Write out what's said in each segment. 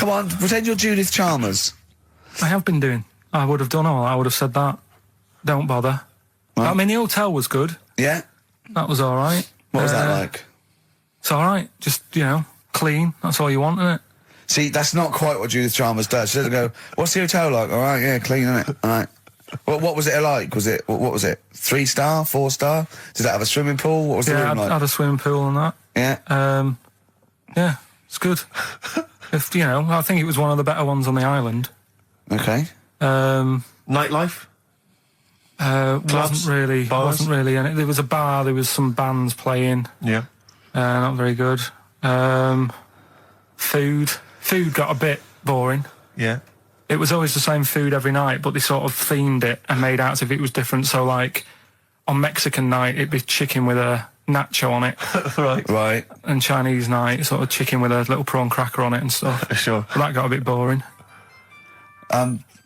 Come on, pretend you're Judith Chalmers. I have been doing. I would have done all. I would have said that. Don't bother. Right. I mean, the hotel was good. Yeah? That was all right. What was that like? It's all right. Just, clean. That's all you want, isn't it? See, that's not quite what Judith Chalmers does. She doesn't go, what's the hotel like? All right, yeah, clean, innit? All right. What was it like? What was it? 3-star, 4-star? Did it have a swimming pool? What was the room like? Yeah, had a swimming pool and that. Yeah? Yeah, it's good. I think it was one of the better ones on the island. Okay. Nightlife? Wasn't really. And there was a bar, there was some bands playing. Yeah. Not very good. Food got a bit boring. Yeah. It was always the same food every night, but they sort of themed it and made out as if it was different. So, like, on Mexican night, it'd be chicken with a nacho on it. Right. And Chinese night, sort of chicken with a little prawn cracker on it and stuff. Sure. But that got a bit boring.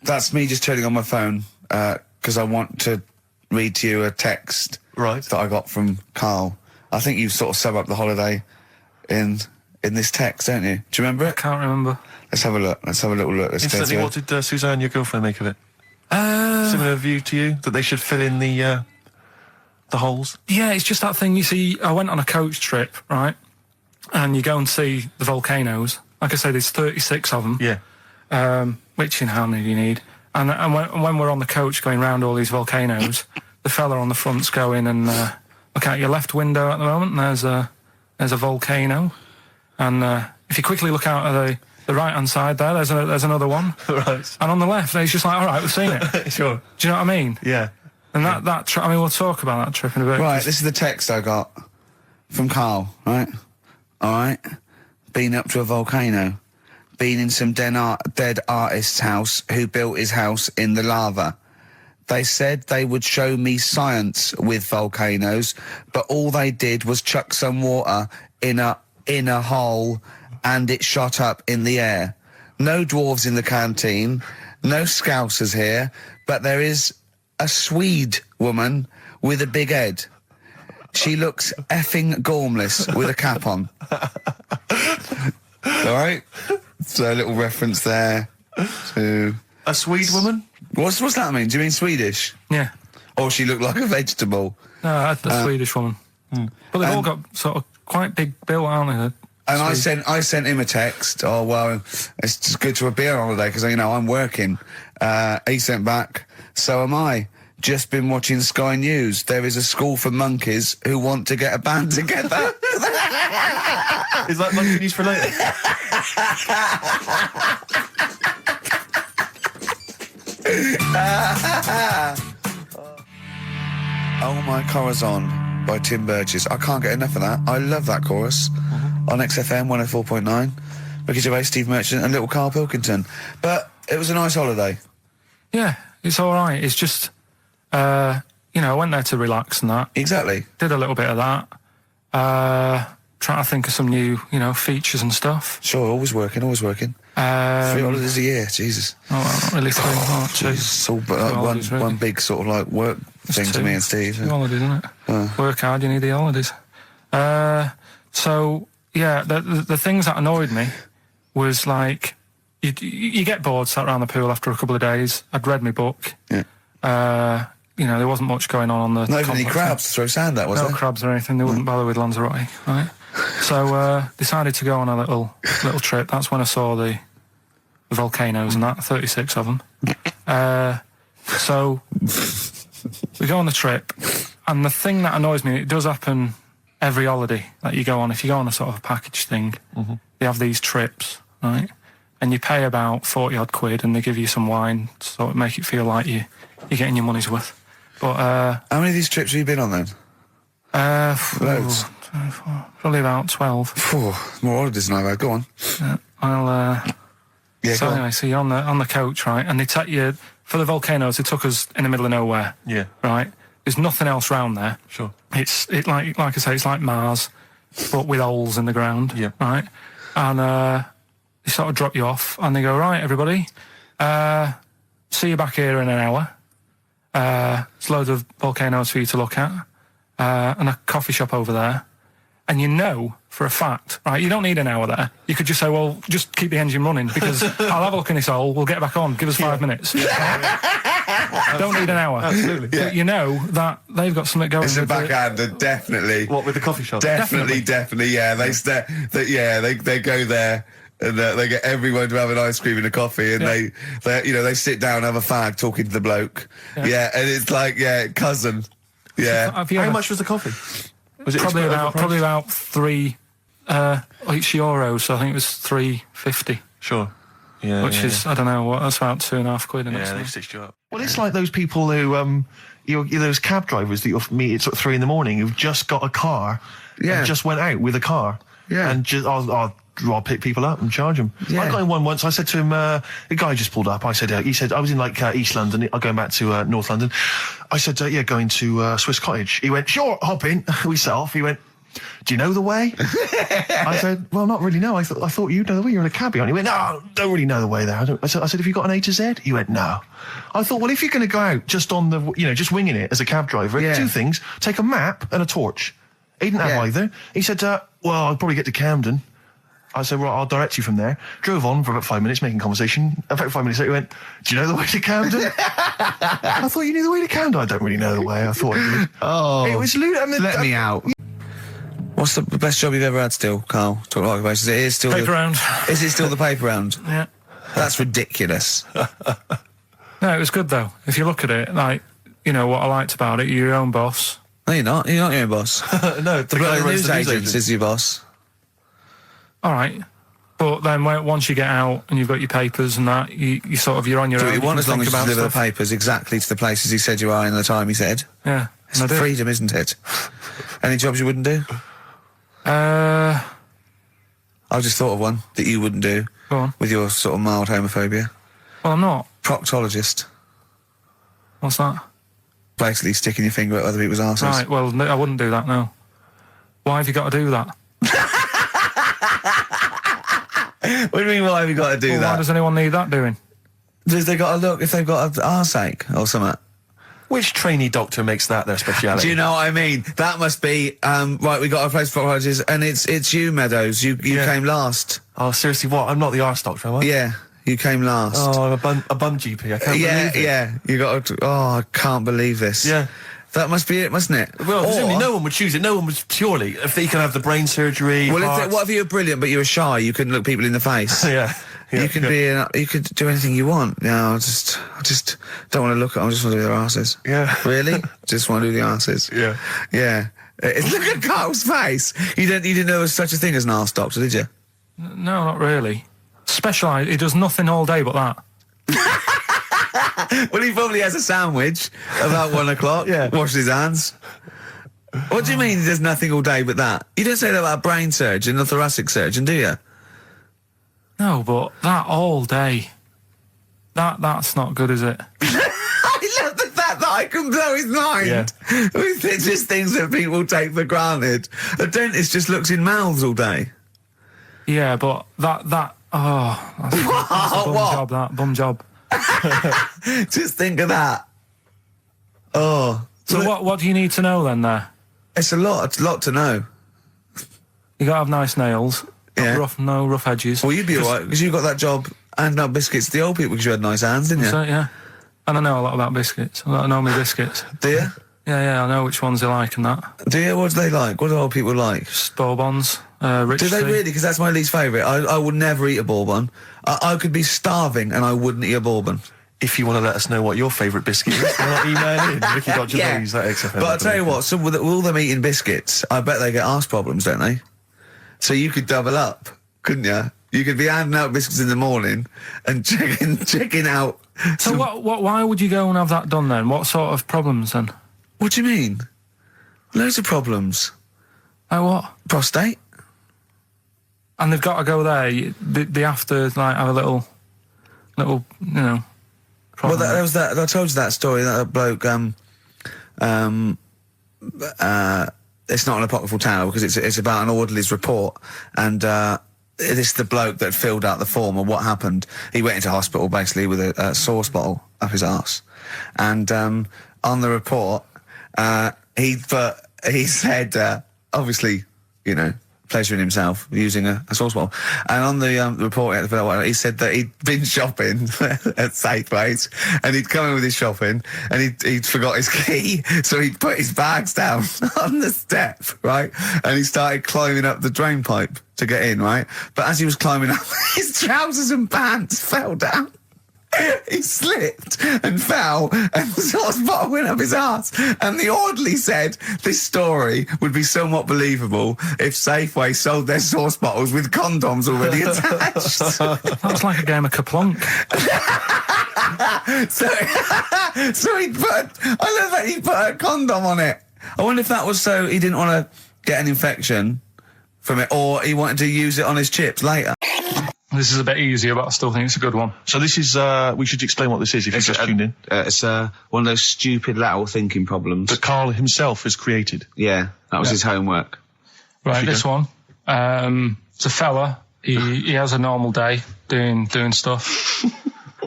That's me just turning on my phone, because I want to read to you a text that I got from Karl. I think you sort of sum up the holiday in this text, don't you? Do you remember it? I can't remember. Let's have a look. Let's have a little look. Instantly, what did Suzanne, your girlfriend, make of it? Similar view to you? That they should fill in the holes? Yeah, it's just that thing, you see, I went on a coach trip, right? And you go and see the volcanoes. Like I say, there's 36 of them. Yeah. Which, how many do you need? And when we're on the coach going round all these volcanoes, the fella on the front's going and look out your left window at the moment, and there's a volcano. And if you quickly look out at the right-hand side there, there's another one. Right. And on the left, he's just like, all right, we've seen it. Sure. Do you know what I mean? Yeah. And that trip, we'll talk about that trip in a bit. Right, this is the text I got from Karl, right? All right. Been up to a volcano. Been in some dead artist's house who built his house in the lava. They said they would show me science with volcanoes, but all they did was chuck some water in a hole and it shot up in the air. No dwarves in the canteen, no scousers here, but there is a Swede woman with a big head. She looks effing gormless with a cap on. All right? So a little reference there to... A Swede woman? What's that mean? Do you mean Swedish? Yeah. Or she looked like a vegetable? No, a Swedish woman. But they've all got sort of quite big bill, aren't they? And I sent him a text. Oh, well, it's just good to be on holiday because, I'm working. He sent back, so am I. Just been watching Sky News. There is a school for monkeys who want to get a band together. Is that monkey news for later? Oh My Corazon by Tim Burgess. I can't get enough of that. I love that chorus. On XFM 104.9. Ricky Gervais, Steve Merchant and little Karl Pilkington. But it was a nice holiday. Yeah, it's all right. It's just, I went there to relax and that. Exactly. Did a little bit of that. Trying to think of some new, features and stuff. Sure, always working. 3 holidays a year, Jesus. Oh, well, not really 3, not 2. It's all but one big sort of like work thing to me and Steve. 2 holidays, isn't it? Work hard, you need the holidays. So, yeah, the things that annoyed me was like, you get bored, sat around the pool after a couple of days. I'd read my book. Yeah. There wasn't much going on the... Not even any crabs to throw sand at, was there? No crabs or anything. They wouldn't bother with Lanzarote, right? So, decided to go on a little trip. That's when I saw the volcanoes and that, 36 of them. So, we go on the trip, and the thing that annoys me, it does happen every holiday that you go on. If you go on a sort of a package thing, they have these trips, right? And you pay about 40-odd quid, and they give you some wine, so it make it feel like you're getting your money's worth. But how many of these trips have you been on then? Loads. Probably about 12. More holidays than I've had. Go on. So anyway, so you're on the coach, right? And they take you for the volcanoes. They took us in the middle of nowhere. Yeah. Right. There's nothing else round there. Sure. It's like I say, it's like Mars, but with holes in the ground. Yeah. Right. And they sort of drop you off, and they go, right, everybody, see you back here in an hour. There's loads of volcanoes for you to look at, and a coffee shop over there. and you know for a fact, right, you don't need an hour there. You could just say, well, just keep the engine running because I'll have a look in this hole, we'll get back on, give us 5 minutes. Don't need an hour. Absolutely. But you know that they've got something going. It's a with backhander, definitely. What, with the coffee shop? Definitely, yeah. They go there and they get everyone to have an ice cream and a coffee, and they sit down, have a fag, talking to the bloke. Yeah, and it's like cousin. Yeah. How much was the coffee? Was it probably about €3 euros. So I think it was £3.50. Sure. Yeah. Which is, I don't know what, that's about £2.50. Yeah, they've stitched you up. Well, it's like those people who, those cab drivers that you'll meet at sort of 3 in the morning who've just got a car. Yeah. And just went out with a car. Yeah. And just, I'll pick people up and charge them. Yeah. I got in one once. I said to him, the guy just pulled up. I said, he said, I was in like East London, going back to North London. I said, going to Swiss Cottage. He went, sure, hop in. We set off. He went, do you know the way? I said, well, not really, no. I thought you know the way. You're in a cabbie, aren't you? He went, no, don't really know the way there. I said, have you got an A to Z? He went, no. I thought, well, if you're going to go out just on the, just winging it as a cab driver, two things. Take a map and a torch. He didn't have either. He said, well, I'll probably get to Camden. I said, right, I'll direct you from there. Drove on for about 5 minutes, making conversation. About 5 minutes later, he went, do you know the way to Camden? I thought you knew the way to Camden. I don't really know the way. I thought you did. Oh. It was Let me out. What's the best job you've ever had still, Carl? Talk like occupations. It is still Paper round. Is it still the paper round? Yeah. That's ridiculous. No, it was good though. If you look at it, like, what I liked about it, you're your own boss. No, you're not. You're not your own boss. No, The news agent is your boss. All right. But then once you get out and you've got your papers and that, you're on your Do own. what you want as long as you deliver the stuff. papers exactly to the places he said you are in the time he said. Yeah. It's freedom, isn't it? Any jobs you wouldn't do? I just thought of one that you wouldn't do. Go on. With your sort of mild homophobia. Well, I'm not. Proctologist. What's that? Basically sticking your finger at other people's arses. Right, well, no, I wouldn't do that, no. Why have you got to do that? What do you mean, why have you got to do that? Why does anyone need that doing? Does they got to look if they've got an arseache or something? Which trainee doctor makes that their speciality? Do you know what I mean? That must be, right, we got a place for proctologists, and it's you, Meadows. You came last. Oh, seriously, what? I'm not the arse doctor, am I? Yeah, you came last. Oh, I'm a bum GP. I can't believe it. Yeah, you got to, I can't believe this. Yeah. That must be it, mustn't it? Well, presumably no one would choose it. No one would purely. If they can have the brain surgery. Well, what if you were brilliant but you were shy? You couldn't look people in the face. Yeah. You could you could do anything you want. No, I just don't want to look at them. I just want to do their asses. Yeah. Really? Just want to do the asses. Yeah. Yeah. Look at Carl's face. You didn't know there was such a thing as an arse doctor, did you? No, not really. Specialised. He does nothing all day but that. Well, he probably has a sandwich about 1 o'clock. Yeah. Washes his hands. What do you mean he does nothing all day but that? You don't say that about a brain surgeon or thoracic surgeon, do you? No, but that all day. That's not good, is it? I love the fact that I can blow his mind with just things that people take for granted. A dentist just looks in mouths all day. Yeah, but that's a bum job. Just think of that. Oh. So what do you need to know then there? It's a lot to know. You gotta have nice nails. Yeah. No rough edges. Well, you'd be alright, because you got that job handing out biscuits to the old people because you had nice hands, didn't you? So, yeah. And I know a lot about biscuits. I know my biscuits. Do you? Yeah, I know which ones they like and that. Do you? What do they like? What do old people like? Just Bourbons, rich Do they tea. really? Because that's my least favourite. I would never eat a bourbon. I could be starving and I wouldn't eat a bourbon. If you want to let us know what your favourite biscuit is, why not email in? Ricky.Gervais at XFM. But I'll tell you what, with all them eating biscuits, I bet they get arse problems, don't they? So you could double up, couldn't you? You could be handing out biscuits in the morning and checking out. So why would you go and have that done then? What sort of problems then? What do you mean? Loads of problems. Like what? Prostate. And they've got to go there. They have to like have a little, problem. Well, there was that. I told you that story. That bloke. It's not an apocryphal tale because it's about an orderly's report, and this is the bloke that filled out the form of what happened. He went into hospital basically with a sauce bottle up his arse, and on the report, he said obviously pleasuring himself using a sauce bottle. And on the report at the he said that he'd been shopping at Safeways, and he'd come in with his shopping, and he'd forgot his key, so he'd put his bags down on the step, right? And he started climbing up the drain pipe to get in, right? But as he was climbing up, his trousers and pants fell down. He slipped and fell, and the sauce bottle went up his arse. And the orderly said this story would be somewhat believable if Safeway sold their sauce bottles with condoms already attached. That's like a game of Kaplunk. So he I love that he put a condom on it. I wonder if that was so he didn't want to get an infection from it, or he wanted to use it on his chips later. This is a bit easier, but I still think it's a good one. So this is, we should explain what this is if you've just tuned in. It's one of those stupid lateral thinking problems that Karl himself has created. Yeah, that was his homework. Right, this one. It's a fella. He has a normal day doing stuff.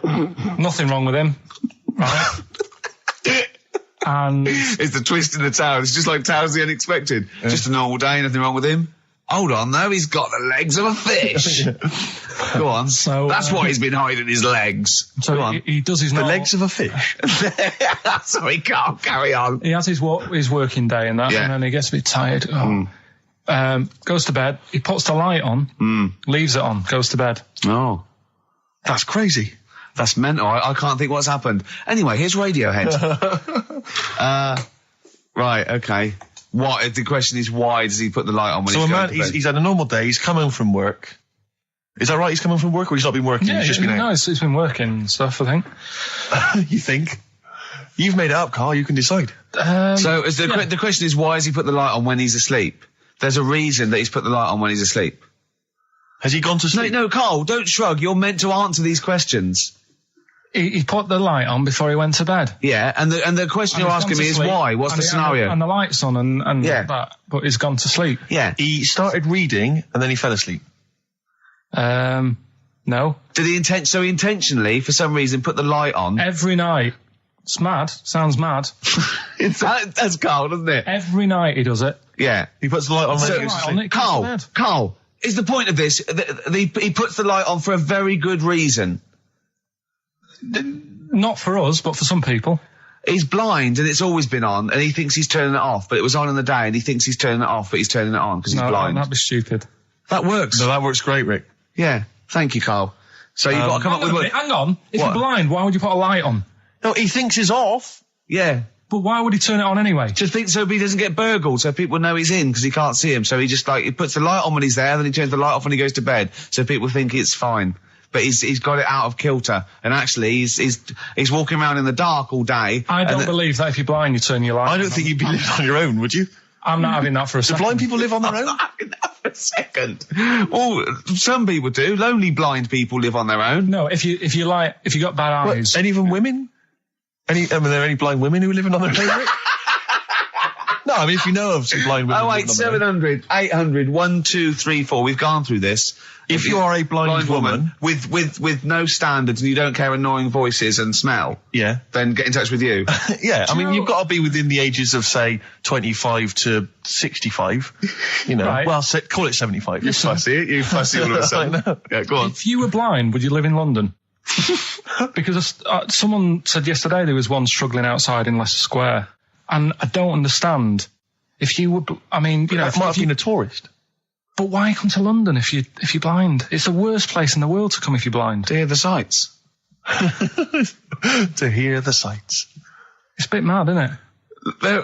Nothing wrong with him, right? And it's the twist in the tale. It's just like Tales the Unexpected. Yeah. Just a normal day, nothing wrong with him. Hold on, though, he's got the legs of a fish. Go on. So that's why he's been hiding his legs. So Go on. He does his the legs of a fish. So he can't carry on. He has his working day and that, and then he gets a bit tired. Goes to bed. He puts the light on, leaves it on, goes to bed. Oh, that's crazy. That's mental. I can't think what's happened. Anyway, here's Radiohead. Right. Okay. What? The question is, why does he put the light on when he's going to bed? He's had a normal day. He's come home from work. Is that right? He's come home from work, or he's not been working? Yeah, he's just been out? No, he's been working and stuff, I think. You think? You've made it up, Karl. You can decide. So the question is, why has he put the light on when he's asleep? There's a reason that he's put the light on when he's asleep. Has he gone to sleep? No, Karl, don't shrug. You're meant to answer these questions. He put the light on before he went to bed. Yeah, and the question you're asking me is why? What's the scenario? And the light's on and that, but he's gone to sleep. Yeah. He started reading and then he fell asleep. No. Did he intentionally, for some reason, put the light on? Every night. It's mad. Sounds mad. That's Karl, doesn't it? Every night he does it. Yeah. He puts the light on when he goes to sleep. Karl, is the point of this, he puts the light on for a very good reason. Not for us, but for some people. He's blind and it's always been on, and he thinks he's turning it off, but it was on in the day, and he thinks he's turning it off, but he's turning it on because he's blind. That'd be stupid. That works. No, that works great, Rick. Yeah. Thank you, Karl. So you've got to come up with... Hang on. If you're blind, why would you put a light on? No, he thinks it's off. Yeah. But why would he turn it on anyway? Just think so he doesn't get burgled, so people know he's in because he can't see him. So he just he puts the light on when he's there, then he turns the light off when he goes to bed, so people think it's fine. But he's got it out of kilter, and actually he's walking around in the dark all day. I don't believe that if you're blind you turn your light on. I don't think you'd be living on your own, would you? I'm not having that for a second. Do blind people live on their own? I'm not having that for a second. Well, some people do. Lonely blind people live on their own. No, if you got bad eyes. What, any of them women? Are there any blind women who are living on their own? No, I mean, if you know of some blind women. 08700 800 1234. We've gone through this. If you are a blind woman with no standards and you don't care annoying voices and smell, yeah, then get in touch with you. Yeah, I mean, you've got to be within the ages of, say, 25 to 65. You know, right. Well, call it 75. You fussy, you fussy all of a sudden. Yeah, go on. If you were blind, would you live in London? Because someone said yesterday there was one struggling outside in Leicester Square, and I don't understand. If you were, I mean, you know, that might have been a tourist. But why come to London if you're blind? It's the worst place in the world to come if you're blind. To hear the sights. To hear the sights. It's a bit mad, isn't it? They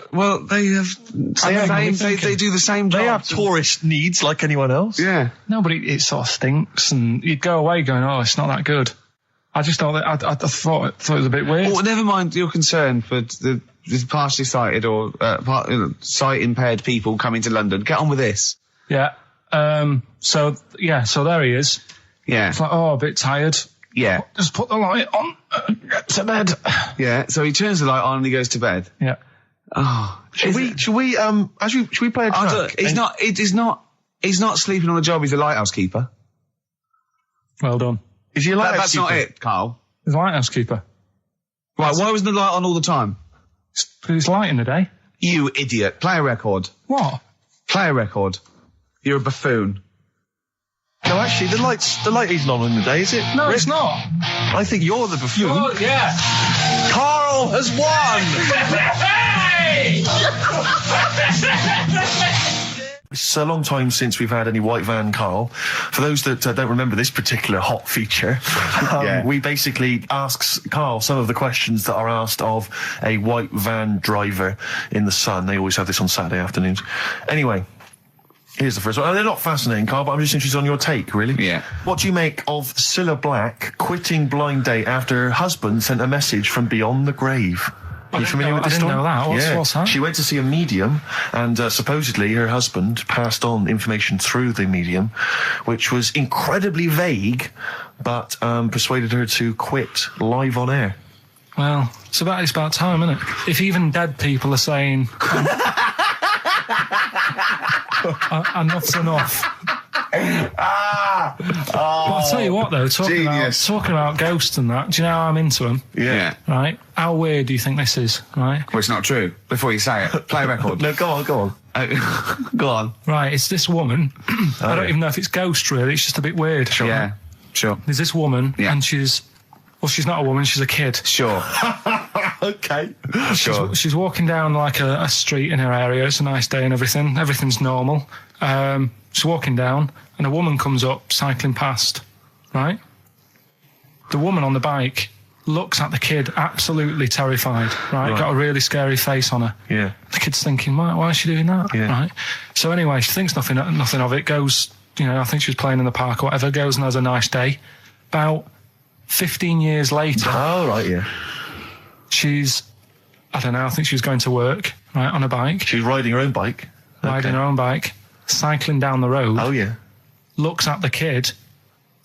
do the same job. They have tourist needs like anyone else. Yeah. No, but it sort of stinks, and you'd go away going, oh, it's not that good. I just thought that I thought it was a bit weird. Well, never mind your concern for the partially sighted or sight impaired people coming to London. Get on with this. Yeah. So there he is. Yeah. It's like, oh, a bit tired. Yeah. Just put the light on, get to bed. Yeah. So he turns the light on and he goes to bed. Yeah. Oh. Should we play a track? He's not sleeping on the job. He's a lighthouse keeper. Well done. Is he a lighthouse That's keeper? not it, Karl. He's a lighthouse keeper. Right. Why wasn't the light on all the time? Because it's light in the day. You idiot. Play a record. What? Play a record. You're a buffoon. No, actually, the light isn't on in the day, is it? No, Rick? it's not. I think you're the buffoon. Oh, yeah. Carl has won! It's a long time since we've had any white van, Carl. For those that don't remember this particular hot feature, we basically ask Carl some of the questions that are asked of a white van driver in the Sun. They always have this on Saturday afternoons. Anyway, here's the first one. They're not fascinating, Carl, but I'm just interested on your take, really. Yeah. What do you make of Cilla Black quitting Blind Date after her husband sent a message from beyond the grave? Are you familiar with this story? I didn't know that. What's that? She went to see a medium, and supposedly her husband passed on information through the medium, which was incredibly vague, but persuaded her to quit live on air. Well, it's about time, isn't it? If even dead people are saying, enough's enough. But I'll tell you what, though, talking about ghosts and that, do you know how I'm into them? Yeah. Right? How weird do you think this is, right? Well, it's not true. Before you say it, play a record. No, go on. Go on. Right, it's this woman. I don't even know if it's ghost, really. It's just a bit weird. Sure. Yeah, sure. There's this woman, and she's not a woman, she's a kid. Sure. Okay. She's walking down like a street in her area. It's a nice day and everything. Everything's normal. She's walking down, and a woman comes up, cycling past, right? The woman on the bike looks at the kid, absolutely terrified, right? Got a really scary face on her. Yeah. The kid's thinking, why is she doing that? Yeah. Right? So anyway, she thinks nothing of it, goes, I think she was playing in the park or whatever, goes and has a nice day. About 15 years later... Oh, right, yeah. She's, I don't know, I think she was going to work, right, on a bike. She was riding her own bike. Riding her own bike, cycling down the road. Oh, yeah. Looks at the kid.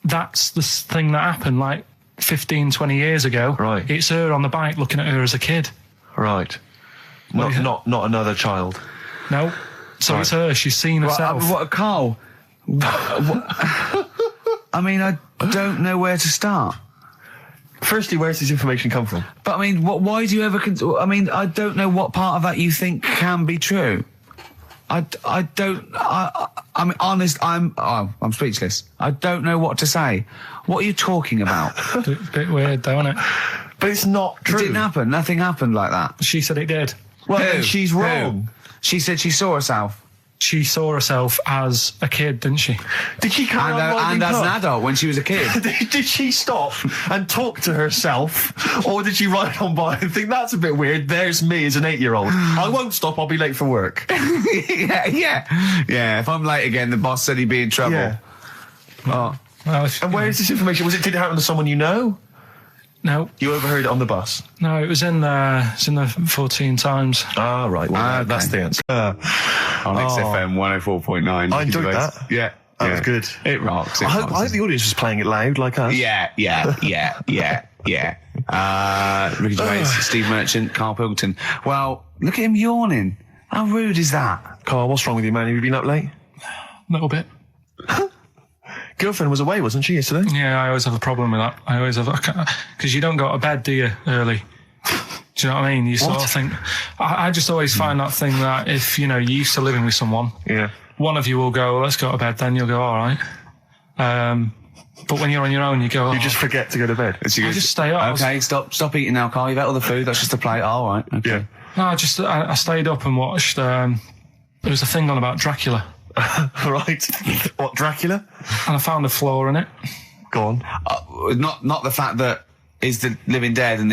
That's the thing that happened, like, 15, 20 years ago. Right. It's her on the bike looking at her as a kid. Right. Not another child. No. So Right. it's her. She's seen herself. What, Carl? I mean, I don't know where to start. Firstly, where's this information come from? But I mean, why do you ever? I mean, I don't know what part of that you think can be true. I don't. I'm honest. I'm speechless. I don't know what to say. What are you talking about? Bit weird, though, isn't it? But it's not true. It didn't happen. Nothing happened like that. She said it did. Well, Who? then she's wrong. Who? She said she saw herself. She saw herself as a kid, didn't she? Did she carry on riding And as an pub? adult when she was a kid. Did she stop and talk to herself? Or did she ride on by and think, that's a bit weird, there's me as an 8-year-old. I won't stop, I'll be late for work. Yeah. If I'm late again, the boss said he'd be in trouble. Yeah. Oh. Well, And where is this information? Did it happen to someone you know? No. You overheard it on the bus? No, it was in the 14 Times. Ah, right. Well, Okay. that's the answer. On XFM 104.9. I enjoyed that. Yeah. That was good. It rocks. I hope the audience was playing it loud like us. Yeah. Ricky Gervais, Steve Merchant, Karl Pilkington. Well, look at him yawning. How rude is that? Carl, what's wrong with you, man? Have you been up late? A little bit. Girlfriend was away, wasn't she, yesterday? Yeah, I always have a problem with that. I always have, because you don't go to bed, do you, early? Do you know what I mean? You sort of think, I just always find that thing that if, you're used to living with someone, Yeah. one of you will go, let's go to bed, then you'll go, all right. But when you're on your own, you go, You just forget to go to bed. I just stay up. Okay, stop eating now, Carl. You've ate all the food. That's just a plate. All right. Okay. Yeah. No, I stayed up and watched, there was a thing on about Dracula, Right. What, Dracula? and I found a flaw in it. Go on. Not the fact that he's the living dead and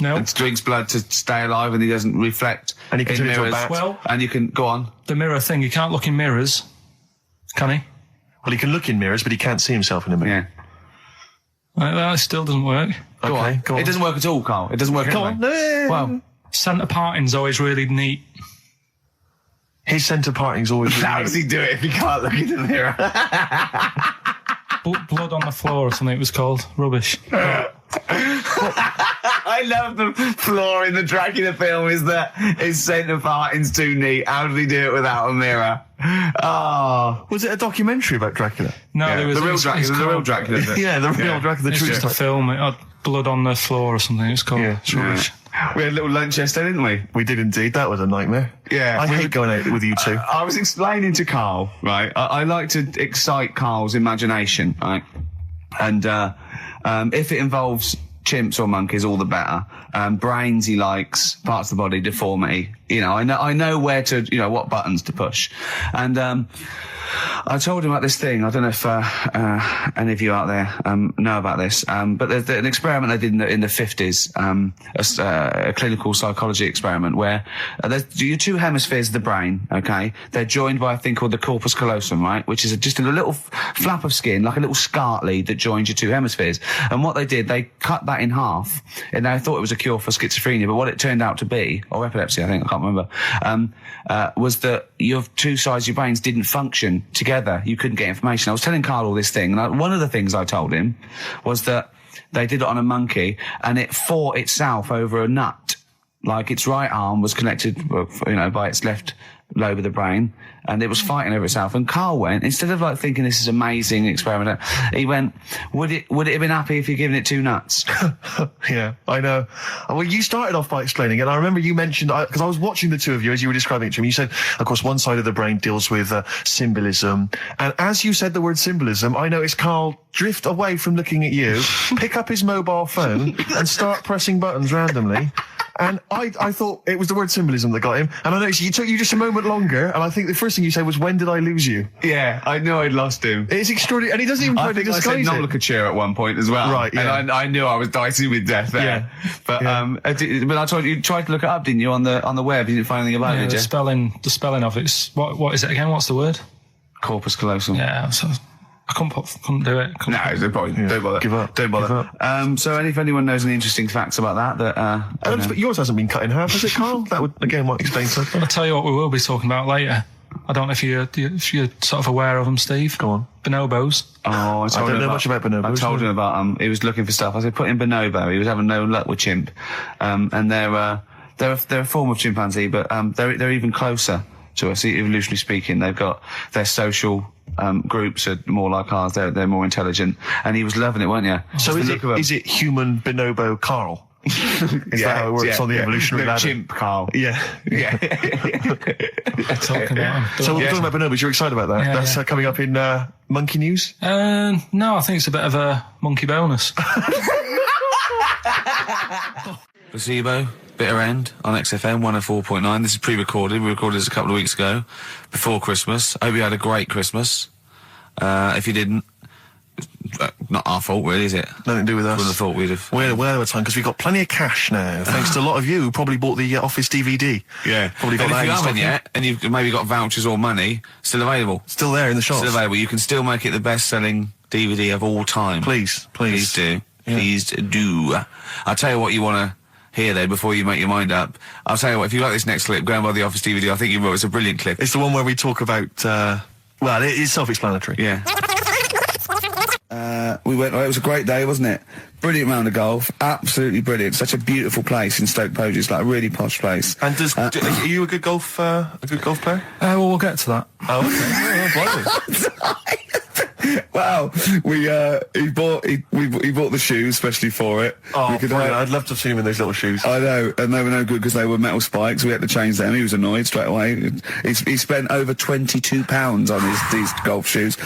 No. and drinks blood to stay alive and he doesn't reflect And he can in turn into a mirrors. bat. Well, And you can go on. the mirror thing, you can't look in mirrors, can he? Well, he can look in mirrors, but he can't see himself in a mirror. Yeah. That still doesn't work. Go Okay, on. go on. It doesn't work at all, Carl. It doesn't work. Go anyway. on. Well, Centre parting's always really neat. His centre parting's always... how does he do it if he can't look in the mirror? Blood on the floor or something it was called. Rubbish. I love the flaw in the Dracula film is that his centre parting's too neat. How did he do it without a mirror? Oh. Was it a documentary about Dracula? No, Yeah, there was the real it's Dracula. The real called- Dracula. Yeah, the real Dracula, the It's true just a story. film. It had blood on the floor or something. It's called. Yeah. It's rubbish. We had a little lunch yesterday, didn't we? We did indeed. That was a nightmare. Yeah. I hate going out with you two. I was explaining to Karl, right? I like to excite Karl's imagination, right? And if it involves chimps or monkeys, all the better. Brains he likes, parts of the body, deformity. I know where to, what buttons to push. And I told him about this thing. I don't know if any of you out there know about this, but there's an experiment they did in the 50s, a clinical psychology experiment where there's your two hemispheres of the brain, okay? They're joined by a thing called the corpus callosum, right? Which is just a little flap of skin, like a little scarf lead that joins your two hemispheres. And what they did, they cut that in half, and they thought it was a cure for schizophrenia, but what it turned out to be, or epilepsy, I think, I can't remember, was that your two sides of your brains didn't function together. You couldn't get information. I was telling Karl all this thing, and one of the things I told him was that they did it on a monkey, and it fought itself over a nut. Like its right arm was connected, by its left lobe of the brain, and it was fighting over itself. And Karl went, instead of like thinking this is amazing experiment, he went, would it have been happy if you'd given it two nuts? Yeah, I know. Well, you started off by explaining, and I remember you mentioned, because I was watching the two of you as you were describing it to me, you said, of course, one side of the brain deals with symbolism. And as you said the word symbolism, I noticed Karl drift away from looking at you, pick up his mobile phone, and start pressing buttons randomly. And I thought it was the word symbolism that got him. And I noticed it took you just a moment longer. And I think the first thing you said was, when did I lose you? Yeah, I knew I'd lost him. It's extraordinary. And he doesn't even try to disguise it. I said Nomenclature at one point as well. Right, yeah. And I knew I was dicey with death there. Yeah. But I told you tried to look it up, didn't you, on the web? You didn't find anything about it, did you? The spelling of it's, what is it again? What's the word? Corpus callosum. Yeah, so I couldn't do it. Don't bother. Give up. Don't bother. Give up. So if anyone knows any interesting facts about that, yours hasn't been cut in half, has it, Karl? That would, again, might explain something. I'll tell you what we will be talking about later. I don't know if you're sort of aware of them, Steve. Go on. Bonobos. Oh, I don't know much about bonobos. I told him about he was looking for stuff. I said, put in bonobo. He was having no luck with chimp. And they're a form of chimpanzee, but they're even closer to us, evolutionarily speaking. They've got their social groups are more like ours. They're more intelligent. And he was loving it, weren't you? So is it human bonobo Karl? Is that how it works on the evolutionary ladder? Chimp Karl. Yeah. Talking about him. So we're talking about bonobos. You're excited about that? Yeah, That's coming up in Monkey News? No, I think it's a bit of a monkey bonus. Placebo, Bitter End on XFM 104.9. This is pre-recorded. We recorded this a couple of weeks ago, before Christmas. I hope you had a great Christmas. If you didn't, not our fault, really, is it? Nothing to do with us. Wouldn't have thought we'd have. We're well over time because we've got plenty of cash now, thanks to a lot of you who probably bought the Office DVD. Yeah. Probably got and that if you in haven't stock yet, and you've maybe got vouchers or money, still available. Still there in the shops. Still available. You can still make it the best-selling DVD of all time. Please do. Yeah. Please do. I'll tell you what you want to hear then before you make your mind up. I'll tell you what, if you like this next clip, go and buy the Office DVD. I think you will. It's a brilliant clip. It's the one where we talk about, well, it's self-explanatory. Yeah. We went. It was a great day, wasn't it? Brilliant round of golf, absolutely brilliant. Such a beautiful place in Stoke Poges, like a really posh place. And are you a good golf player? Well, we'll get to that. Oh, okay. Wow, he bought the shoes especially for it. Oh, brilliant. I'd love to have seen him in those little shoes. I know, and they were no good because they were metal spikes. We had to change them. He was annoyed straight away. He spent over £22 on these golf shoes.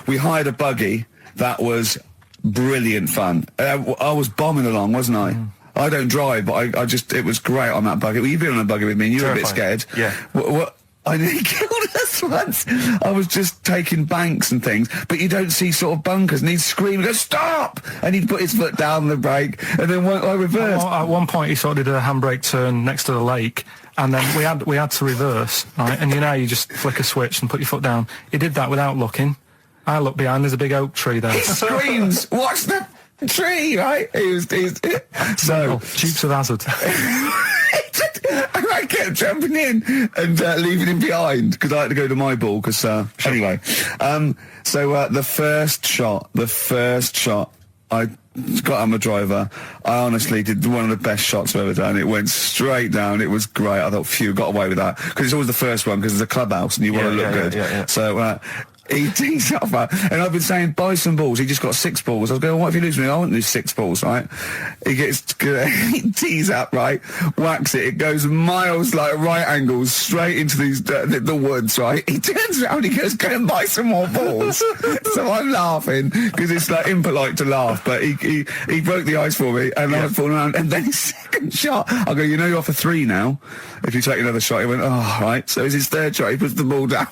We hired a buggy that was brilliant fun. I was bombing along, wasn't I? I don't drive, but it was great on that buggy. Well, you've been on a buggy with me and you were a bit scared. Yeah. What? I nearly killed us once. I was just taking banks and things, but you don't see sort of bunkers, and he'd scream, go, stop! And he'd put his foot down on the brake, and then I reversed. At one point, he sort of did a handbrake turn next to the lake, and then we had to reverse, right? And you just flick a switch and put your foot down. He did that without looking. I looked behind, there's a big oak tree there. He screams, watch the tree, right? So Dukes of Hazzard. And I kept jumping in and leaving him behind because I had to go to my ball. Anyway, so the first shot, I got on the driver. I honestly did one of the best shots I've ever done. It went straight down. It was great. I thought, phew, got away with that because it's always the first one because it's a clubhouse and you want to look good. Yeah. So He tees up, and I've been saying, buy some balls. He just got 6 balls. I was going, what if you lose me? I won't lose 6 balls, right? He tees up, right? Whacks it. It goes miles, like right angles, straight into these the woods, right? He turns around, he goes, go and buy some more balls. So I'm laughing, because it's like impolite to laugh, but he broke the ice for me, and I was falling around, and then his second shot, I go, you know you're off for 3 now. If you take another shot, he went, oh, right. So it's his third shot, he puts the ball down.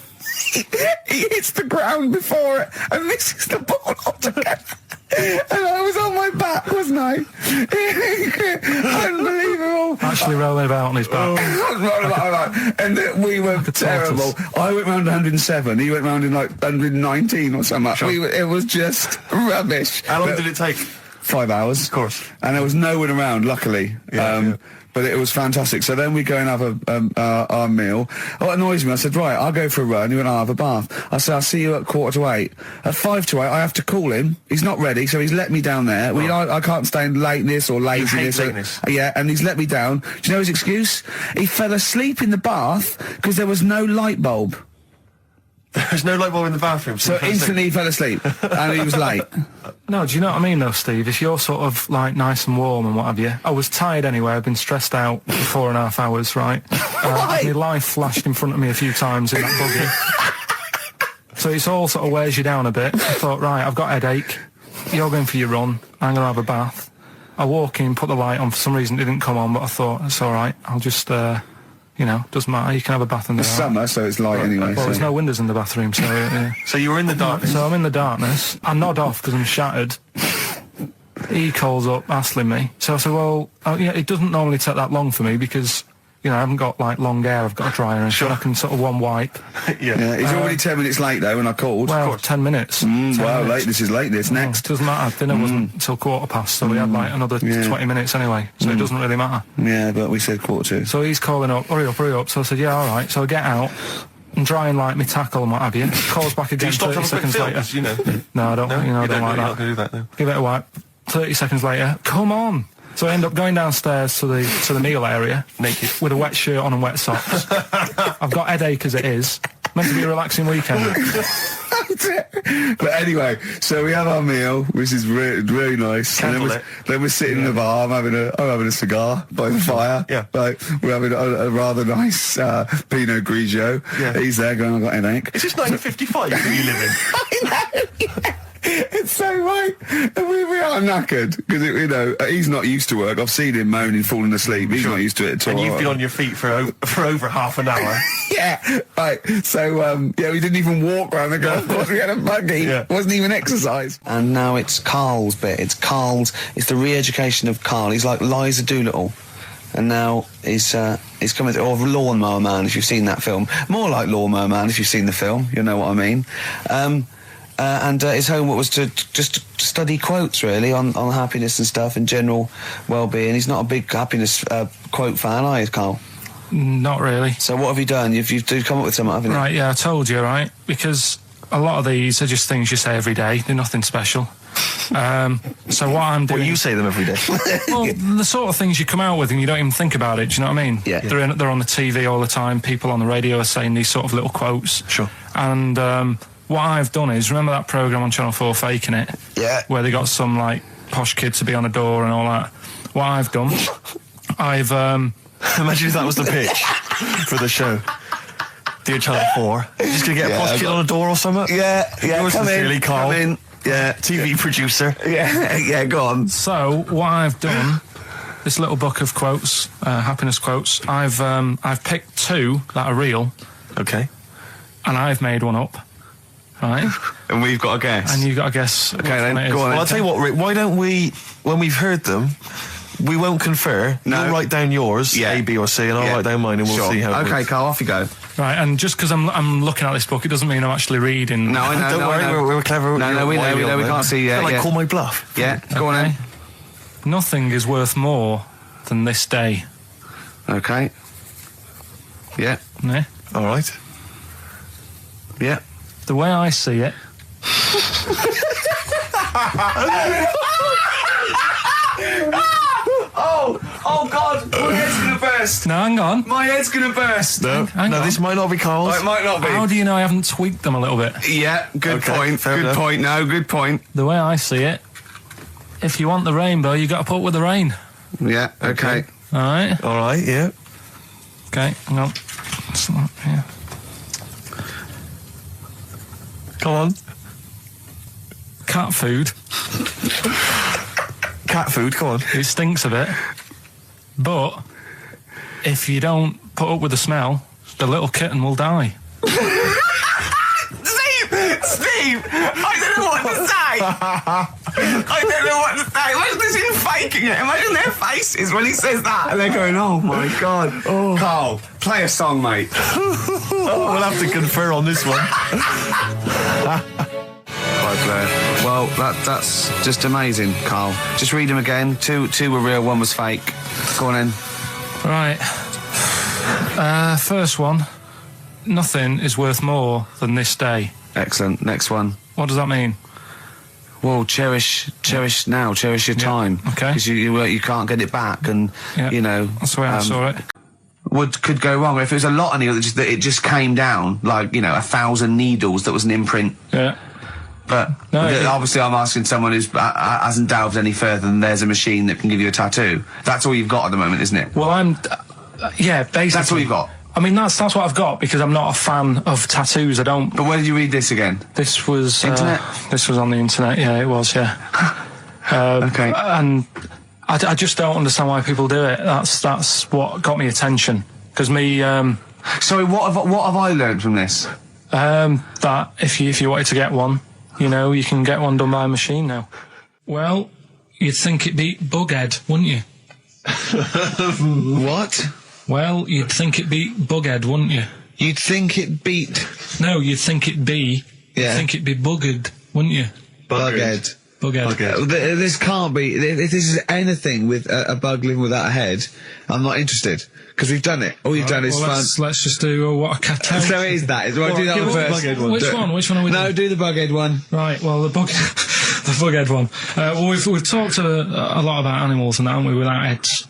He hits the ground before it and misses the ball altogether. And I was on my back, wasn't I? Unbelievable. Actually rolling about on his back. And we were terrible. I went round 107. He went round in like 119 or something. Sure. It was just rubbish. How long did it take? 5 hours. Of course. And there was no one around, luckily. Yeah. But it was fantastic. So then we go and have our meal. What annoys me, I said, right, I'll go for a run. He went, I'll have a bath. I said, I'll see you at 7:45. At 7:55, I have to call him. He's not ready, so he's let me down there. I can't stand lateness or laziness. You hate lateness. Yeah, and he's let me down. Do you know his excuse? He fell asleep in the bath because there was no light bulb. There's no light bulb in the bathroom. So instantly he fell asleep, and he was late. No, do you know what I mean, though, Steve? If you're sort of, like, nice and warm and what have you. I was tired anyway. I've been stressed out for 4.5 hours, right? My life flashed in front of me a few times in that buggy. So it's all sort of wears you down a bit. I thought, right, I've got a headache. You're going for your run. I'm going to have a bath. I walk in, put the light on. For some reason, it didn't come on, but I thought, it's all right. I'll just... doesn't matter. You can have a bath in the It's summer, so it's light anyway. Well, there's no windows in the bathroom, so... Yeah. So you were in the darkness? So I'm in the darkness. I nod off because I'm shattered. He calls up, hassling me. So I said, well, it doesn't normally take that long for me because, I haven't got, like, long hair. I've got a dryer and sure. I can sort of one wipe. Yeah. He's already 10 minutes late, though, when I called. Well, 10 minutes. 10 Well, minutes. this is late, this. Next. Doesn't matter. Dinner wasn't until 7:15, so we had, like, another 20 minutes anyway. So it doesn't really matter. Yeah, but we said 7:45. So he's calling up, hurry up. So I said, yeah, all right. So I get out and dry and like my tackle and what have you. Calls back again 30 seconds later. No, I don't. I don't like you're that. not going to do that, no. Give it a wipe. 30 seconds later, come on. So I end up going downstairs to the meal area, naked, with a wet shirt on and wet socks. I've got headache as it is. Meant to be a relaxing weekend. But anyway, so we have our meal, which is really nice. And then we're sitting in the bar. I'm having a cigar by the fire. Yeah. Like, we're having a rather nice Pinot Grigio. Yeah. He's there going, I've got a headache. Is this 1955 that you live in? I know. Yeah. It's so right. And we are knackered because he's not used to work. I've seen him moaning, falling asleep. He's not used to it at all. And you've been on your feet for over half an hour. Yeah, right. So we didn't even walk around the golf course. We had a buggy. Yeah. It wasn't even exercise. And now it's Karl's bit. It's the re-education of Karl. He's like Liza Doolittle. And now he's coming to, or Lawnmower Man, if you've seen that film. More like Lawnmower Man, if you've seen the film. You'll know what I mean. And his homework was to just study quotes, really, on happiness and stuff and general well-being. He's not a big happiness quote fan, are you, Karl? Not really. So what have you done? You've come up with something, haven't you? Right, yeah, I told you, right? Because a lot of these are just things you say every day. They're nothing special. So what I'm doing... Well, you say them every day. Well, the sort of things you come out with and you don't even think about it, do you know what I mean? Yeah. They're on the TV all the time. People on the radio are saying these sort of little quotes. Sure. And... what I've done is, remember that programme on Channel 4, Faking It? Yeah. Where they got some, like, posh kid to be on a door and all that. What I've done, I've... Imagine if that was the pitch for the show. Dear Channel 4, you're just going to get a posh kid on a door or something? Yeah, Yours come sincerely, in, Karl. come in. Yeah. TV producer. Yeah, go on. So, what I've done, this little book of quotes, happiness quotes, I've picked 2 that are real. Okay. And I've made one up. Right. And we've got to guess. And you've got to guess. Okay, then go on. Well, I'll tell you what, Rick, why don't we, when we've heard them, we won't confer. No. You'll write down yours, A, B, or C, and I'll write down mine, and we'll see how it Okay, works. Karl, off you go. Right, and just because I'm looking at this book, it doesn't mean I'm actually reading. No, I know. Don't worry, we're clever. No, we know. We can't see yet. Like, call my bluff. Yeah, go on then. Nothing is worth more than this day. Okay. Yeah. Yeah. All right. Yeah. The way I see it. Oh God! We're getting the bed. burst. No, hang on. My head's gonna burst. No, Hang on. this might not be Carl's. Oh, it might not be. How do you know I haven't tweaked them a little bit? Yeah, good Okay, point. fair Good enough. point. No, good point. The way I see it, if you want the rainbow, you got to put up with the rain. Yeah, okay. All right. All right, yeah. Okay. Hang on. It's not here. Come on. Cat food. Cat food, come on. It stinks a bit, but if you don't put up with the smell, the little kitten will die. Steve, I don't know what to say. I don't know what to say. Imagine this in faking it. Imagine their faces when he says that, and they're going, "Oh my god." Oh. Carl, play a song, mate. We'll have to confer on this one. Right, Blair. Well, that's just amazing, Carl. Just read them again. Two were real, one was fake. Go on then. Right. First one. Nothing is worth more than this day. Excellent. Next one. What does that mean? Well, cherish now, cherish your time. Okay. Because you can't get it back, and Yeah. you know That's the way I saw it. what could go wrong if it was a lot of needles that it just came down like 1,000 needles that was an imprint. Yeah. But No, obviously, I'm asking someone who hasn't delved any further than there's a machine that can give you a tattoo. That's all you've got at the moment, isn't it? Well, yeah, basically. That's all you've got. I mean, that's what I've got because I'm not a fan of tattoos. I don't. But where did you read this again? This was Internet? This was on the internet. Yeah, it was. Yeah. Okay. And I just don't understand why people do it. That's what got me attention. Because me. Sorry, what have I learned from this? That if you wanted to get one, you can get one done by a machine now. Well, you'd think it'd be Bughead, wouldn't you? What? Well, you'd think it'd be Bughead, wouldn't you? You'd think it beat No, you'd think it'd be. Yeah. You'd think it'd be Buggered, wouldn't you? Bughead. Bughead. This can't be. If this is anything with a bug living without a head, I'm not interested because we've done it. All you've done is fun. Let's just do what a cat. So it is that. Do I do that one first? Which one? Which one are we doing? No, do the bughead one. Right. Well, the Bughead one. Well, we've talked a lot about animals and that, haven't we? Without heads.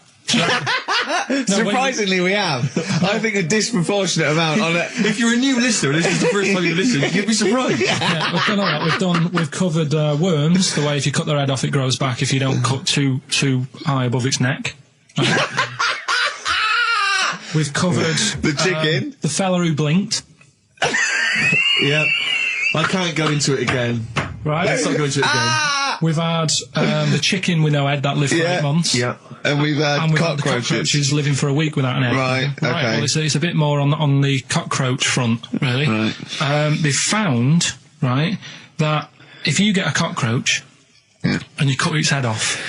Surprisingly, we have. I think a disproportionate amount on it. If you're a new listener and this is the first time you've listened, you'd be surprised. Yeah, we've done all that. We've covered worms. The way if you cut their head off, it grows back. If you don't cut too high above its neck. We've covered The chicken. the fella who blinked. Yeah. I can't go into it again. Right. Let's not go into it again. We've had the chicken with no head that lived for 8 months. Yeah. And we've had And we've had the cockroaches. cockroaches living for a week without an head. Right, okay. Well, it's a bit more on the cockroach front, really. Right. They found, right, that if you get a cockroach and you cut its head off,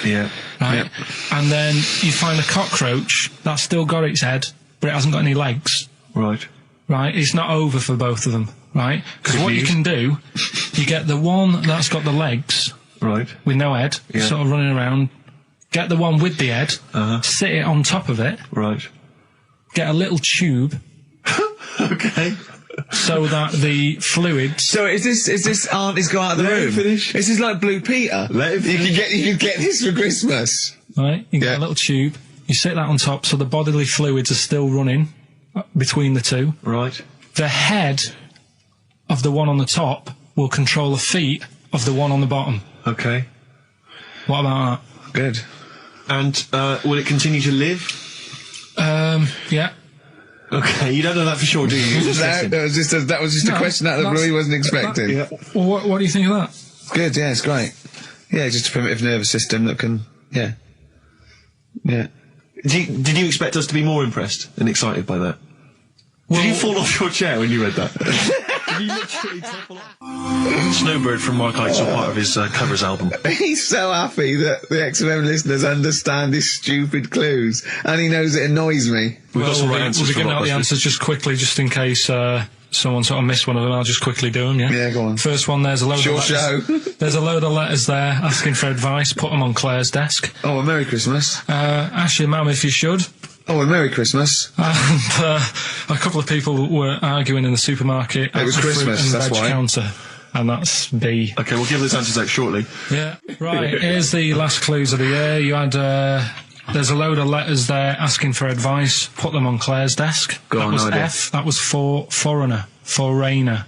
Yeah. right, and then you find a cockroach that's still got its head, but it hasn't got any legs, Right. right, it's not over for both of them, right? Because what you can do, you get the one that's got the legs Right. with no head, Yeah. sort of running around, get the one with the head, sit it on top of it, Right. get a little tube Okay. so that the fluids. So is this auntie's go out of the Let room? him finish. This is like Blue Peter. Let him You finish. can get this for Christmas. Right, you get Yeah. a little tube, you sit that on top so the bodily fluids are still running between the two. Right. The head of the one on the top will control the feet of the one on the bottom. Okay. What about Good. And will it continue to live? that? Yeah. Okay, you don't know that for sure, do you? You're just guessing. That was just a No, question out of the blue he wasn't expecting. Yeah. Well, what do you think of that? Good, yeah, it's great. Yeah, just a primitive nervous system that can, yeah. Did you expect us to be more impressed and excited by that? Did you fall off your chair when you read that? Did you literally topple off? Snowbird from Mark Heights are part of his covers album. He's so happy that the XFM listeners understand his stupid clues, and he knows it annoys me. We've got some right We'll answers be for getting out the Blockbusters. answers just quickly, just in case someone sort of missed one of them. I'll just quickly do them, yeah? Yeah, go on. First one, there's a load Sure of letters. show. There's a load of letters there asking for advice. Put them on Claire's desk. Oh, a Merry Christmas. Ask your mum if you should. Oh, a Merry Christmas. And a couple of people were arguing in the supermarket. It was at the fruit Christmas, and that's veg why. counter. And that's B. Okay, we'll give those answers out shortly. Yeah. Right, here's the last clues of the year. You had There's a load of letters there asking for advice. Put them on Claire's desk. Go that on, was no idea. F. That was for foreigner. Foreigner.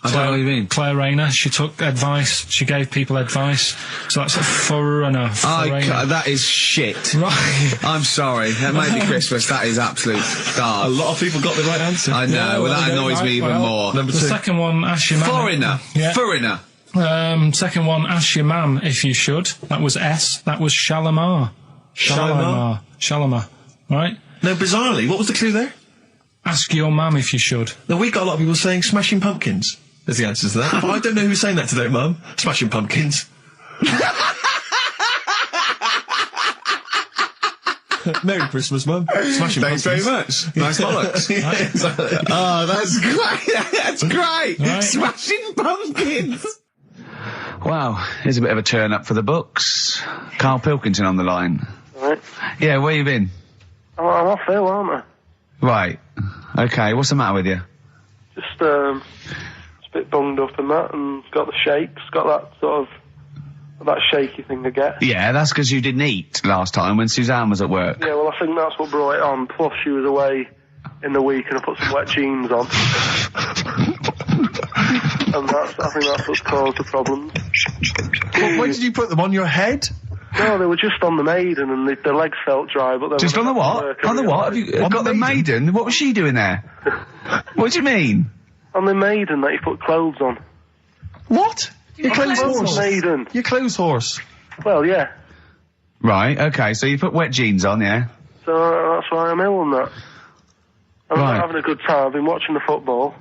I don't know what you mean. Claire Rayner. She took advice. She gave people advice. So that's a foreigner. That is shit. Right. I'm sorry. That may be Christmas. That is absolute A dark. lot of people got the right answer. I know. Well, that annoys me even more. Number The 2. second one, ask your mum. Foreigner. Yeah. Foreigner. Second one, ask your mum if you should. That was S. That was Shalimar. Shalimar? Shalimar. Right? No, bizarrely, what was the clue there? Ask your mum if you should. No, we got a lot of people saying Smashing Pumpkins as the answer to that. I don't know who's saying that today, Mum. Smashing Pumpkins. Merry Christmas, Mum. Smashing Thanks Pumpkins. very much. Nice bollocks. Oh, that's great. That's great. Right. Smashing Pumpkins. Wow, here's a bit of a turn up for the books. Karl Pilkington on the line. Right. Yeah, where you been? I'm off ill, aren't I? Right. Okay, what's the matter with you? Just a bit bunged up and that, and got the shakes, got that sort of, that shaky thing I get. Yeah, that's because you didn't eat last time when Suzanne was at work. Yeah, well, I think that's what brought it on. Plus, she was away in the week, and I put some wet jeans on. And I think that's what's caused the problems. When did you put them on your head? No, they were just on the Maiden, and the legs felt dry, but then... Just on the what? On the what? Have you got the Maiden? What was she doing there? What do you mean? On the Maiden that you put clothes on. What? Your clothes horse. Maiden. Your clothes horse. Well, yeah. Right, okay, so you put wet jeans on, yeah? So that's why I'm ill and that. I'm Right. not having a good time. I've been watching the football.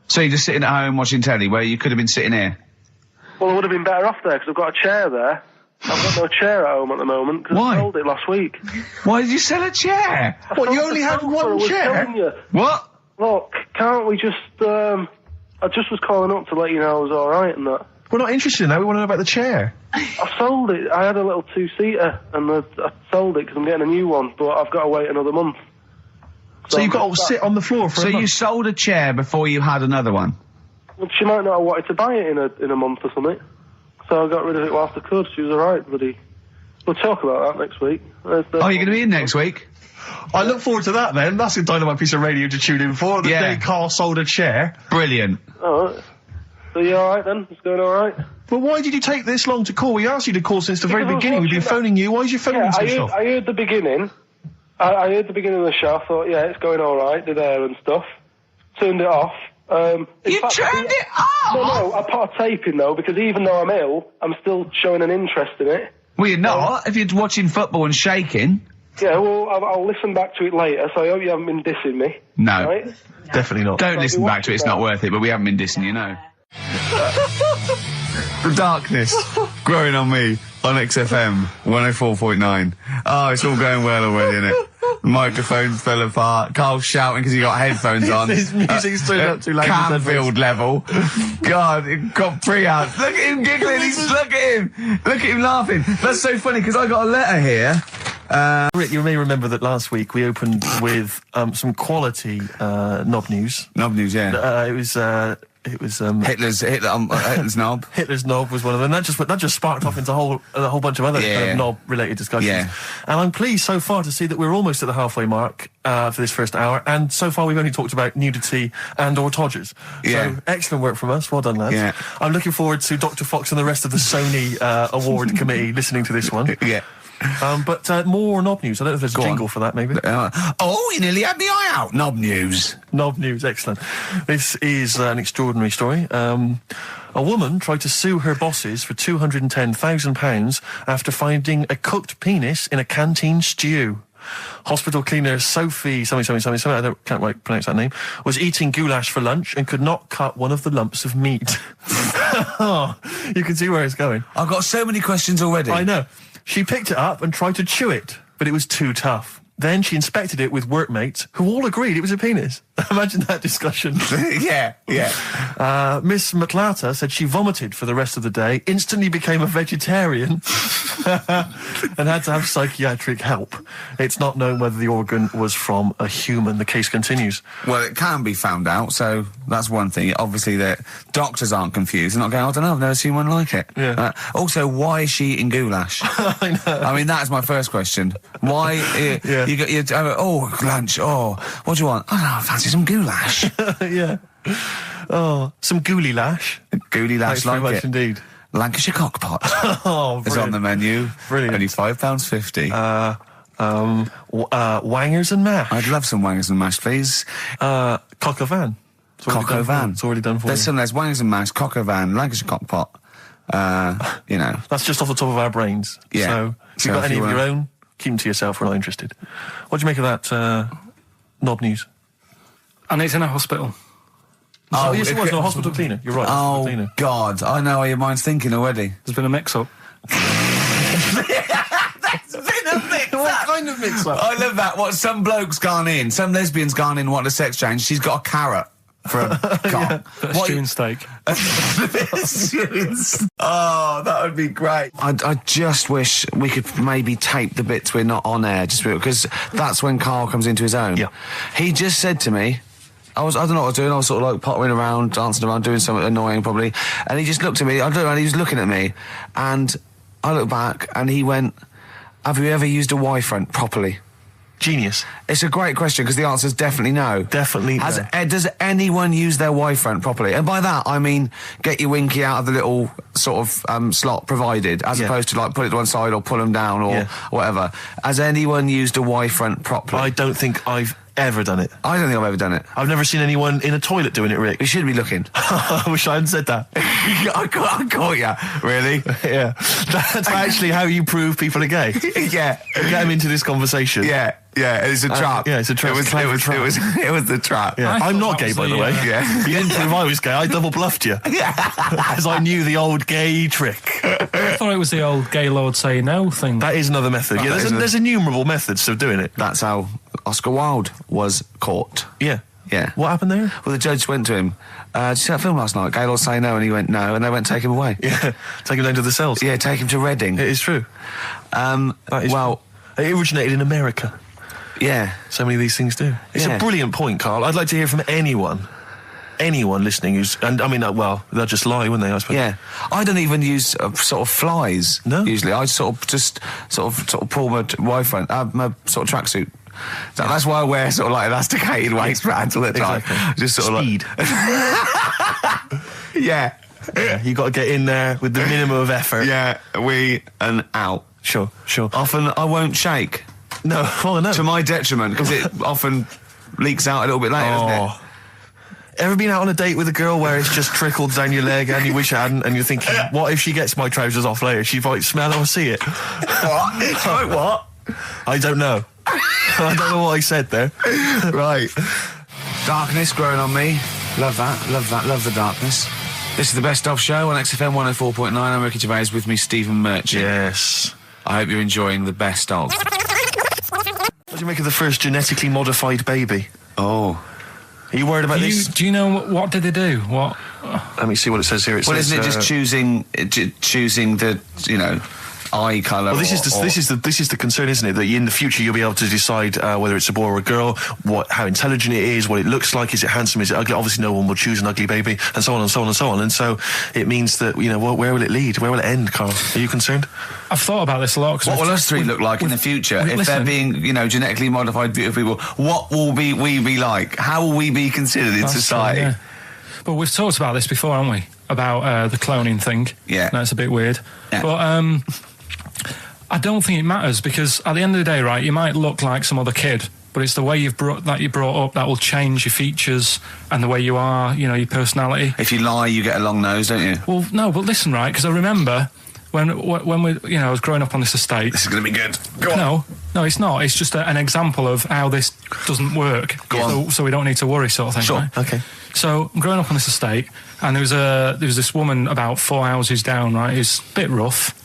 So you're just sitting at home watching telly where you could have been sitting here? Well, I would have been better off there because I've got a chair there. I've got no chair at home at the moment because Why? I sold it last week. Why did you sell a chair? What, you only had I one was chair? telling you. What? Look, can't we just, I just was calling up to let you know I was alright and that. We're not interested in that, we want to know about the chair. I sold it. I had a little two-seater and I sold it because I'm getting a new one, but I've got to wait another month. So you've got to sit on the floor for So a you month. sold a chair before you had another one? Well, she might not have wanted to buy it in a month or something. So I got rid of it whilst I could. She was alright, buddy. We'll talk about that next week. Oh, you're going to be in next week? I look forward to that then. That's a dynamite piece of radio to tune in for. The Yeah. day Carl sold a chair. Brilliant. Alright. So you alright then? It's going alright? But why did you take this long to call? We asked you to call since the very Because I was beginning. We've been watching phoning you. Why is your phone Yeah, switched off? I heard the beginning. I heard the beginning of the show. I thought, yeah, it's going alright, did air and stuff. Turned it off. You turned it off? No, I put a tape in though, because even though I'm ill, I'm still showing an interest in it. Well, you're not, if you're watching football and shaking. Yeah, well, I'll listen back to it later, so I hope you haven't been dissing me. No. Right? Definitely not. Don't I'll listen be back to it, it's watching not that. worth it, but we haven't been dissing you, no. The darkness growing on me on XFM 104.9. Oh, it's all going well already, isn't it? The microphone fell apart. Carl's shouting because he got headphones on. His music's turned up too loud. Canfield level. God, it got pre-out. Look at him giggling. Look at him. Look at him laughing. That's so funny because I got a letter here. Rick, you may remember that last week we opened with some quality knob news. Knob news, yeah. It was Hitler's knob. Hitler's knob was one of them. That just sparked off into a whole bunch of other kind of knob-related discussions. Yeah. And I'm pleased so far to see that we're almost at the halfway mark for this first hour. And so far we've only talked about nudity and/or todgers. Yeah. So excellent work from us. Well done, lads. Yeah. I'm looking forward to Dr. Fox and the rest of the Sony award committee listening to this one. Yeah. But more knob news. I don't know if there's a jingle for that, maybe. You nearly had me eye out. Knob news. Knob news, excellent. This is an extraordinary story. A woman tried to sue her bosses for £210,000 after finding a cooked penis in a canteen stew. Hospital cleaner Sophie, something, I can't quite pronounce that name, was eating goulash for lunch and could not cut one of the lumps of meat. You can see where it's going. I've got so many questions already. I know. She picked it up and tried to chew it, but it was too tough. Then she inspected it with workmates, who all agreed it was a penis. Imagine that discussion. Yeah. Miss McLata said she vomited for the rest of the day, instantly became a vegetarian, and had to have psychiatric help. It's not known whether the organ was from a human. The case continues. Well, it can be found out, so that's one thing. Obviously, that doctors aren't confused. They're not going, I don't know, I've never seen one like it. Yeah. Also, why is she eating goulash? I know. I mean, that's my first question. Why? Yeah. You got lunch. Oh, what do you want? I don't know, I fancy some goulash. Yeah. Oh, some gooly lash. Gooly lash, Thanks very like much it. indeed. Lancashire cockpot Oh, is on the menu. Brilliant. Only £5.50. Wangers and mash. I'd love some wangers and mash, please. Cock o' van. Cock o' van. It's already done for There's you. there's wangers and mash, cock o' van, Lancashire cockpot. You know. That's just off the top of our brains. Yeah. So, if So you've got if any you of your wanna- own, keep them to yourself. We're not interested. What do you make of that knob news? And it's in a hospital. Oh, yes, it was. No, hospital cleaner. You're right. Hospital Oh, cleaner. God. I know how your mind's thinking already. There's been a mix-up. What kind of mix-up? I love that. What, some bloke's gone in, some lesbian's gone in, wanting a sex change. She's got a carrot for a cock. Bit of stew and steak. Oh, that would be great. I just wish we could maybe tape the bits we're not on air, just because that's when Karl comes into his own. Yeah. He just said to me, I don't know what I was doing, I was sort of like pottering around, dancing around, doing something annoying probably, and he just looked at me, I don't know, and he was looking at me, and I looked back, and he went, have you ever used a Y-front properly? Genius. It's a great question, because the answer is definitely no. Definitely no. Does anyone use their Y-front properly? And by that, I mean, get your winky out of the little sort of slot provided, as Yeah. opposed to like put it to one side or pull them down or Yeah. whatever. Has anyone used a Y-front properly? I don't think I've ever done it. I don't think I've ever done it. I've never seen anyone in a toilet doing it, Rick. We should be looking. I wish I hadn't said that. I caught ya. Really? Yeah. That's actually how you prove people are gay. Yeah. Get them into this conversation. Yeah. Yeah. It's a trap. yeah, it's a trap. It was It's a clever trap. it was the trap. Yeah. I I'm thought not that gay, was by the the, way. Yeah. You didn't prove I was gay. I double bluffed you. As I knew the old gay trick. I thought it was the old gay lord say no thing. That is another method. Yeah, That is there's innumerable methods of doing it. That's how Oscar Wilde was caught. Yeah. Yeah. What happened there? Well, the judge went to him, did you see that film last night? Gaylord Say No, and he went no, and they went take him away. Yeah. Take him down to the cells. Yeah, take him to Reading. It is true. That is well, true. It originated in America. yeah. So many of these things do. It's Yeah. a brilliant point, Karl. I'd like to hear from anyone listening who's, and I mean, well, they'll just lie, wouldn't they? I suppose. Yeah, I don't even use sort of flies. No? Usually, I sort of pull my Y-front, my sort of tracksuit. So that's why I wear sort of like elasticated waistbands all the time. Exactly. Just sort of Speed. like, yeah, Yeah, you got to get in there with the minimum of effort. yeah, we and out. Sure. Often I won't shake, No, well, no. to my detriment, because it often leaks out a little bit later, doesn't it? Ever been out on a date with a girl where it's just trickled down your leg and you wish you hadn't, and you're thinking, what if she gets my trousers off later? She might smell it or see it. What? What? I don't know. I don't know what I said there. Right. Darkness growing on me. Love that. Love the darkness. This is the Best Of Show on XFM 104.9. I'm Ricky Gervais, with me Stephen Merchant. Yes. I hope you're enjoying the Best Of. What do you make of the first genetically modified baby? Oh. Are you worried about this? Do you know what did they do? What? Let me see what it says here. It Well, says, isn't it just choosing the, eye colour? Well, this is the concern, isn't it? That in the future you'll be able to decide whether it's a boy or a girl, how intelligent it is, what it looks like, is it handsome, is it ugly? Obviously, no one will choose an ugly baby, and so on and so on and so on. And so it means that where will it lead? Where will it end, Karl? Are you concerned? I've thought about this a lot. What will us three look like in the future if they're being, genetically modified beautiful people? What will we be like? How will we be considered in society? Yeah. But we've talked about this before, haven't we? About the cloning thing. Yeah. That's a bit weird. Yeah. But I don't think it matters, because at the end of the day, right, you might look like some other kid, but it's the way you're brought up that will change your features and the way you are, your personality. If you lie, you get a long nose, don't you? Well, no, but listen, right, because I remember when we, I was growing up on this estate. This is going to be good. Go on. No, it's not. It's just an example of how this doesn't work. Go on. So we don't need to worry, sort of thing. Sure. Right? Okay. So I'm growing up on this estate, and there was this woman about 4 houses down, right, who's a bit rough.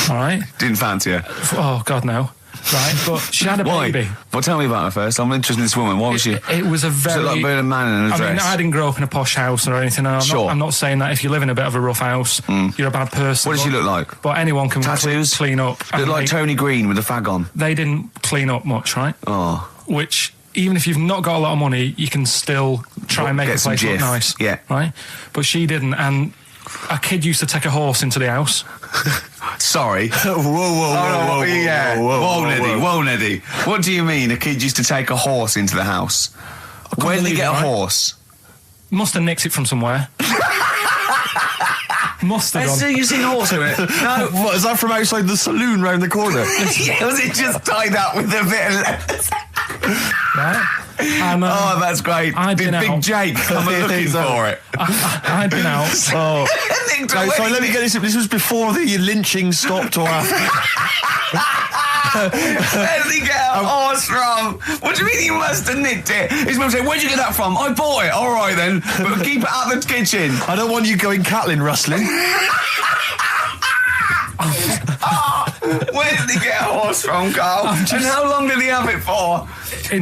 All right. Didn't fancy her. Oh God, no. right? But she had a Why? baby. Well, tell me about her first. I'm interested in this woman. Why was she? It was a very... Was it like being a man in a I dress? mean, I didn't grow up in a posh house or anything. And I'm not saying that if you live in a bit of a rough house, you're a bad person. What does she look like? But anyone can Tattoos? clean up. Look And like Tony Green with a fag on. They didn't clean up much, right? Oh. Which, even if you've not got a lot of money, you can still try and make Get the some place look jiff. nice. Yeah. Right? But she didn't. And a kid used to take a horse into the house. Sorry. Whoa, Neddy. What do you mean a kid used to take a horse into the house? Where did he get a horse? Must have nicked it from somewhere. Must have gone. You've seen a horse in it? No. What, is that from outside the saloon round the corner? Yeah, was it just tied up with a bit of leather? Right? And, Oh, that's great. I'd Did been Big out. Jake come and looking for it? I'd been out. Oh. Nicked No, it. sorry, let me get this. This was before the lynching stopped or after. Where did he get a horse from? What do you mean he must have nicked it? His mum said, where'd you get that from? I bought it. All right then, but keep it out of the kitchen. I don't want you going Catlin rustling. Where did he get a horse from, Carl? And how long did he have it for?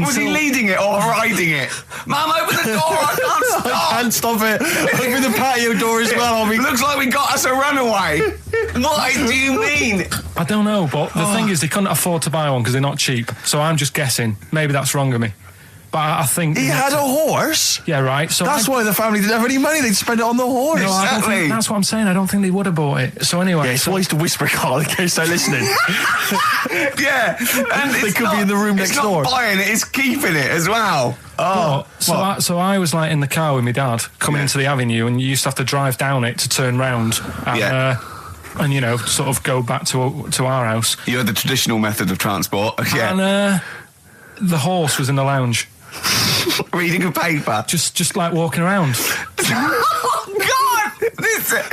Was he leading it or riding it? Mum, open the door, I can't stop. I can't stop it. Open the patio door as well. Looks like we got us a runaway. What do you mean? I don't know, but the thing is, they couldn't afford to buy one because they're not cheap. So I'm just guessing. Maybe that's wrong of me. But I think... He had a horse? Yeah, right. So That's why the family didn't have any money. They'd spend it on the horse. No, I don't Exactly. think, that's what I'm saying. I don't think they would have bought it. So anyway... Yeah, it's always to whisper, Carl, in case they're listening. Yeah. And They it's could be in the room next door. It's not buying it, it's keeping it as well. Oh, so I was like in the car with my dad coming into the avenue, and you used to have to drive down it to turn round and, and you know, sort of go back to our house. You had the traditional method of transport. Yeah. And the horse was in the lounge, Reading a paper. just like walking around. Oh, God!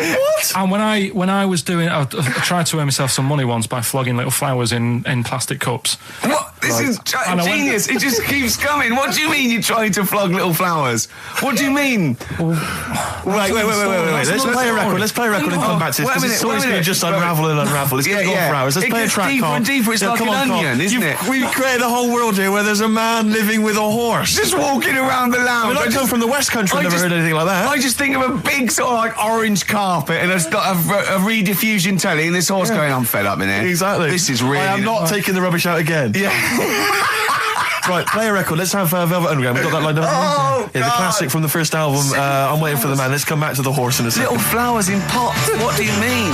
What? And when I was doing, I tried to earn myself some money once by flogging little flowers in plastic cups. What? This is And I went- genius. It just keeps coming. What do you mean you're trying to flog little flowers? What do you mean? Wait. Let's play a record. Let's play a record and come back to this. Wait a Because minute, it's always wait a going to minute. just unravel and unravel. It's going to go on for hours. Let's It play a gets track, deeper Carl. and deeper. It's like come an on, Carl. onion, isn't it? We've created a whole world here where there's a man living with a horse. Just walking around the lounge. I come from the West Country. I've never heard anything like that. I just think of a big sort of like orange carpet and it's got a rediffusion telly and this horse going, I'm fed up in here. Exactly. This is really... I am not taking the rubbish out again. Yeah. Right, play a record. Let's have Velvet Underground. We've got that lined up. Oh, yeah, the God. classic from the first album. I'm waiting for the man. Let's come back to the horse in a second. Little flowers in pots. What do you mean?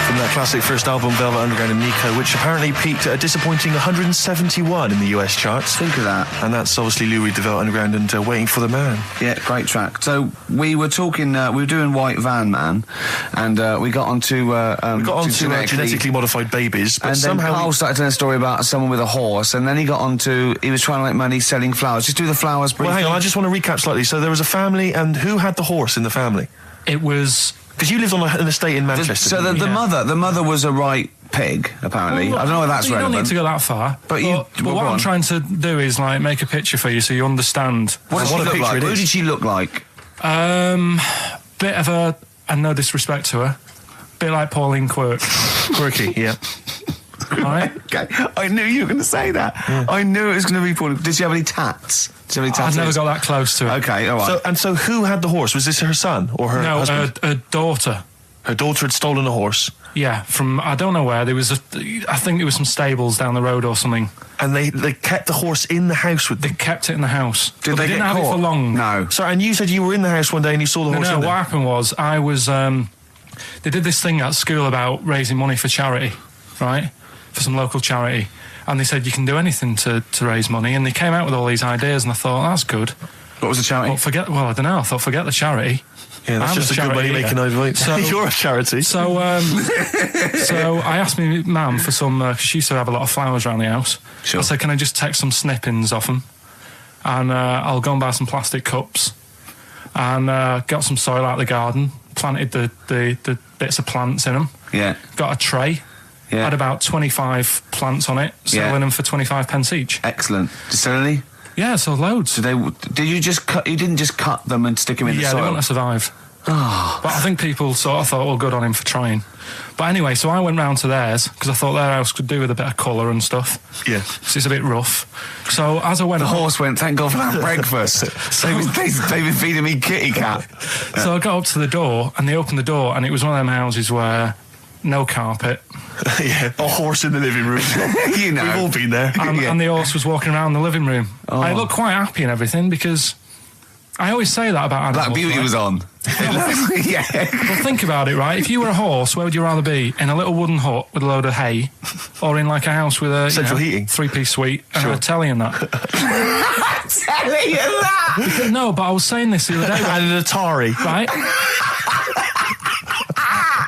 From that classic first album, Velvet Underground and Nico, which apparently peaked at a disappointing 171 in the US charts. Think of that. And that's obviously Lou Reed, the Velvet Underground, and Waiting for the Man. Yeah, great track. So we were talking, we were doing White Van Man, and we got onto... We got on to genetically modified babies, but and then somehow... Carl started telling a story about someone with a horse, and then he got onto... He was trying to make money selling flowers. Just do the flowers briefly. Well, hang on, I just want to recap slightly. So there was a family, and who had the horse in the family? It was... Because you lived on an estate in Manchester. So the mother was a right pig, apparently. I don't know whether that's you relevant. don't need to go that far. But what I'm trying to do is like make a picture for you so you understand. What did she look like? Who did she look like? Bit of a, and no disrespect to her, bit like Pauline Quirk. Quirky, yeah. Right? Okay, I knew you were going to say that. Yeah. I knew it was going to be Pauline. Did she have any tats? I've never got that close to it. Okay, all right. So who had the horse? Was this her son or her husband? No, her daughter. Her daughter had stolen a horse. Yeah, from I don't know where. There was I think there was some stables down the road or something. And they kept the horse in the house with them. They kept it in the house. Did they didn't get have caught? it for long. No. Sorry, and you said you were in the house one day and you saw the horse. No, in what there. happened was I was. They did this thing at school about raising money for charity, right? For some local charity. And they said you can do anything to raise money, and they came out with all these ideas, and I thought that's good. What was the charity? I don't know. I thought forget the charity. Yeah, that's I'm just a good money making idea. So you're a charity. So I asked my mum for some because she used to have a lot of flowers around the house. Sure. I said, can I just take some snippings off them, and I'll go and buy some plastic cups, and got some soil out of the garden, planted the bits of plants in them. Yeah. Got a tray. Yeah. Had about 25 plants on it, selling them for 25 pence each. Excellent. Did you sell any? Yeah, so loads. Did you just cut? You didn't just cut them and stick them in the soil? Yeah, they wouldn't have survived. But I think people sort of thought, oh, good on him for trying. But anyway, so I went round to theirs because I thought their house could do with a bit of colour and stuff. Yeah. So it's a bit rough. So as I went The horse went, thank God for that breakfast. They've been feeding me kitty cat. So I got up to the door and they opened the door and it was one of them houses where no carpet. Yeah, a horse in the living room. You know. We've all been there. And the horse was walking around the living room. Oh. I looked quite happy and everything because I always say that about animals. That beauty right? was on. Yeah. Well, think about it, right? If you were a horse, where would you rather be? In a little wooden hut with a load of hay, or in like a house with a Central heating. 3-piece suite and a telly and that? Telling you that. No, but I was saying this the other day, And an Atari. right?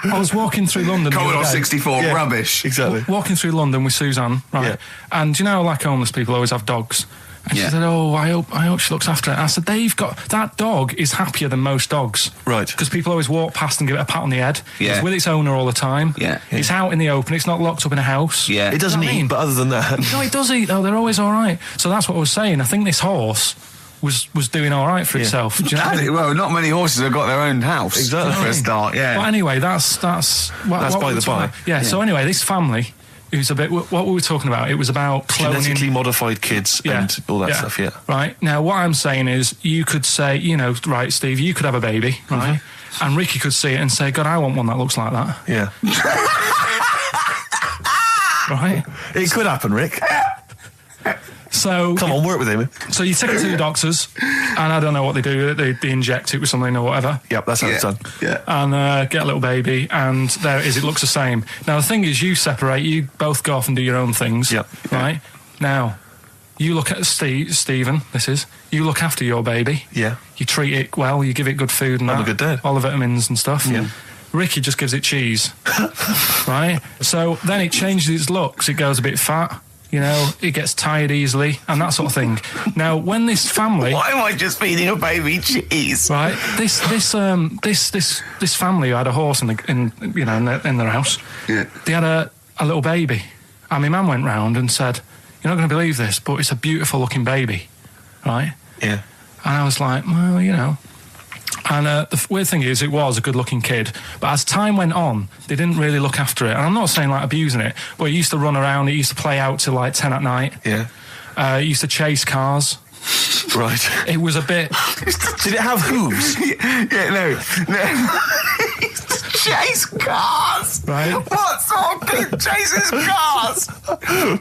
I was walking through London. the Commodore other day. 64, Yeah. rubbish. Exactly. Walking through London with Suzanne, right? Yeah. And you know, like homeless people always have dogs. And Yeah. she said, "Oh, I hope she looks after it." I said, that dog is happier than most dogs, Right. Because people always walk past and give it a pat on the head. Yeah. It's with its owner all the time. Yeah. It's out in the open. It's not locked up in a house. Yeah. It doesn't You know what I eat, mean? but other than that... No, it does eat though. They're always all right. So that's what I was saying. I think this horse was doing all right for itself. Do you know what I mean? Well, not many horses have got their own house. Exactly. For a start, yeah. Well, anyway, that's what That's by we were the talking by. about. Yeah. So anyway, this family, who's a bit. What we were talking about, it was about cloning. Genetically modified kids and all that stuff, yeah. Right. Now, what I'm saying is, you could say, right, Steve, you could have a baby, right? And Ricky could see it and say, God, I want one that looks like that. Yeah. Right? It could happen, Rick. So Come on, work with him. So you take it to the doctors, and I don't know what they do. They inject it with something or whatever. Yep, that's how it's done. Yeah. And get a little baby, and there it is. It looks the same. Now the thing is, you separate. You both go off and do your own things. Yep. Right. Now, you look at Stephen. You look after your baby. Yeah. You treat it well. You give it good food and I'm a that, good dad. all the vitamins and stuff. Yeah. Ricky just gives it cheese. Right. So then it changes its looks. It goes a bit fat. It gets tired easily and that sort of thing. Now, when this family, Why am I just feeding a baby cheese? right, this family who had a horse in their house, Yeah. they had a little baby, and my mum went round and said, "You're not going to believe this, but it's a beautiful looking baby," right? Yeah. And I was like, well, And the weird thing is, it was a good-looking kid, but as time went on, they didn't really look after it. And I'm not saying like abusing it, but it used to run around. It used to play out till like 10 at night. Yeah. It used to chase cars. Right. It was a bit. Did it have hooves? Yeah, no. Chase cars. Right. What sort of kid chases cars?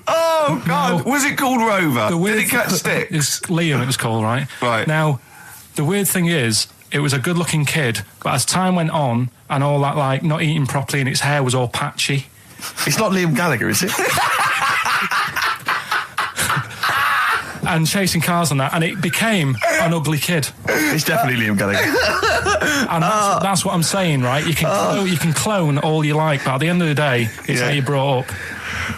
Oh God! No. Was it called Rover? The weird Did it catch sticks? It's Liam, it was called, right? Right. Now, the weird thing is, it was a good-looking kid, but as time went on, and all that, like, not eating properly, and its hair was all patchy. It's not Liam Gallagher, is it? And chasing cars and that, and it became an ugly kid. It's definitely Liam Gallagher. And that's what I'm saying, right? You can clone all you like, but at the end of the day, it's how you brought up.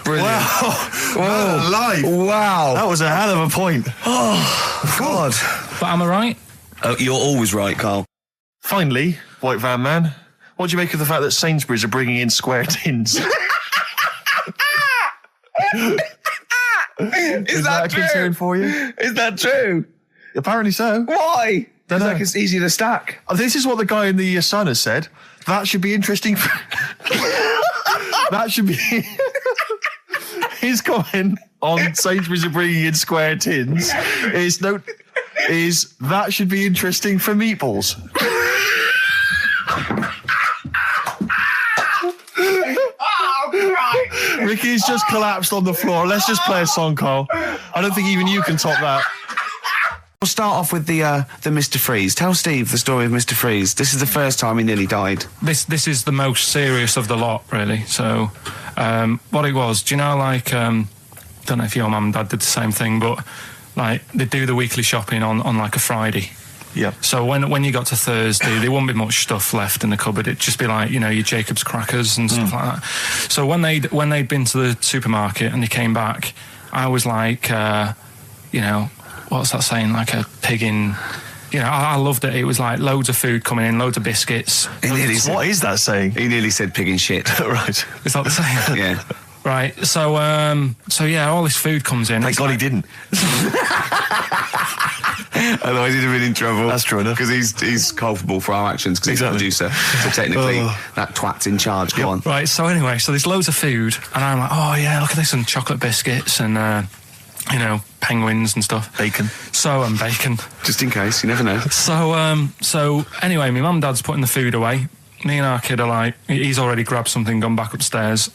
Brilliant. Wow. Life. Wow. That was a hell of a point. Oh God. But am I right? Oh, you're always right, Carl. Finally, White Van Man, what do you make of the fact that Sainsbury's are bringing in square tins? Is that a concern for you? Is that true? Apparently so. Why? Dunno. It's like it's easy to stack. This is what the guy in the Sun has said. That should be interesting. That should be his comment on Sainsbury's are bringing in square tins. Is that should be interesting for meatballs. Ricky's just collapsed on the floor. Let's just play a song, Carl. I don't think even you can top that. We'll start off with the Mr. Freeze. Tell Steve the story of Mr. Freeze. This is the first time he nearly died. This is the most serious of the lot, really. So, what it was, do you know, like, don't know if your mum and dad did the same thing, but like they do the weekly shopping on like a Friday. Yeah. So when you got to Thursday, there wouldn't be much stuff left in the cupboard. It'd just be like, your Jacob's crackers and stuff like that. So when they'd been to the supermarket and they came back, I was like, what's that saying? Like a pig in. I loved it. It was like loads of food coming in, loads of biscuits. What is that saying? He nearly said pig in shit. Right. Is that the saying? Yeah. Right. So yeah, all this food comes in. Thank God he didn't. Otherwise he'd have been in trouble. That's true enough. Because he's culpable for our actions because Exactly. he's the producer. So technically, that twat's in charge. Go on. Right, so anyway, so there's loads of food, and I'm like, oh yeah, look at this, and chocolate biscuits, and, penguins and stuff. Bacon. And bacon. Just in case, you never know. So anyway, my mum and dad's putting the food away. Me and our kid are like, he's already grabbed something, gone back upstairs.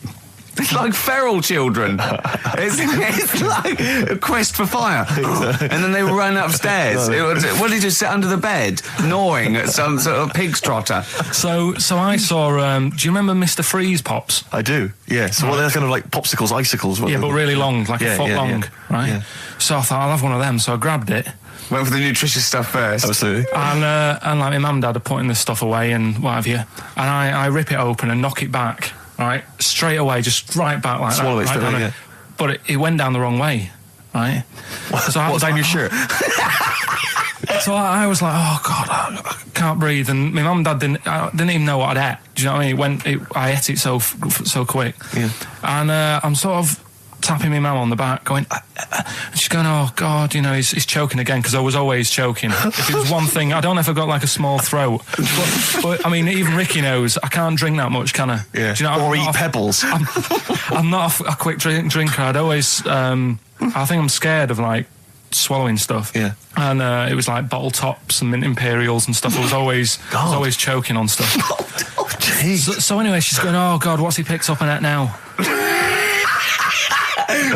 It's like feral children. It's like a quest for fire. And then they run upstairs. What did he just sit under the bed, gnawing at some sort of pig's trotter? So I saw, do you remember Mr. Freeze Pops? I do, yeah. So they're kind of like popsicles, icicles. Yeah, but really long, like a foot long, yeah. right? Yeah. So I thought, I'll have one of them. So I grabbed it. Went for the nutritious stuff first. Absolutely. And like my mum and dad are putting this stuff away and what have you. And I rip it open and knock it back, right? Straight away, just right back like Swallow it that. straight Right away, down But it went down the wrong way, right? So I was down like, your shirt? So I was like, oh God, I can't breathe. And my mum and dad didn't even know what I'd ate. Do you know what I mean? I ate it so quick. Yeah. And I'm sort of tapping my mum on the back, going, and she's going, oh God, he's choking again, because I was always choking. If it was one thing, I don't know if I've got like a small throat. But I mean, even Ricky knows I can't drink that much, can I? Yeah. Do you know, or eat pebbles. I'm not a quick drinker. I'd always, I think I'm scared of like swallowing stuff. Yeah. And it was like bottle tops and mint imperials and stuff. I was always choking on stuff. Oh, jeez. So anyway, she's going, oh God, what's he picked up on it now?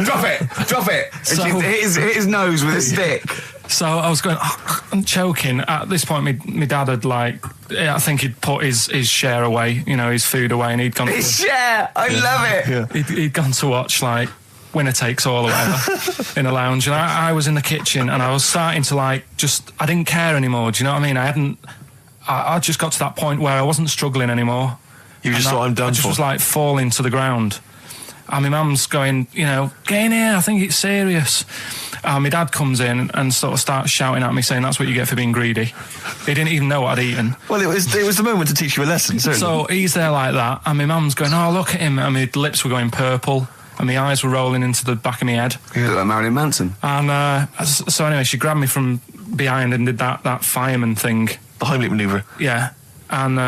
Drop it. So- And hit his nose with a stick. So I was going, I'm choking. At this point, my dad had I think he'd put his share away, his food away, and he'd gone. His share. I love it. Yeah. He'd gone to watch Winner Takes All or whatever in a lounge, and I was in the kitchen, and I was starting to I didn't care anymore. Do you know what I mean? I just got to that point where I wasn't struggling anymore. You just thought, I'm done I just for. was falling to the ground. And my mum's going, get in here, I think it's serious. And my dad comes in and sort of starts shouting at me, saying that's what you get for being greedy. He didn't even know what I'd eaten. Well, it was the moment to teach you a lesson, certainly. So he's there like that, and my mum's going, oh, look at him. And my lips were going purple, and my eyes were rolling into the back of my head. You look like Marilyn Manson. And so anyway, she grabbed me from behind and did that fireman thing. The Heimlich manoeuvre. Yeah. And,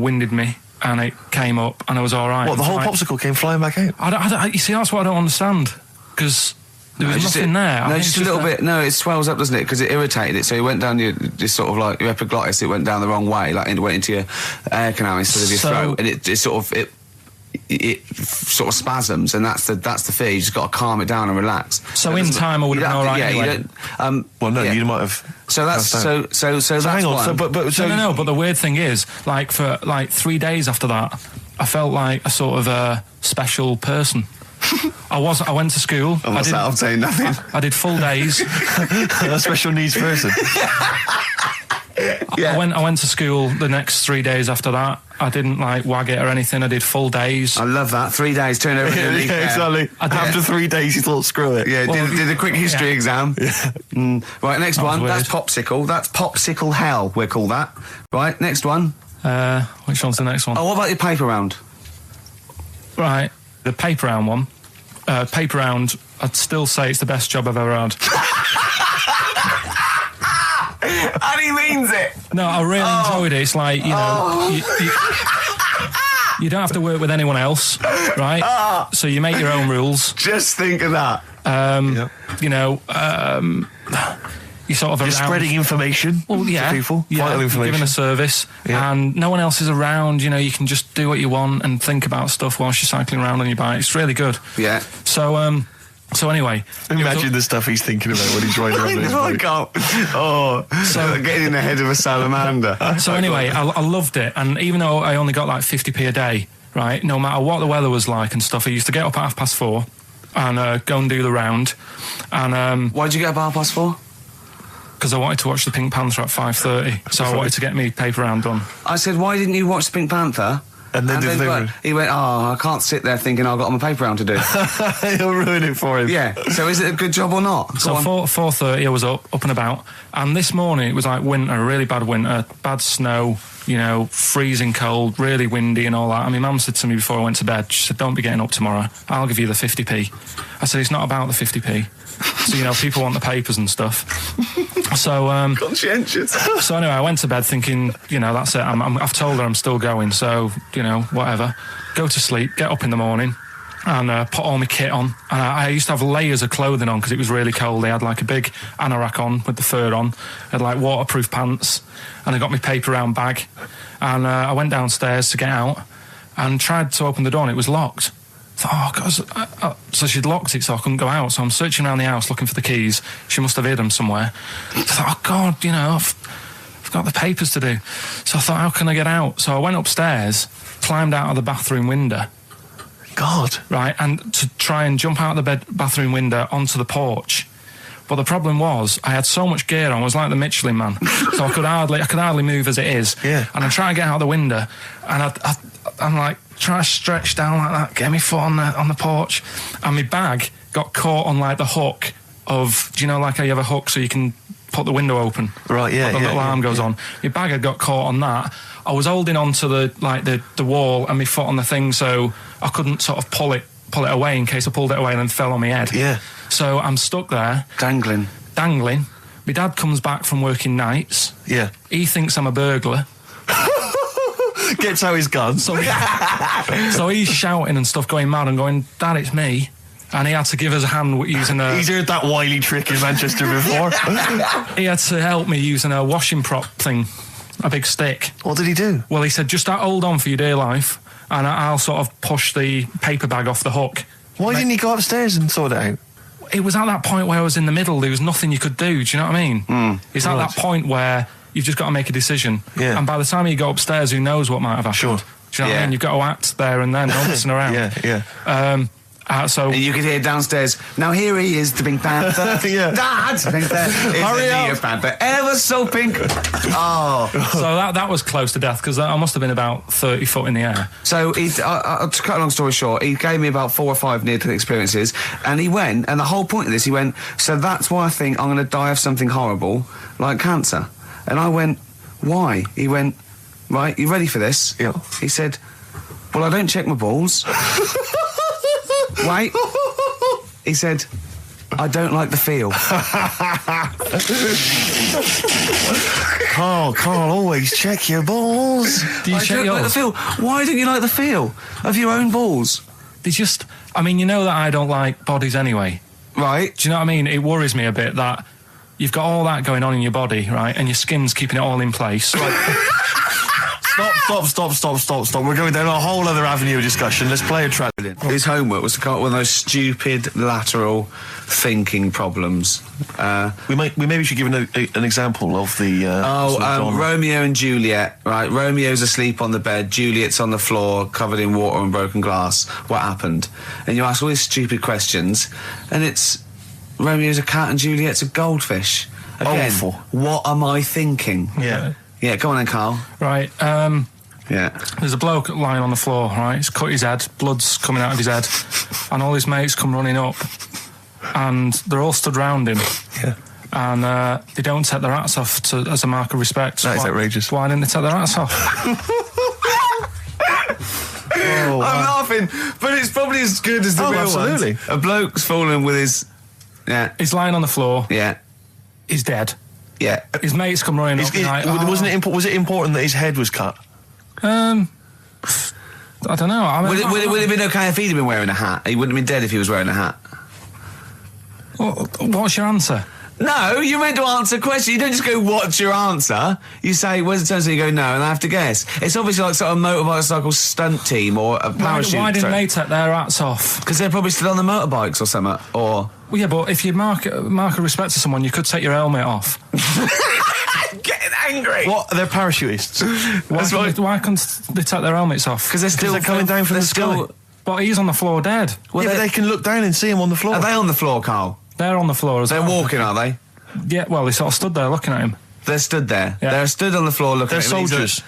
winded me. And it came up, and I was all right. What, the whole popsicle came flying back out? You see, that's what I don't understand. Because there was nothing there. No, just a little bit. No, it swells up, doesn't it? Because it irritated it. So it went down your epiglottis. It went down the wrong way. It went into your air canal instead of your throat, and it sort of spasms, and that's the fear. You just got to calm it down and relax. So in time, I would have been all right. Yeah, anyway. you don't. Well, no, yeah. you might have. So that's so that's hang on. one. So, but No. But the weird thing is, for 3 days after that, I felt like a sort of a special person. I went to school. I'm saying nothing. I did full days. a special needs person. Yeah. I went to school the next 3 days after that. I didn't wag it or anything. I did full days. I love that. 3 days, turn over Yeah, a leaf there. exactly. After 3 days, you thought, screw it. Yeah, Well, did a quick history exam. Yeah. Right, next That was one. weird. That's popsicle. That's popsicle hell, we'll call that. Right, next one. Which one's the next one? Oh, what about your paper round? Right, the paper round one. Paper round, I'd still say it's the best job I've ever had. And he means it. No, I really enjoyed it. It's you don't have to work with anyone else, right? So you make your own rules. Just think of that. You sort of You're around, spreading information well, yeah, to people, yeah, vital you're information. giving a service, and no one else is around. You can just do what you want and think about stuff whilst you're cycling around on your bike. It's really good. Yeah. So anyway, Imagine the stuff he's thinking about when he's riding around his I bike. can't. Oh, so getting in the head of a salamander. So anyway, I loved it, and even though I only got 50p a day, right, no matter what the weather was like and stuff, I used to get up at 4:30 and go and do the round. And Why'd you get up at 4:30? because I wanted to watch the Pink Panther at 5:30, so I wanted to get me paper round done. I said, why didn't you watch the Pink Panther? And then He went, I can't sit there thinking I've got my paper round to do. He'll ruin it for him. Yeah. So is it a good job or not? So 4:30 I was up and about, and this morning it was winter, really bad winter, bad snow, freezing cold, really windy and all that. And my mum said to me before I went to bed, she said, don't be getting up tomorrow, I'll give you the 50p. I said, it's not about the 50p. So, people want the papers and stuff. So, Conscientious. so anyway, I went to bed thinking, you know, that's it. I've told her I'm still going, so, you know, whatever. Go to sleep, get up in the morning, and put all my kit on. And I used to have layers of clothing on because it was really cold. I had like a big anorak on with the fur on. I had like waterproof pants, and I got my paper round bag. And I went downstairs to get out and tried to open the door, and it was locked. I thought, oh, God. So she'd locked it so I couldn't go out. So I'm searching around the house looking for the keys. She must have hid them somewhere. I thought, oh, God, you know, I've got the papers to do. So I thought, how can I get out? So I went upstairs, climbed out of the bathroom window. God. Right, and to try and jump out of the bathroom window onto the porch. But the problem was, I had so much gear on, I was like the Michelin Man. So I could hardly move as it is. Yeah. And I'm trying to get out of the window, and I'm like, trying to stretch down like that, get my foot on the porch, and my bag got caught on like the hook of, do you know, like how you have a hook so you can put the window open? Right, yeah, the little arm goes yeah. on. My bag had got caught on that. I was holding on to the wall and my foot on the thing, so I couldn't sort of pull it away in case I pulled it away and then fell on my head. Yeah. So I'm stuck there. Dangling. My dad comes back from working nights. Yeah. He thinks I'm a burglar. Gets out his gun. So he's shouting and stuff, going mad and going, Dad, it's me. And he had to give us a hand using a... He's heard that wily trick in Manchester before. He had to help me using a washing prop thing, a big stick. What did he do? Well, he said, just hold on for your dear life, and I'll sort of push the paper bag off the hook. Why didn't he go upstairs and sort it out? It was at that point where I was in the middle. There was nothing you could do. Do you know what I mean? It's at that point where you've just got to make a decision. Yeah. And by the time you go upstairs, who knows what might have happened? Sure. Do you know what I mean? You've got to act there and then, not messing around. Yeah. So And you could hear downstairs, now here he is, the Pink Panther. Yeah. Dad! Pink Panther. Hurry up. Panther. Ever so pink. Oh. So that was close to death because I must have been about 30 foot in the air. So, to cut a long story short, he gave me about 4 or 5 near-death experiences, and he went, and the whole point of this, he went, so that's why I think I'm going to die of something horrible, like cancer. And I went, why? He went, right, you ready for this? Yeah. He said, well, I don't check my balls. Wait. He said, I don't like the feel. Carl, always check your balls. Do you I check don't like the yours? feel. Why don't you like the feel of your own balls? They just... I mean, you know that I don't like bodies anyway. Right. Do you know what I mean? It worries me a bit that you've got all that going on in your body, right? And your skin's keeping it all in place. Stop. We're going down a whole other avenue of discussion. Let's play a track. His homework was to come up with one of those stupid lateral thinking problems. We maybe should give an example of the... sort of genre. Romeo and Juliet, right? Romeo's asleep on the bed, Juliet's on the floor, covered in water and broken glass. What happened? And you ask all these stupid questions, and it's Romeo's a cat and Juliet's a goldfish. Again, Awful. What am I thinking? Yeah. Yeah, go on then, Carl. Right. Yeah. There's a bloke lying on the floor, right? He's cut his head, blood's coming out of his head, and all his mates come running up, and they're all stood round him. Yeah. And they don't take their hats off as a mark of respect. That is outrageous. Why didn't they take their hats off? Oh, I'm laughing, but it's probably as good as the real absolutely. ones. A bloke's fallen with his... Yeah. He's lying on the floor. Yeah. He's dead. Yeah. His mates come running up. Like, was it important that his head was cut? I don't know. I mean, Would it have been okay if he'd been wearing a hat? He wouldn't have been dead if he was wearing a hat. What's your answer? No, you're meant to answer questions. You don't just go, what's your answer? You say, where's the turn? So you go, no, and I have to guess. It's obviously like sort of motorcycle stunt team or a parachute. Why didn't they take their hats off? Because they're probably still on the motorbikes or something. Or... Well, yeah, but if you mark a respect to someone, you could take your helmet off. Getting angry. What? They're parachutists. Why couldn't they take their helmets off? Because they're coming down from the sky. But he's on the floor dead. Well, But they can look down and see him on the floor. Are they on the floor, Carl? They're on the floor as They're well. walking, are they? Yeah, well, they sort of stood there looking at him. They're stood there. Yeah. They're stood on the floor looking They're at him. soldiers.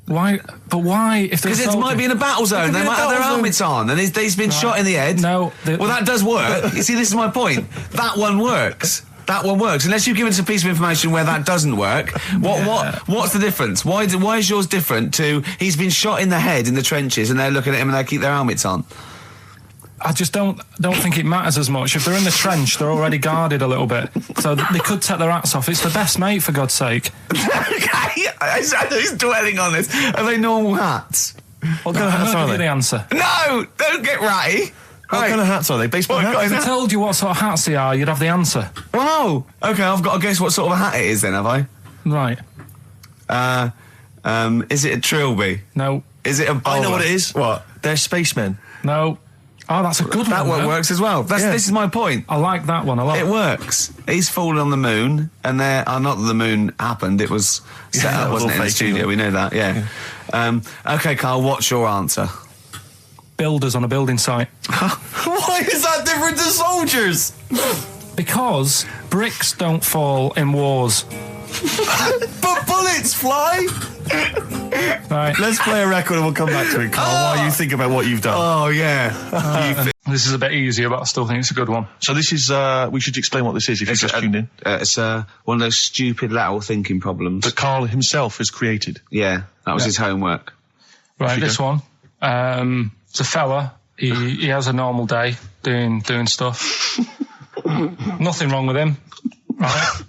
Why? But why? If they're Because it soldiers? might be in a battle zone. They be in a might have their battle zone. helmets on, and he's been shot in the head. No. Well, that does work. You see, this is my point. That one works. That one works. Unless you've given us a piece of information where that doesn't work. What's the difference? Why is yours different to he's been shot in the head in the trenches and they're looking at him and they keep their helmets on? I just don't think it matters as much. If they're in the trench, they're already guarded a little bit, so they could take their hats off. It's the best mate, for God's sake. Okay, he's dwelling on this. Are they normal hats? What kind of hats I'll are give you they? the answer. No, don't get ratty. What kind of hats are they? Baseball hats? If I told you what sort of hats they are, you'd have the answer. Wow. Okay, I've got to guess what sort of a hat it is then, have I? Right. Is it a trilby? No. Is it a bowler? I know what it is. What? They're spacemen. No. Oh, that's a good That one. one though. works as well. This is my point. I like that one a lot. It works. He's fallen on the moon, and not that the moon happened. It was set that up, was wasn't all it, in the fake, studio? yeah. We know that. Yeah. Okay, Carl. What's your answer? Builders on a building site. Why is that different to soldiers? Because bricks don't fall in wars. But bullets fly. Right. Let's play a record and we'll come back to it, Carl, while you think about what you've done. Oh yeah. This is a bit easier, but I still think it's a good one. So this is, we should explain what this is if you just tuned in. It's one of those stupid lateral thinking problems. That Carl himself has created. Yeah, that was his homework. Right, this one. It's a fella. He has a normal day doing stuff. Nothing wrong with him. Right.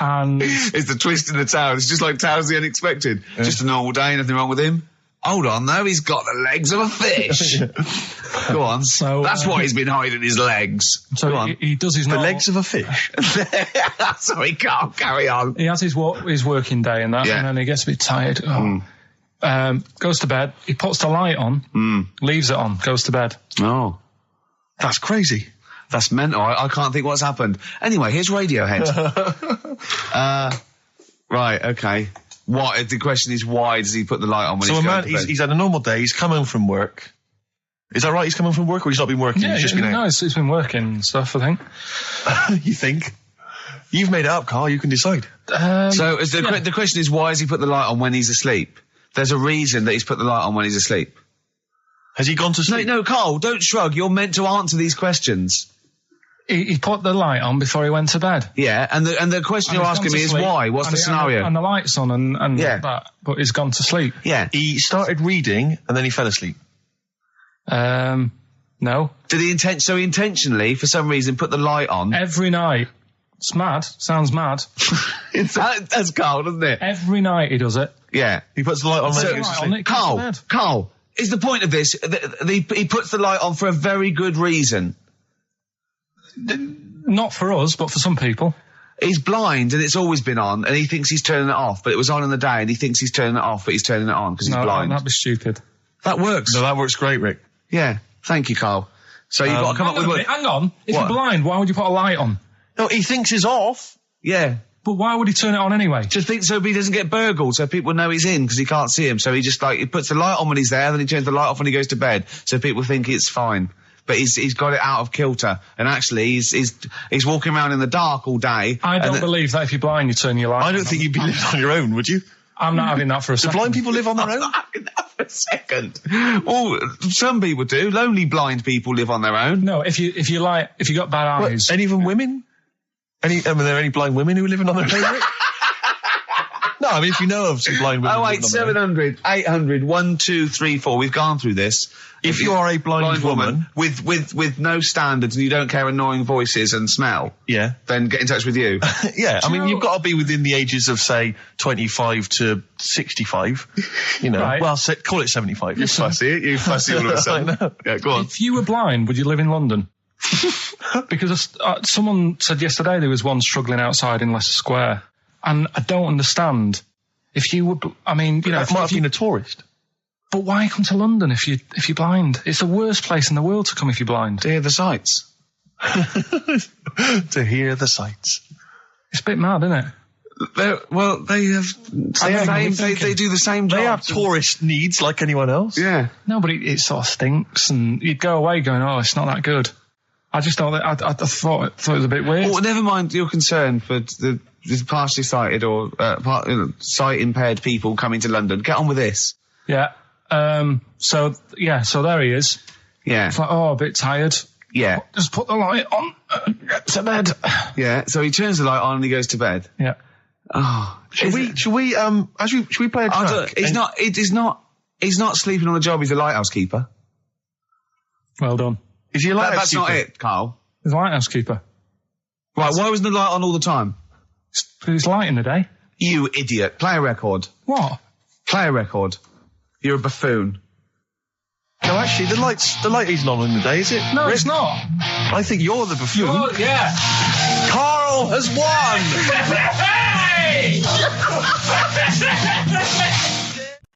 And It's the twist in the tale. It's just like Tales of the Unexpected. Just a normal day, nothing wrong with him. Hold on, though, he's got the legs of a fish. Go on. So, that's why he's been hiding his legs. Go so on. he does his The normal, legs of a fish. Sorry, Carl, carry on. He has his working day and that, Yeah. and then he gets a bit tired. Goes to bed. He puts the light on, leaves it on, goes to bed. Oh, That's crazy. that's mental. I can't think what's happened. Anyway, here's Radiohead. Right, okay. What? The question is, why does he put the light on when So he's a going man, to bed? he's had a normal day, he's come home from work. Is that right? He's come home from work or he's not been working? Yeah, he's just been no, out? it's been working and stuff, I think. You think? You've made it up, Carl, you can decide. So is the question is, why has he put the light on when he's asleep? There's a reason that he's put the light on when he's asleep. Has he gone to sleep? No, Carl, don't shrug. You're meant to answer these questions. He put the light on before he went to bed. Yeah, and the question you're And he's asking gone me to is sleep, why? What's and the scenario? And the light's on and Yeah. that, but he's gone to sleep. Yeah. He started reading and then he fell asleep. No. Did he intentionally, for some reason, put the light on? Every night. It's mad. Sounds mad. That's Carl, doesn't it? Every night he does it. Yeah. He puts the light on when he goes to Light sleep. on, it goes to bed. Carl, is the point of this, he puts the light on for a very good reason. Not for us, but for some people. He's blind and it's always been on and he thinks he's turning it off, but it was on in the day and he thinks he's turning it off, but he's turning it on because he's No, blind. that'd be stupid. That works. No, that works great, Rick. Yeah. Thank you, Carl. So you've got to come up with what... Hang on. If What? you're blind, why would you put a light on? No, he thinks it's off. Yeah. But why would he turn it on anyway? Just think so he doesn't get burgled, so people know he's in because he can't see him. So he just he puts the light on when he's there, then he turns the light off when he goes to bed, so people think it's fine. But he's got it out of kilter, and actually he's walking around in the dark all day. I don't believe that if you're blind, you turn your light on. I don't think you'd be living on your own, would you? I'm not having that for a Do second. blind people live on their own? For a second. Well, some people do. Lonely blind people live on their own. No, if you got bad eyes. What, any of them women? Are there any blind women who are living on their own, Rick? No, I mean, if you know of some blind women. Oh, living on their own. 800 800 1234. We've gone through this. If you are a blind woman with no standards and you don't care annoying voices and smell, Yeah. then get in touch with you. Yeah, I mean, you know- you've got to be within the ages of, say, 25 to 65. You know, Right. well, call it 75. You fussy, you fussy all of a sudden. I know. Yeah, go on. If you were blind, would you live in London? Because someone said yesterday there was one struggling outside in Leicester Square, and I don't understand. If you were, I mean, you know, That might have been a tourist. but why come to London if you're blind? It's the worst place in the world to come if you're blind. To hear the sights. To hear the sights. It's a bit mad, isn't it? They have they do the same job. They have tourist needs like anyone else. Yeah. No, but it sort of stinks, and you'd go away going, "Oh, it's not that good." I just thought I thought it was a bit weird. Well, never mind your concern for the partially sighted or sight impaired people coming to London. Get on with this. Yeah. So there he is. Yeah. It's like, oh, a bit tired. Yeah. Just put the light on. Get to bed. Yeah. So he turns the light on and he goes to bed. Yeah. Oh. Should we play a track? He's not sleeping on the job. He's a lighthouse keeper. Well done. Is he a lighthouse That's not keeper? it, Carl. He's a lighthouse keeper. Right, why wasn't the light on all the time? It's light in the day. You idiot. Play a record. What? Play a record. You're a buffoon. No, actually, the light isn't on in the day, is it? No, it's not. I think you're the buffoon. Oh, yeah. Carl has won!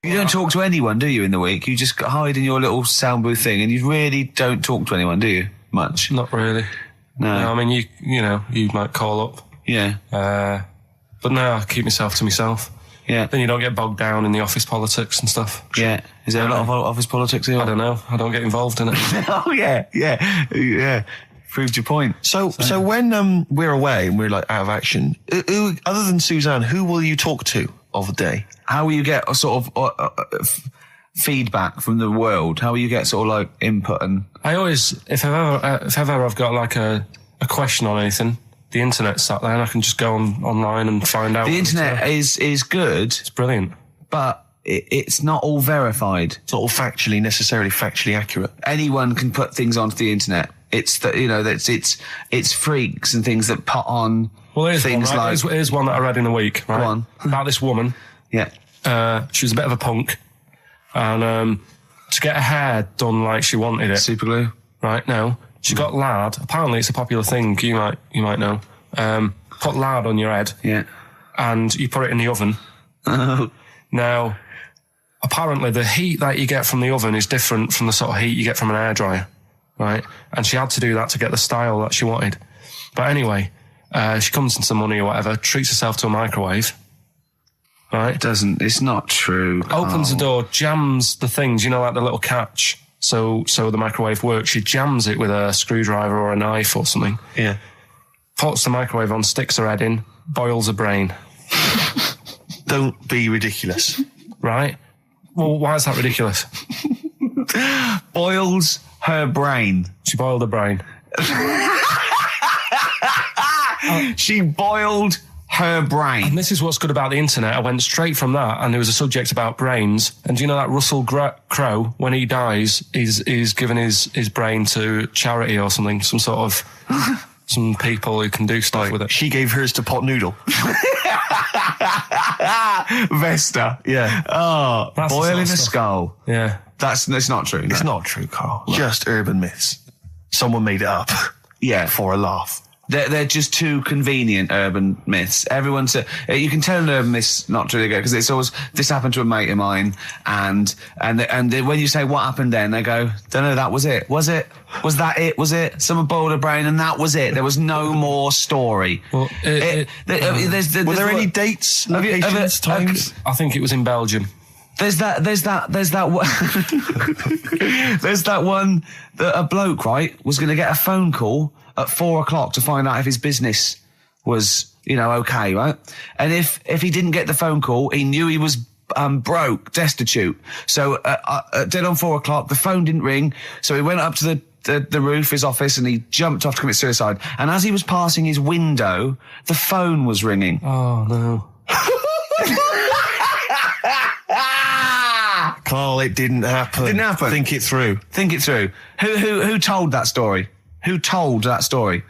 You don't talk to anyone, do you, in the week? You just hide in your little sound booth thing, and you really don't talk to anyone, do you? Much? Not really. No. I mean, you might call up. Yeah. But no, I keep myself to myself. Yeah. Then you don't get bogged down in the office politics and stuff. Yeah. Is there a lot of office politics here? I don't know. I don't get involved in it. Oh, yeah. Proved your point. So when we're away and we're like out of action, who, other than Suzanne, who will you talk to of the day? How will you get a sort of feedback from the world? How will you get sort of like input and... I always, if ever I've got like a question on anything, the internet's sat there and I can just go online and find out. The internet is good, It's brilliant. but it's not all verified. It's not all necessarily factually accurate. Anyone can put things onto the internet. It's it's freaks and things that put on things one, right? like... Here's one that I read in a week, right? Go on. About this woman. Yeah. She was a bit of a punk, and to get her hair done like she wanted it. Super glue. Right now, she got lard. Apparently, it's a popular thing. You might know. Put lard on your head. Yeah. And you put it in the oven. Oh. Now, apparently, the heat that you get from the oven is different from the sort of heat you get from an hairdryer, right? And she had to do that to get the style that she wanted. But anyway, she comes into some money or whatever, treats herself to a microwave, right? It's not true. Opens the door, jams the things, like the little catch. So the microwave works. She jams it with a screwdriver or a knife or something. Yeah. Puts the microwave on, sticks her head in, boils her brain. Don't be ridiculous. Right? Well, why is that ridiculous? Boils her brain. She boiled her brain. She boiled her brain. And this is what's good about the internet. I went straight from that, and there was a subject about brains. And do you know that Russell Crowe, when he dies, he's given his brain to charity or something, some sort of some people who can do stuff with it. She gave hers to Pot Noodle. Vesta. Yeah. Oh, That's the boiling sort a of stuff. skull. Yeah. That's not true. It's not true, Carl. Just urban myths. Someone made it up. Yeah. For a laugh. They're just too convenient urban myths. Everyone said you can tell an urban myth's not true because it's always this happened to a mate of mine, and when you say what happened then, they go, don't know, that was it. Was it? Was that it? Was it? Someone boiled a brain and that was it. There was no more story. Well, were there any dates, locations, times? I think it was in Belgium. There's that one. There's that one that a bloke, right, was going to get a phone call at 4:00 to find out if his business was, okay, right? And if he didn't get the phone call, he knew he was broke, destitute. So dead on 4:00, the phone didn't ring. So he went up to the roof, his office, and he jumped off to commit suicide. And as he was passing his window, the phone was ringing. Oh no. Carl, it didn't happen. Didn't happen. Think it through. Think it through. Who told that story? Who told that story?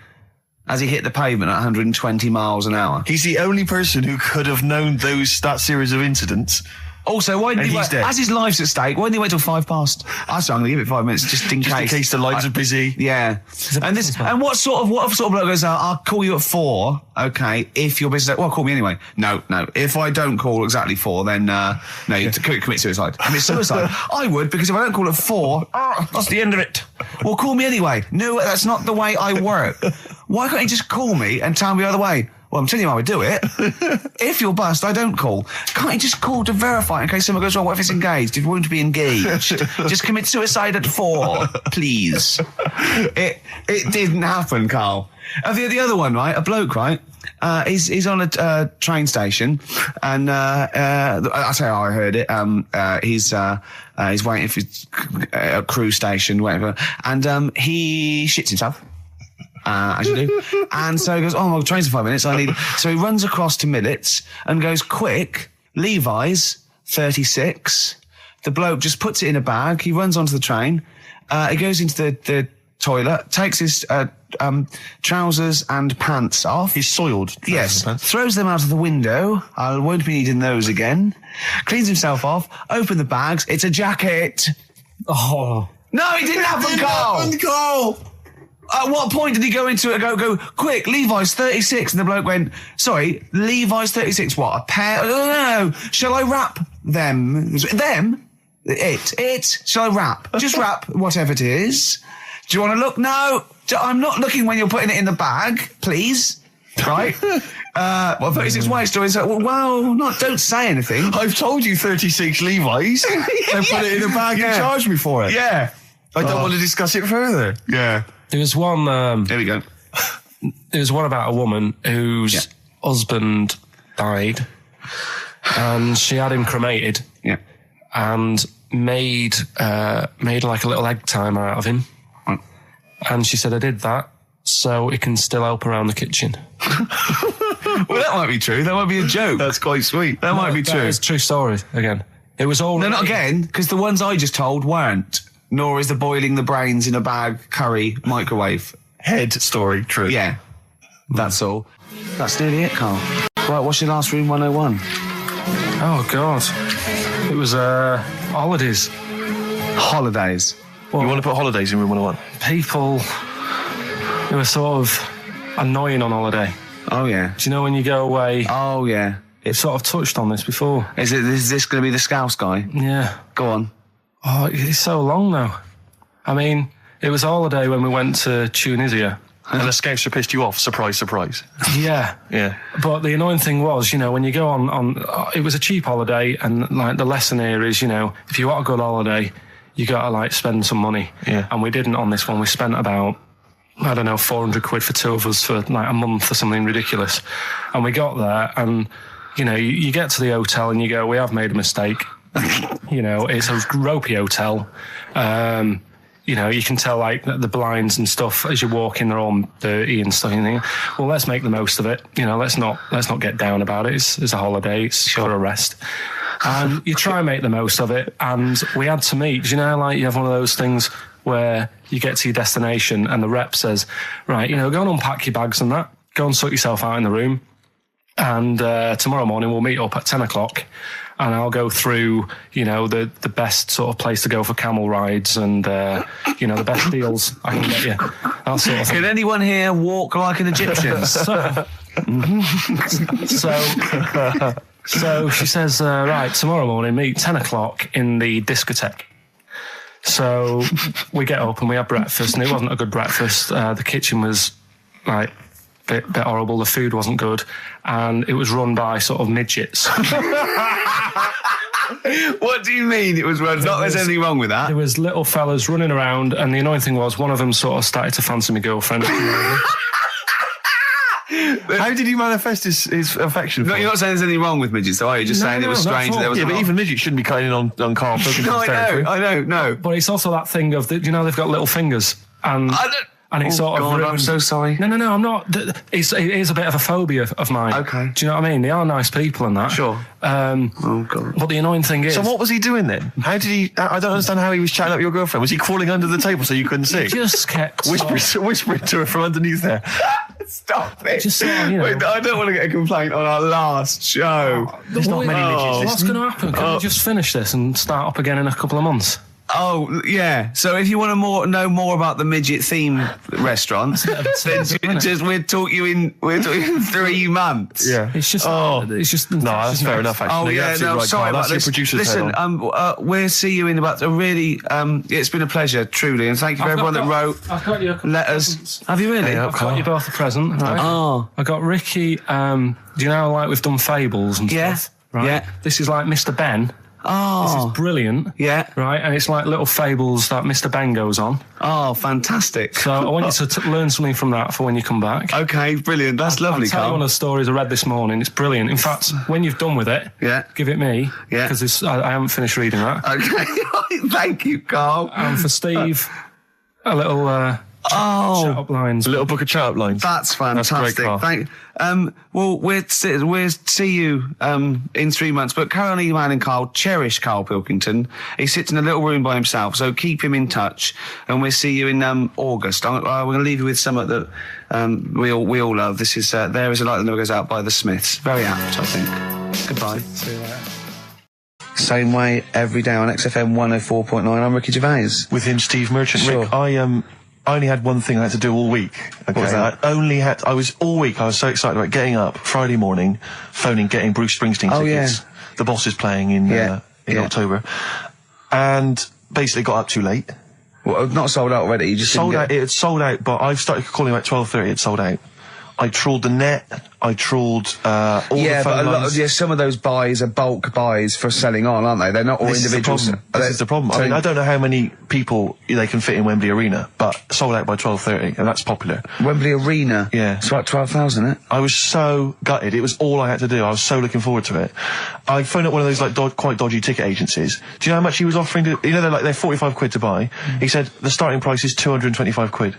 As he hit the pavement at 120 miles an hour. He's the only person who could have known that series of incidents. Also, why didn't And he he's wait? dead. As his life's at stake, why didn't he wait till 5 past? I said I'm going to give it 5 minutes just in Just in case the lines are busy. Yeah. And what sort of bloke goes, I'll call you at 4, okay, if you're busy. Well, call me anyway. No. If I don't call exactly 4, then, you commit suicide. Commit suicide. I would, because if I don't call at 4, that's the end of it. Well, call me anyway. No, that's not the way I work. Why can't you just call me and tell me the other way? Well, I'm telling you how I do it. If you're bust, I don't call. Can't you just call to verify in case something goes wrong? What if it's engaged? It won't be engaged. Just commit suicide at 4, please. It didn't happen, Carl. The other one, right? A bloke, right? He's on a train station, and I'll tell you how I heard it. He's waiting for a cruise station, whatever, and he shits himself. As you do. And so he goes, my train's in 5 minutes. So he runs across to Millets and goes, quick, Levi's, 36. The bloke just puts it in a bag. He runs onto the train He goes into the toilet, takes his trousers and pants off. He's soiled. trousers Yes, and pants. throws them out of the window. I won't be needing those again. Cleans himself off, open the bags. It's a jacket. Oh. No, it didn't happen, Carl. At what point did he go into it and go, quick, Levi's 36? And the bloke went, sorry, Levi's 36, what, a pair? No, shall I wrap them? Them? It. Shall I wrap? Just wrap whatever it is. Do you want to look? No, I'm not looking when you're putting it in the bag, please. Right? 36 white stories. Well, don't say anything. I've told you 36 Levi's. And put it in a bag and charged me for it. Yeah. I don't want to discuss it further. Yeah. There was one... There we go. There was one about a woman whose husband died, and she had him cremated. Yeah. And made like a little egg timer out of him. Right. And she said, I did that so it can still help around the kitchen. Well, that might be true. That might be a joke. That's quite sweet. That might be That true. is a true story, again. It was all... No, not again, because the ones I just told weren't. Nor is the boiling the brains in a bag curry microwave. Head story, true. Yeah. That's all. That's nearly it, Carl. Right, what's your last room 101? Oh, God. It was holidays. Holidays. You want to put holidays in room 101? People who are sort of annoying on holiday. Oh, yeah. Do you know when you go away? Oh, yeah. We've sort of touched on this before. Is this going to be the Scouse guy? Yeah. Go on. Oh, it's so long now. I mean, it was a holiday when we went to Tunisia. And the Scouser pissed you off. Surprise, surprise. Yeah. Yeah. But the annoying thing was, when you go on it was a cheap holiday, and like the lesson here is, if you want a good holiday, you got to like spend some money. Yeah. And we didn't on this one. We spent about, I don't know, 400 quid for two of us for like a month or something ridiculous. And we got there and, you get to the hotel and you go, we have made a mistake. It's a ropey hotel. You can tell like the blinds and stuff as you walk in, they're all dirty and stuff. And you think, well, let's make the most of it. Let's not get down about it. It's a holiday. It's got a rest. And you try and make the most of it. And we had to meet. Like you have one of those things where you get to your destination and the rep says, right, go and unpack your bags and that. Go and sort yourself out in the room. And tomorrow morning we'll meet up at 10 o'clock. And I'll go through, the best sort of place to go for camel rides and, the best deals I can get you. That sort of thing. Can anyone here walk like an Egyptian? So she says, right, tomorrow morning, meet 10 o'clock in the discotheque. So we get up and we have breakfast, and it wasn't a good breakfast. The kitchen was, like, bit horrible. The food wasn't good, and it was run by sort of midgets. What do you mean it was run? Not there's anything wrong with that. There was little fellas running around, and the annoying thing was one of them sort of started to fancy my girlfriend. How did he manifest his affection? No, you're not saying there's anything wrong with midgets, though, are you? Just saying it was strange that there was. Yeah, but even midgets shouldn't be cutting in on Karl Pilkington's territory. I know, no. But it's also that thing of, they've got little fingers, and it's sort of ruined. I'm so sorry. No, I'm not. It is a bit of a phobia of mine. Okay. Do you know what I mean? They are nice people and that. Sure. Oh, God. But the annoying thing is... So what was he doing then? How did he... I don't understand how he was chatting up your girlfriend. Was he crawling under the table so you couldn't see? Just kept... Whispering to her from underneath there. Stop it. Just Wait, I don't want to get a complaint on our last show. There's not many midgets What's going to happen? Can we just finish this and start up again in a couple of months? Oh, yeah. So if you want to know more about the midget theme restaurant, then we'll talk you in 3 months. Yeah. It's just... It's just... No, that's fair enough, actually. Oh, yeah, no, right, sorry Karl. about That's this. your producer's Listen, we'll see you in about a really... it's been a pleasure, truly, and thank you for everyone that wrote letters. Have you really? I've got you both a present, right? Oh. I got Ricky, do you know, like we've done fables and stuff? Right? Yeah. This is like Mr. Ben. Oh. This is brilliant. Yeah. Right, and it's like little fables that Mr. Ben goes on. Oh, fantastic. So I want you to learn something from that for when you come back. Okay, brilliant. That's lovely, I'll tell you Karl. one of the stories I read this morning. It's brilliant. In fact, when you've done with it, give it me. Yeah. Because I haven't finished reading that. Okay, thank you, Karl. And for Steve, a little Shut up lines. A little book of chat-up lines. That's fantastic. great, Carl. Well, we'll see you in 3 months. But carry on emailing Carl. Cherish Karl Pilkington. He sits in a little room by himself, so keep him in touch. And we'll see you in August. We're going to leave you with something that we all love. This is There Is a Light That Never Goes Out by the Smiths. Very apt, I think. Goodbye. See you later. Same way every day on XFM 104.9. I'm Ricky Gervais. With him, Steve Merchant. Sure. Rick, I only had one thing I had to do all week. Okay? What was that? I was so excited about getting up Friday morning, getting Bruce Springsteen tickets. Yeah. The Boss is playing in October. And basically got up too late. Well, not sold out already. You just Sold out. It had sold out, but I started calling about 12:30. It sold out. I trawled the net. I trawled all the phone lines. Some of those buys are bulk buys for selling on, aren't they? They're not all individuals. This is the problem. I mean, I don't know how many people they can fit in Wembley Arena, but sold out by 12:30, and that's popular. Wembley Arena? Yeah. It's about 12,000, isn't it? I was so gutted. It was all I had to do. I was so looking forward to it. I phoned up one of those quite dodgy ticket agencies. Do you know how much he was offering to, they're 45 quid to buy. He said the starting price is 225 quid.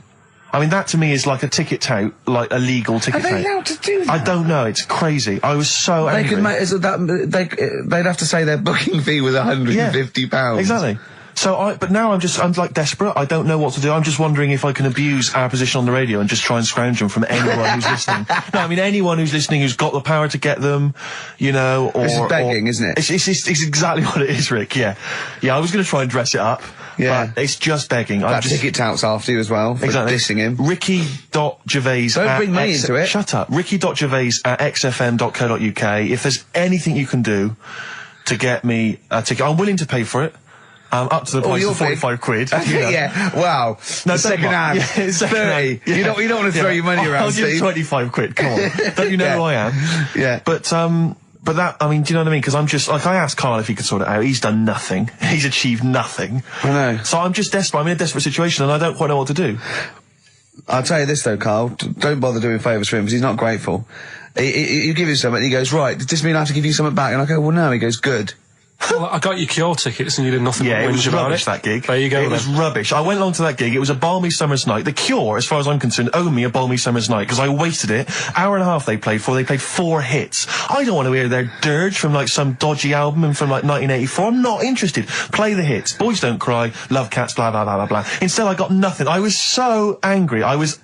I mean, that to me is like a ticket tout, like a legal ticket tout. Are they allowed to do that? I don't know. It's crazy. I was so angry. They'd have to say their booking fee was £150. Exactly. But now I'm like desperate. I don't know what to do. I'm just wondering if I can abuse our position on the radio and just try and scrounge them from anyone who's listening. No, I mean anyone who's listening who's got the power to get them, or... This is begging, isn't it? It's exactly what it is, Rick, yeah. Yeah, I was going to try and dress it up. Yeah. But it's just begging. Ticket touts after you as well, for dissing him. Ricky.Gervais... Don't bring me into it. Shut up. Ricky.Gervais at xfm.co.uk. If there's anything you can do to get me a ticket, I'm willing to pay for it. Up to the price of 45 quid. Yeah, wow. No, second hand. Yeah, 30. Yeah. You don't want to throw your money around, I'll give Steve. 25 quid, come on. Don't you know who I am? Yeah. But that, I mean, do you know what I mean? Because I'm just, I asked Carl if he could sort it out. He's done nothing. He's achieved nothing. I know. So I'm just desperate. I'm in a desperate situation and I don't quite know what to do. I'll tell you this though, Carl. Don't bother doing favours for him because he's not grateful. You give him something, he goes, right, does this mean I have to give you something back? And I go, well, no. He goes, good. Well, I got you Cure tickets and you did nothing but it was whinge about rubbish, it. that gig. There you go. It was rubbish. I went along to that gig. It was a balmy summer's night. The Cure, as far as I'm concerned, owe me a balmy summer's night because I wasted it. Hour and a half they played for. They played 4 hits. I don't want to hear their dirge from like some dodgy album from like 1984. I'm not interested. Play the hits. Boys Don't Cry, Love Cats, blah, blah, blah, blah, blah. Instead, I got nothing. I was so angry. I was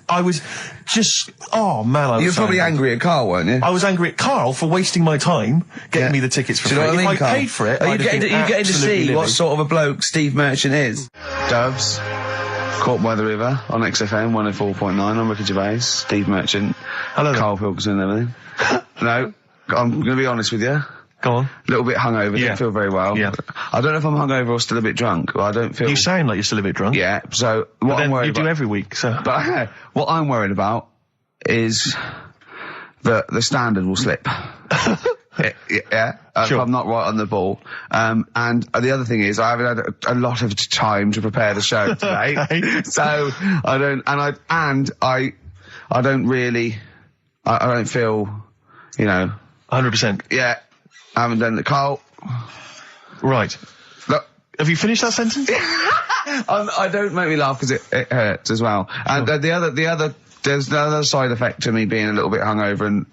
just, oh man, You were probably angry at Carl, weren't you? I was angry at Carl for wasting my time getting me the tickets for free. Do you know what I mean, if Carl? I paid for it, Are you getting to see what sort of a bloke Steve Merchant is? Doves, Caught by the River on XFM 104.9. I'm Ricky Gervais, Steve Merchant, hello, Karl Pilkington and everything. No, I'm going to be honest with you. Go on. A little bit hungover, don't feel very well. Yeah. I don't know if I'm hungover or still a bit drunk, but I don't feel... You sound like you're still a bit drunk. Yeah, so what I'm worried about... You do every week, so... But what I'm worried about is that the standard will slip. Yeah, sure. if I'm not right on the ball. And the other thing is I haven't had a lot of time to prepare the show today. Okay. So I don't feel, 100%. Yeah, I haven't done the Carl. Right. Look. Have you finished that sentence? I don't make me laugh because it hurts as well. And there's the other side effect to me being a little bit hungover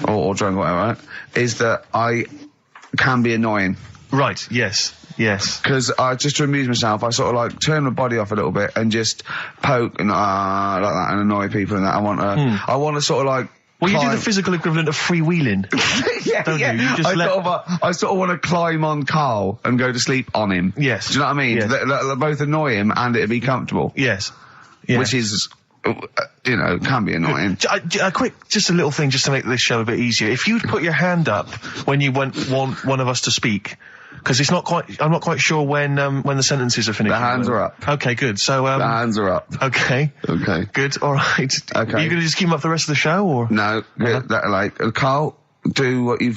or drunk or whatever, right, is that I can be annoying. Right, yes. Because just to amuse myself, I sort of like turn my body off a little bit and just poke and like that and annoy people and that. I want to sort of like... Well, you do the physical equivalent of freewheeling. Don't you? You just I sort of want to climb on Carl and go to sleep on him. Yes. Do you know what I mean? Yes. They both annoy him and it'd be comfortable. Yes. Which is... can be annoying. Just a little thing just to make this show a bit easier. If you'd put your hand up when you want one of us to speak, because I'm not quite sure when the sentences are finished. The hands are up. Okay, good. So, the hands are up. Okay. Okay. Good, alright. Okay. Are you gonna just keep them up the rest of the show, or? No, Carl, do what you...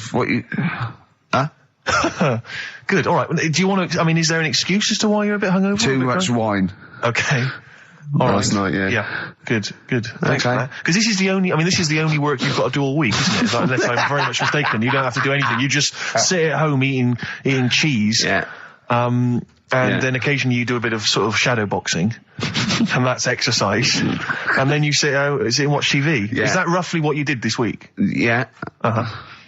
Huh? Good, alright. Do you want to, is there an excuse as to why you're a bit hungover? Too much wine. Okay. Last night, yeah. Yeah, good. Thanks for that. Because this is the only work you've got to do all week, isn't it? Unless I'm very much mistaken. You don't have to do anything. You just sit at home eating cheese. Yeah. Then occasionally you do a bit of sort of shadow boxing. and that's exercise. And then you sit and watch TV. Yeah. Is that roughly what you did this week? Yeah.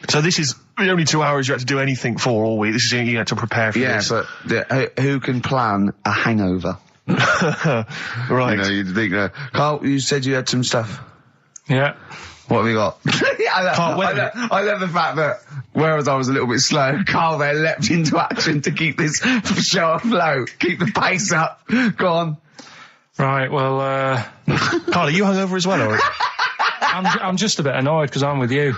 So this is the only 2 hours you had to do anything for all week. This is you had to prepare for this. Yeah, but who can plan a hangover? Right. You know, you'd think, Carl, you said you had some stuff. Yeah. What have you got? Can't I love the fact that, whereas I was a little bit slow, Carl there leapt into action to keep this show afloat, keep the pace up. Go on. Right, well, Carl, are you hungover as well, or? I'm just a bit annoyed because I'm with you.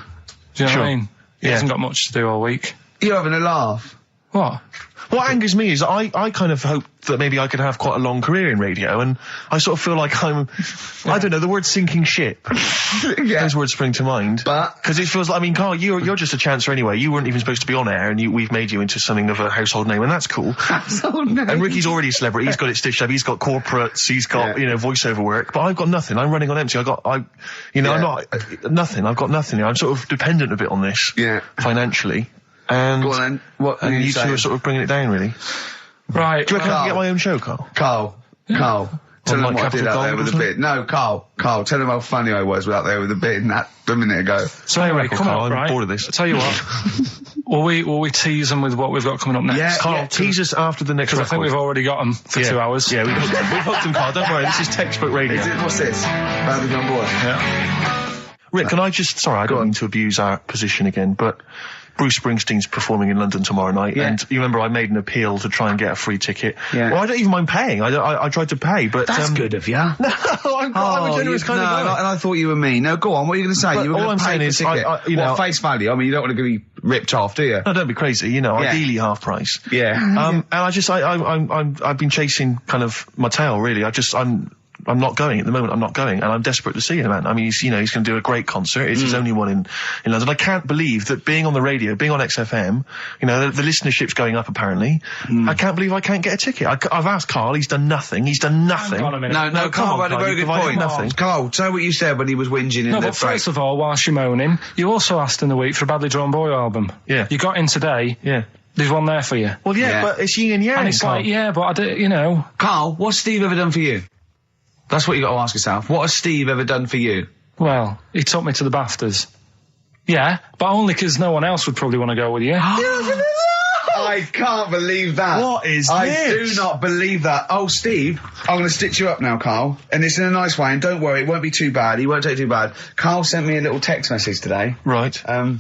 Do you know what I mean? He hasn't got much to do all week. You're having a laugh. What? What angers me is I kind of hope that maybe I could have quite a long career in radio, and I sort of feel like I don't know, the word sinking ship. Those words spring to mind. Because it feels like, I mean, Carl, you're just a chancer anyway. You weren't even supposed to be on air, and we've made you into something of a household name, and that's cool. Household name. And Ricky's already a celebrity. He's got it stitched up. He's got corporates. He's got, voiceover work. But I've got nothing. I'm running on empty. I'm not, nothing. I've got nothing. I'm sort of dependent a bit on this. Yeah. Financially. And, go on then. What and you two are sort of bringing it down, really. Right. Do you reckon I can get my own show, Carl? Carl. Tell them what I did out there with the bit. No, Carl, tell them how funny I was out there with the bit a minute ago. So anyway, come on, I'm right? bored of this. I'll tell you what. will we tease them with what we've got coming up next? Yeah, Carl, tease us after the next Because record. I think we've already got them for 2 hours. Yeah, we've hooked them, Carl. Don't worry, this is textbook radio. What's this? Badly Done Boy. Yeah. Rick, can I just... Sorry, I don't mean to abuse our position again, but... Bruce Springsteen's performing in London tomorrow night, and you remember I made an appeal to try and get a free ticket. Yeah. Well, I don't even mind paying. I tried to pay, but that's good of you. No, I'm a generous kind of guy. And I thought you were mean. No, go on. What are you going to say? You were all I'm saying is, face value. I mean, you don't want to be ripped off, do you? No, don't be crazy. Ideally half price. Yeah. And I've been chasing kind of my tail, really. I'm not going at the moment. I'm not going, and I'm desperate to see him, man. I mean, he's going to do a great concert. It's his only one in London. I can't believe that being on the radio, being on XFM, the listenership's going up apparently. I can't believe I can't get a ticket. I've asked Carl. He's done nothing. Hang on a minute. No, Carl had a very good point. Nothing. Carl, say what you said when he was whinging in the but first of all, whilst you're moaning, you also asked in the week for a Badly Drawn Boy album. Yeah. You got in today. Yeah. There's one there for you. Well, yeah. But it's yin and yang. And it's Carl. like, but I do, Carl, what's Steve ever done for you? That's what you got to ask yourself. What has Steve ever done for you? Well, he took me to the BAFTAs. Yeah, but only because no one else would probably want to go with you. I can't believe that. What is I this? do not believe that. Oh, Steve, I'm going to stitch you up now, Carl. And it's in a nice way, and don't worry, it won't be too bad. He won't take too bad. Carl sent me a little text message today. Right. No,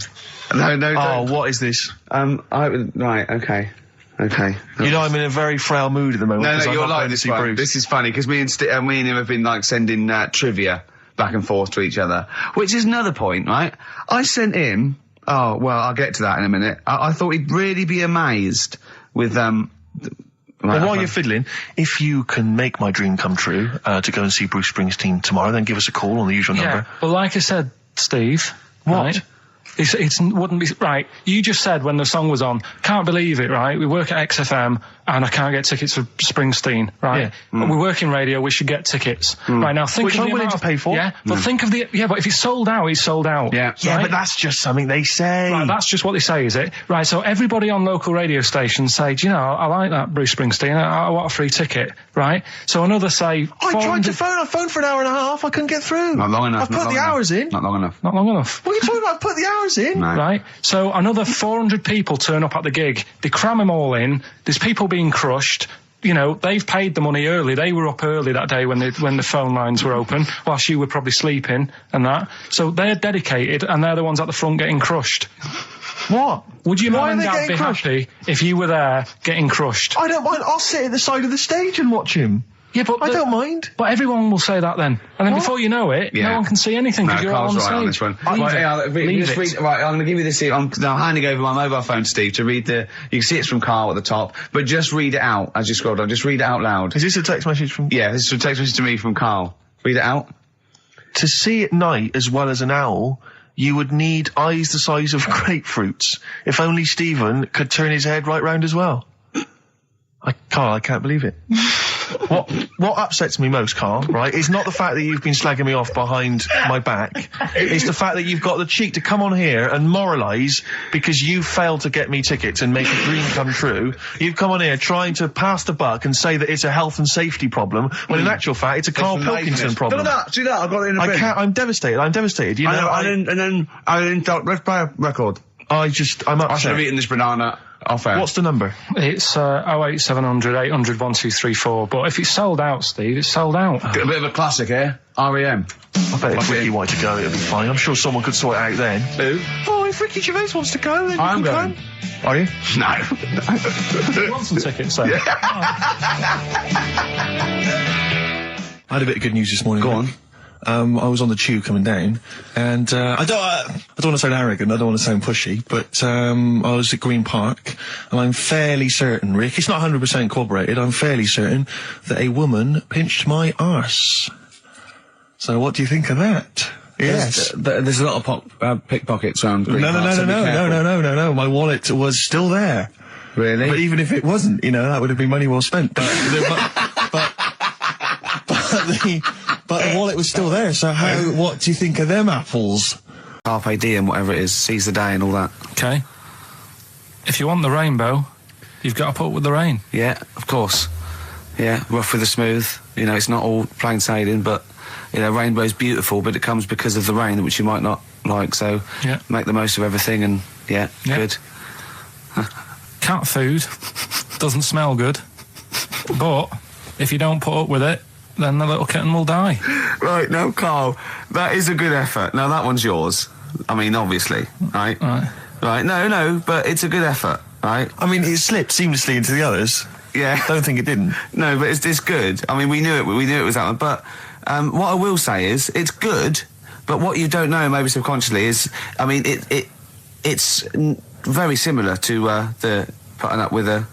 Oh, what is this? Right, okay. Okay. I'm in a very frail mood at the moment. No, you're like this this one. This is funny, because me and him have been, sending trivia back and forth to each other. Which is another point, right? I sent him... Oh, well, I'll get to that in a minute. I thought he'd really be amazed with, Well, while you're fiddling, if you can make my dream come true, to go and see Bruce Springsteen tomorrow, then give us a call on the usual number. Well, like I said, Steve... What? Right? It wouldn't be... Right, you just said when the song was on, can't believe it, right? We work at XFM, and I can't get tickets for Springsteen, right? Yeah. We work in radio, we should get tickets. Right, now think Which of I'm the willing amount to pay for. Yeah, but think of the... Yeah, but if it's sold out, he's sold out. Yeah. Yeah, right? but that's just something they say. Right, that's just what they say, is it? Right, so everybody on local radio stations say, do you know, I like that Bruce Springsteen, I want a free ticket, right? So another say... I tried to phone, I phoned for an hour and a half, I couldn't get through. Not long enough. I've put the hours in. Not long enough. Not long enough. What are you talking about? I've put the hours in. No. Right? So another 400 people turn up at the gig. They cram them all in. There's people being crushed. They've paid the money early. They were up early that day when the phone lines were open, whilst you were probably sleeping and that. So they're dedicated, and they're the ones at the front getting crushed. What? Would you Why mind are they Dad getting be crushed? happy if you were there getting crushed? I don't mind. I'll sit at the side of the stage and watch him. Yeah, but I don't mind. But everyone will say that then. And then before you know it, no one can see anything because you're all on the Carl's stage. right on this one. Leave it. Right, I'm going to give you this here. I'm handing over my mobile phone to Steve to read you can see it's from Carl at the top, but just read it out as you scroll down. Just read it out loud. Is this a text message from... Yeah, this is a text message to me from Carl. Read it out. To see at night as well as an owl, you would need eyes the size of grapefruits. If only Stephen could turn his head right round as well. Carl, I can't believe it. What upsets me most, Carl, right, is not the fact that you've been slagging me off behind my back. It's the fact that you've got the cheek to come on here and moralise because you failed to get me tickets and make a dream come true. You've come on here trying to pass the buck and say that it's a health and safety problem, when in actual fact it's a Karl Pilkington problem. See that? I've got it in the bin. I'm devastated. You know, and then let's play a record. I'm I should have upset. eaten this banana off air. What's the number? It's 08700 800 1234. But if it's sold out, Steve, it's sold out. A bit of a classic here. R.E.M. I bet if Ricky wanted to go, it'll be fine. I'm sure someone could sort it out then. Who? Oh, if Ricky Gervais wants to go, then I'm you can going. come. Are you? No. You want some tickets, then? I had a bit of good news this morning. Go on. I was on the tube coming down, and I don't want to sound arrogant, I don't want to sound pushy, but I was at Green Park, and I'm fairly certain, Rick, it's not 100% corroborated, I'm fairly certain that a woman pinched my arse. So what do you think of that? Yes. There's a lot of pickpockets around Green Park, so be careful. No, my wallet was still there. Really? But even if it wasn't, you know, that would have been money well spent. But the wallet was still there, so what do you think of them apples? Carpe diem, whatever it is, seize the day and all that. Okay. If you want the rainbow, you've got to put up with the rain. Yeah, of course. Yeah, rough with the smooth. You know, it's not all plain sailing, but, you know, rainbow's beautiful, but it comes because of the rain, which you might not like, so Yeah. make the most of everything and, yeah. Good. Cat food doesn't smell good, but if you don't put up with it, then the little kitten will die. Right, no, Carl, that is a good effort. Now, that one's yours. I mean, obviously, right? Right, no, but it's a good effort, right? I mean, it slipped seamlessly into the others. Yeah. Don't think it didn't. No, but it's good. I mean, we knew it was that one. But what I will say is, it's good, but what you don't know, maybe subconsciously, is, I mean, it's very similar to the putting up with the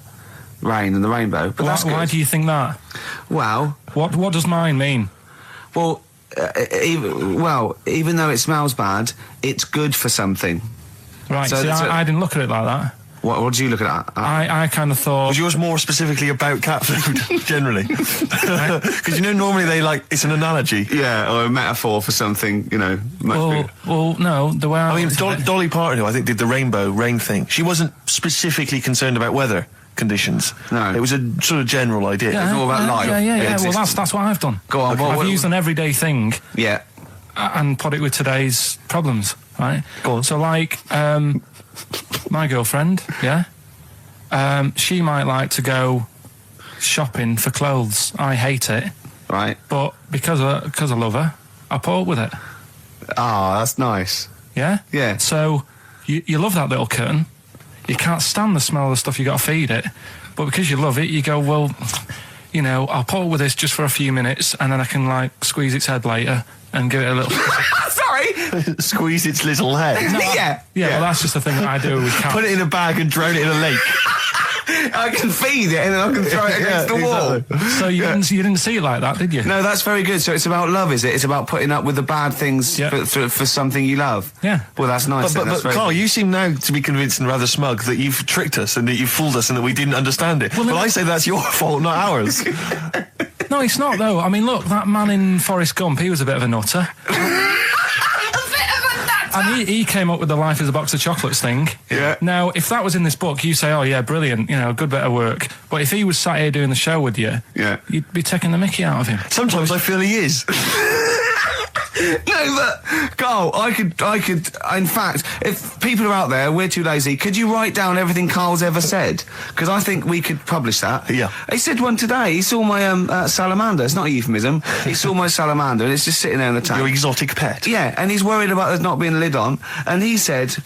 rain and the rainbow. But that's good. Why do you think that? Well... What does mine mean? Well, even though it smells bad, it's good for something. Right, So- see, so- I didn't look at it like that. What did you look at? I kind of thought... Was yours more specifically about cat food, generally? Because, you know, normally it's an analogy. Yeah, or a metaphor for something, you know. Well, no, the way I I mean, looked at it- Dolly Parton, who I think did the rainbow rain thing, she wasn't specifically concerned about weather conditions. No. It was a sort of general idea. It's all about life. Yeah. Well, that's what I've done. Go on, I've used an everyday thing Yeah. and put it with today's problems, right? Go on. So, like, my girlfriend, she might like to go shopping for clothes. I hate it, Right. but because I love her, I put up with it. Ah, that's nice. Yeah? Yeah. So, you love that little kitten. You can't stand the smell of the stuff you got to feed it, but because you love it, you go, well, you know, I'll put up with this just for a few minutes, and then I can, like, squeeze its head later and give it a little... Sorry! Squeeze its little head. Yeah, well, that's just the thing that I do with cats. Put it in a bag and drown it in a lake. I can feed it and then I can throw it against the wall. Exactly. So you didn't see it like that, did you? No, that's very good. So it's about love, is it? It's about putting up with the bad things for something you love. Yeah. Well, that's nice. But Carl, you seem now to be convinced and rather smug that you've tricked us and that you've fooled us and that we didn't understand it. Well, I say that's your fault, not ours. No, it's not, though. I mean, look, that man in Forrest Gump, he was a bit of a nutter. And he came up with the life is a box of chocolates thing. Yeah. Now, if that was in this book, you say, oh, yeah, brilliant, you know, good bit of work. But if he was sat here doing the show with you, you'd be taking the mickey out of him. Sometimes I feel he is. No, but Carl, I could. In fact, if people are out there, we're too lazy. Could you write down everything Carl's ever said? Because I think we could publish that. Yeah. He said one today. He saw my salamander. It's not a euphemism. He saw my salamander, and it's just sitting there in the tank. Your exotic pet. Yeah, and he's worried about there not being a lid on. And he said,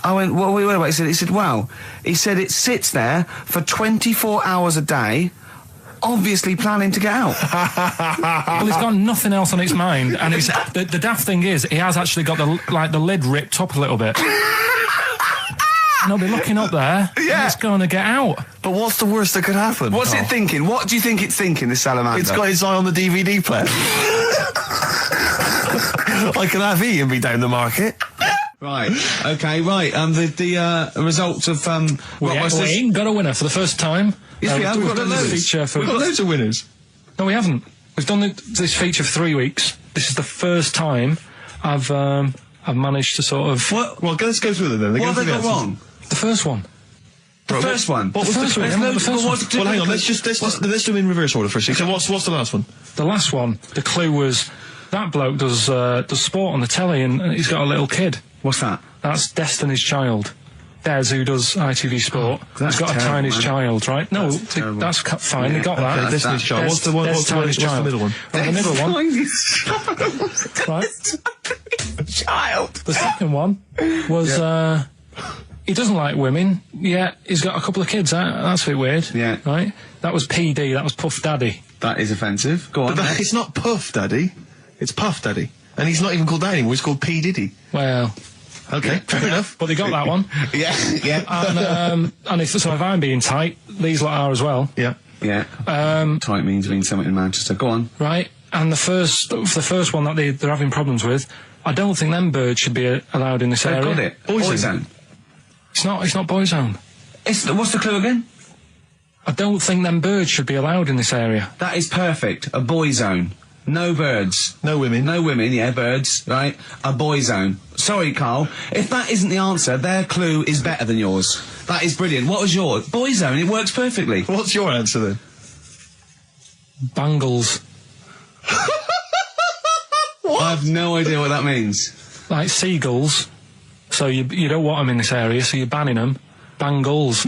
I went, what are we worried about? He said, wow. He said it sits there for 24 hours a day, obviously planning to get out. Well, he's got nothing else on its mind, and it's the daft thing is he has actually got the lid ripped up a little bit. And he'll be looking up there, and it's going to get out. But what's the worst that could happen? What's it thinking? What do you think it's thinking, this salamander? It's got its eye on the DVD player. I can have Ian be down the market. Right. Okay. Right. The results of We ain't got a winner for the first time. Yes, we have. We've got done this loads. feature for We've got loads of winners. No, we haven't. We've done this feature for 3 weeks. This is the first time I've managed to sort of... Well, let's go through them then. What have they got wrong? The first one. The first one? What was the first one? Well, hang on, let's do them in reverse order for a second. So what's the last one? The last one, the clue was, that bloke does sport on the telly and he's got a little kid. What's that? That's Destiny's Child. Des, who does ITV Sport, that's has got terrible, a tiniest man. child, right? No, terrible. that's fine, they got that. Okay, Destiny's Child. What's the middle one? Well, the middle one, right? Child. The second one was, he doesn't like women, yet he's got a couple of kids, that's a bit weird. Yeah. Right? That was PD, that was Puff Daddy. That is offensive. Go on. But it's not Puff Daddy. It's Puff Daddy. And he's not even called that anymore. He's called P. Diddy. Well... Okay, fair enough. But they got that one. Yeah. And if I'm being tight, these lot are as well. Yeah. Yeah. Tight means something in Manchester. Go on. Right. And the first one that they're having problems with, I don't think them birds should be allowed in this They've area. got it. Boyzone. It's not Boyzone. What's the clue again? I don't think them birds should be allowed in this area. That is perfect. A boy zone. No birds. No women. No women, yeah, birds, right? A boy zone. Sorry, Carl. If that isn't the answer, their clue is better than yours. That is brilliant. What was yours? Boy zone, it works perfectly. What's your answer then? Bangles. I have no idea what that means. Like seagulls. So you don't want them in this area, so you're banning them. Bangles.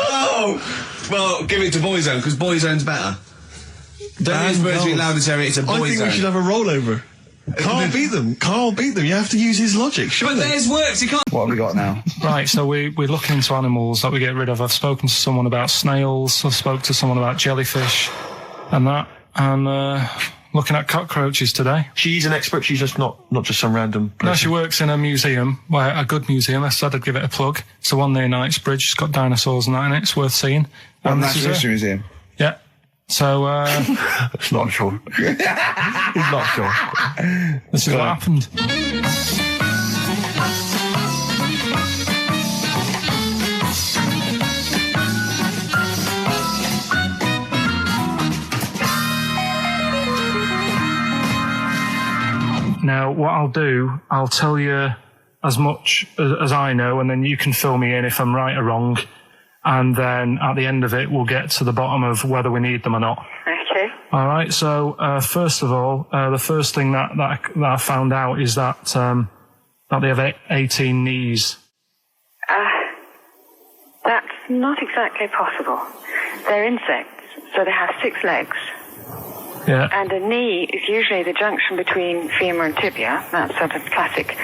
Oh! Well, give it to Boyzone, because Boyzone's better. Don't use birds being loud in this area, it's a Boyzone. I think we should have a rollover. Carl beat them. You have to use his logic, surely. But theirs works, you can't... What have we got now? Right, so we're looking into animals that we get rid of. I've spoken to someone about snails, I've spoken to someone about jellyfish, and that, and looking at cockroaches today. She's an expert, she's just not just some random person. No, she works in a museum, well, a good museum. I said I'd give it a plug. It's the one near Knightsbridge. It's got dinosaurs and that in it. It's worth seeing. Natural History Museum. Yeah. So, It's not sure. He's not sure. this is what happened. Now, what I'll do, I'll tell you as much as I know, and then you can fill me in if I'm right or wrong. And then at the end of it, we'll get to the bottom of whether we need them or not. Okay. All right. So first of all, the first thing that I found out is that they have 18 knees. That's not exactly possible. They're insects, so they have 6 legs. Yeah. And a knee is usually the junction between femur and tibia. That's sort of classic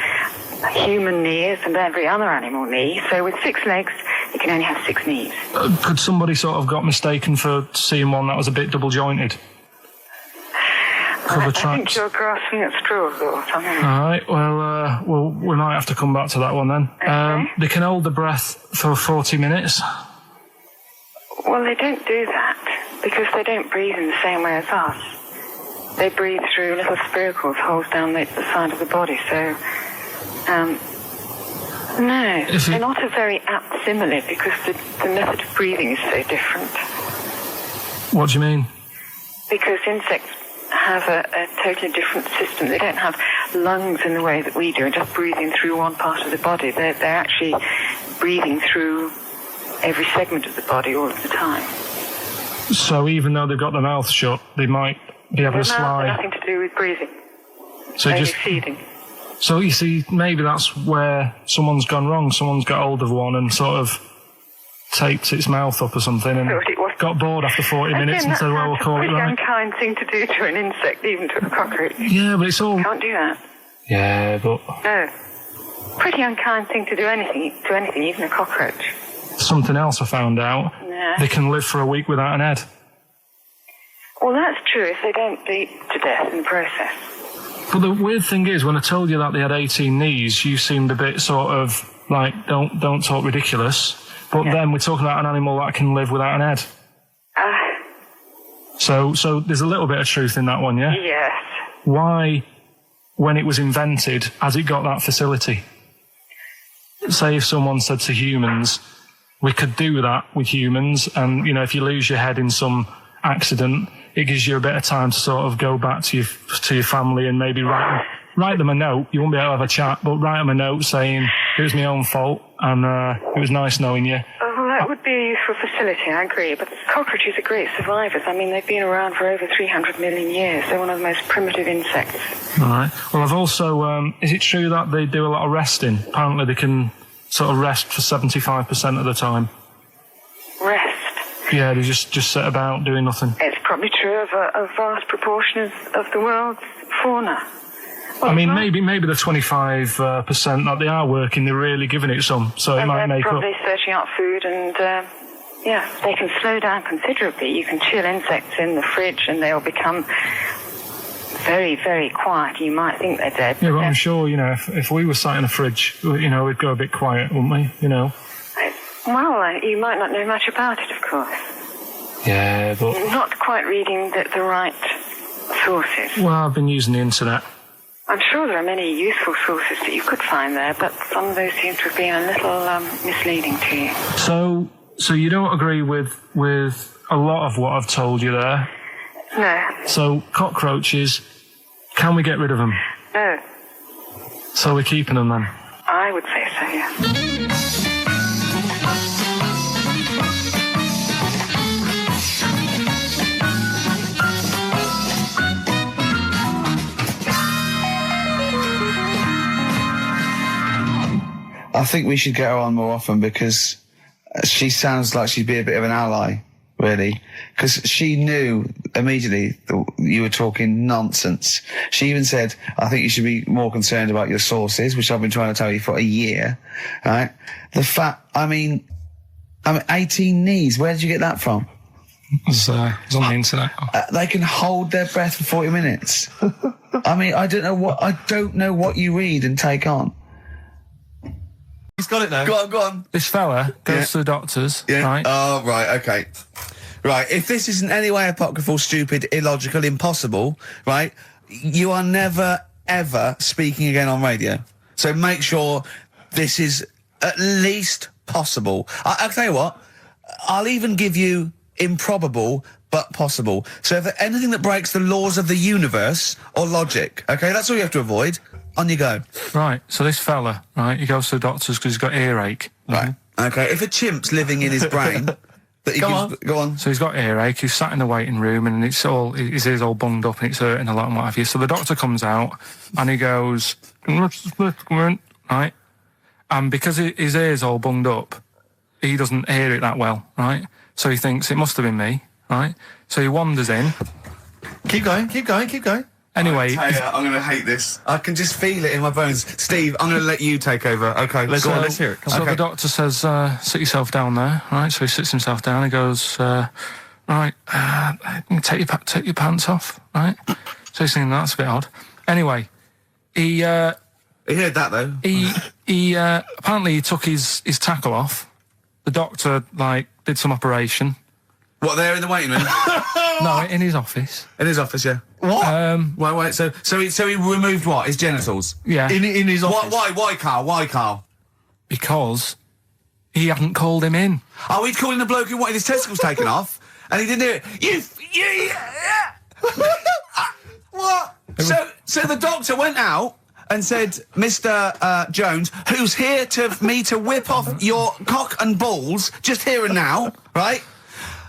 human knees and every other animal knee. So with 6 legs, you can only have 6 knees. Could somebody sort of got mistaken for seeing one that was a bit double jointed? I think you're grasping at straws or something. All right. Well, we might have to come back to that one then. Okay. They can hold the breath for 40 minutes. Well, they don't do that because they don't breathe in the same way as us. They breathe through little spiracles, holes down the side of the body. So, no, they're not a very apt simile because the method of breathing is so different. What do you mean? Because insects have a totally different system. They don't have lungs in the way that we do, just breathing through one part of the body. They're actually breathing through every segment of the body all of the time. So even though they've got their mouth shut, they might be able to slide. Nothing to do with breathing. So only just feeding. So you see, maybe that's where someone's gone wrong. Someone's got hold of one and sort of taped its mouth up or something and got bored after 40 minutes and said, well, we'll call it right. It's a unkind thing to do to an insect, even to a cockroach. Yeah, but it's all... Can't do that. Yeah, but... No. Pretty unkind thing to do anything, even a cockroach. Something else I found out. Yeah. They can live for a week without an head. Well, that's true if they don't bleed to death in the process. But the weird thing is, when I told you that they had 18 knees, you seemed a bit sort of like, don't talk ridiculous. But then we're talking about an animal that can live without an head. So there's a little bit of truth in that one, yeah? Yes. Why, when it was invented, has it got that facility? Say if someone said to humans, we could do that with humans, and, you know, if you lose your head in some accident, it gives you a bit of time to sort of go back to your family and maybe write them a note. You won't be able to have a chat, but write them a note saying, it was my own fault, and it was nice knowing you. Oh, well, that would be a useful facility, I agree. But cockroaches are great survivors. I mean, they've been around for over 300 million years. They're one of the most primitive insects. All right. Well, I've also... is it true that they do a lot of resting? Apparently they can sort of rest for 75% of the time. Rest? Yeah, they just sit about doing nothing. It's probably true of a vast proportion of the world's fauna. Well, I mean, maybe the 25% that they are working, they're really giving it some, so it might make up. They're probably searching out food, and yeah, they can slow down considerably. You can chill insects in the fridge, and they'll become very, very quiet. You might think they're dead. Yeah, but I'm sure, you know, if we were sat in a fridge, you know, we'd go a bit quiet, wouldn't we? You know. Well, you might not know much about it, of course. Yeah, but Not quite reading the right sources. well, I've been using the internet. I'm sure there are many useful sources that you could find there, but some of those seem to have been a little misleading to you. So you don't agree with a lot of what I've told you there? No. So cockroaches, can we get rid of them? No. So we're keeping them then? I would say so, yeah. I think we should get her on more often because she sounds like she'd be a bit of an ally, really. Because she knew immediately that you were talking nonsense. She even said, I think you should be more concerned about your sources, which I've been trying to tell you for a year, right? The fact, I mean 18 knees, where did you get that from? It was on the internet. They can hold their breath for 40 minutes. I mean, I don't know what you read and take on. He's got it now. Go on. This fella goes to the doctors, Yeah. right? Oh, right, okay. Right, if this is in any way apocryphal, stupid, illogical, impossible, right, you are never, ever speaking again on radio. So make sure this is at least possible. I'll tell you what, I'll even give you improbable but possible. So if anything that breaks the laws of the universe or logic, okay, that's all you have to avoid. On you go. Right, so this fella, right, he goes to the doctors because he's got earache. Right. Okay, if a chimp's living in his brain... that he go on. So he's got earache, he's sat in the waiting room and his ear's all bunged up and it's hurting a lot and what have you. So the doctor comes out and he goes, right, and because his ear's all bunged up, he doesn't hear it that well, right? So he thinks it must have been me, right? So he wanders in. Keep going. Anyway, I'm going to hate this. I can just feel it in my bones. Steve, I'm going to let you take over. Okay, Let's hear it. So the doctor says, sit yourself down there, right? So he sits himself down and goes, right, take your pants off, right? So he's thinking, that's a bit odd. Anyway, he heard that, though. He apparently he took his tackle off. The doctor, did some operation. What, there in the waiting room? No, in his office. In his office, yeah. What? Wait, so he removed what? His genitals? Yeah. In his office. Why, Carl? Because he hadn't called him in. Oh, he'd called in the bloke who wanted his testicles taken off, and he didn't do it. What? So the doctor went out and said, Mr. Jones, who's here to whip off your cock and balls, just here and now, right?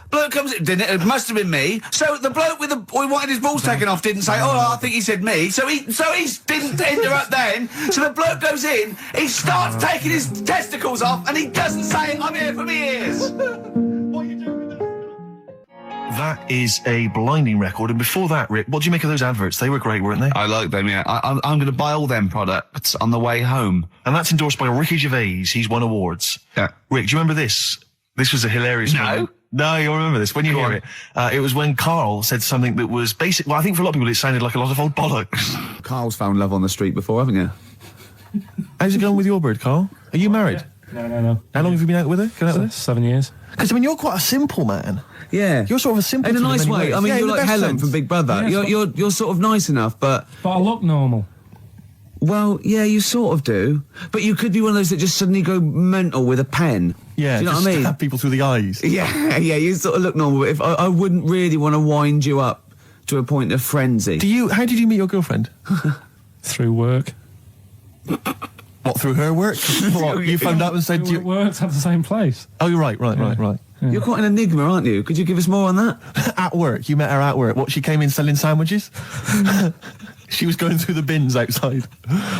Bloke comes in, didn't it? It must have been me. So the bloke who wanted his balls taken off didn't say, oh, I think he said me. So he didn't interrupt then. So the bloke goes in, he starts taking his testicles off, and he doesn't say, I'm here for me ears. What are you doing with that? That is a blinding record. And before that, Rick, what do you make of those adverts? They were great, weren't they? I like them, yeah. I'm going to buy all them products on the way home. And that's endorsed by Ricky Gervais. He's won awards. Yeah. Rick, do you remember this? This was a hilarious moment. No, you'll remember this when you hear it. It was when Karl said something that was basic. Well, I think for a lot of people it sounded like a lot of old bollocks. Carl's found love on the street before, haven't you? How's it going with your bird, Karl? Are you married? No. How long have you been out with her? Going out with her? 7 years. Because, I mean, you're quite a simple man. Yeah. You're sort of a simple in a nice way. I mean, you're like Helen sense. from Big Brother. Yeah, you're sort of nice enough, but I look normal. well, yeah, you sort of do. But you could be one of those that just suddenly go mental with a pen. Yeah, Do you know just what I mean? stab people through the eyes. Yeah, yeah, you sort of look normal. But if I wouldn't really want to wind you up to a point of frenzy. How did you meet your girlfriend? Through work. What, through her work? What, you phoned up and said We worked at the same place. Oh, you're right. You're quite an enigma, aren't you? Could you give us more on that? At work, you met her at work. What, she came in selling sandwiches? She was going through the bins outside.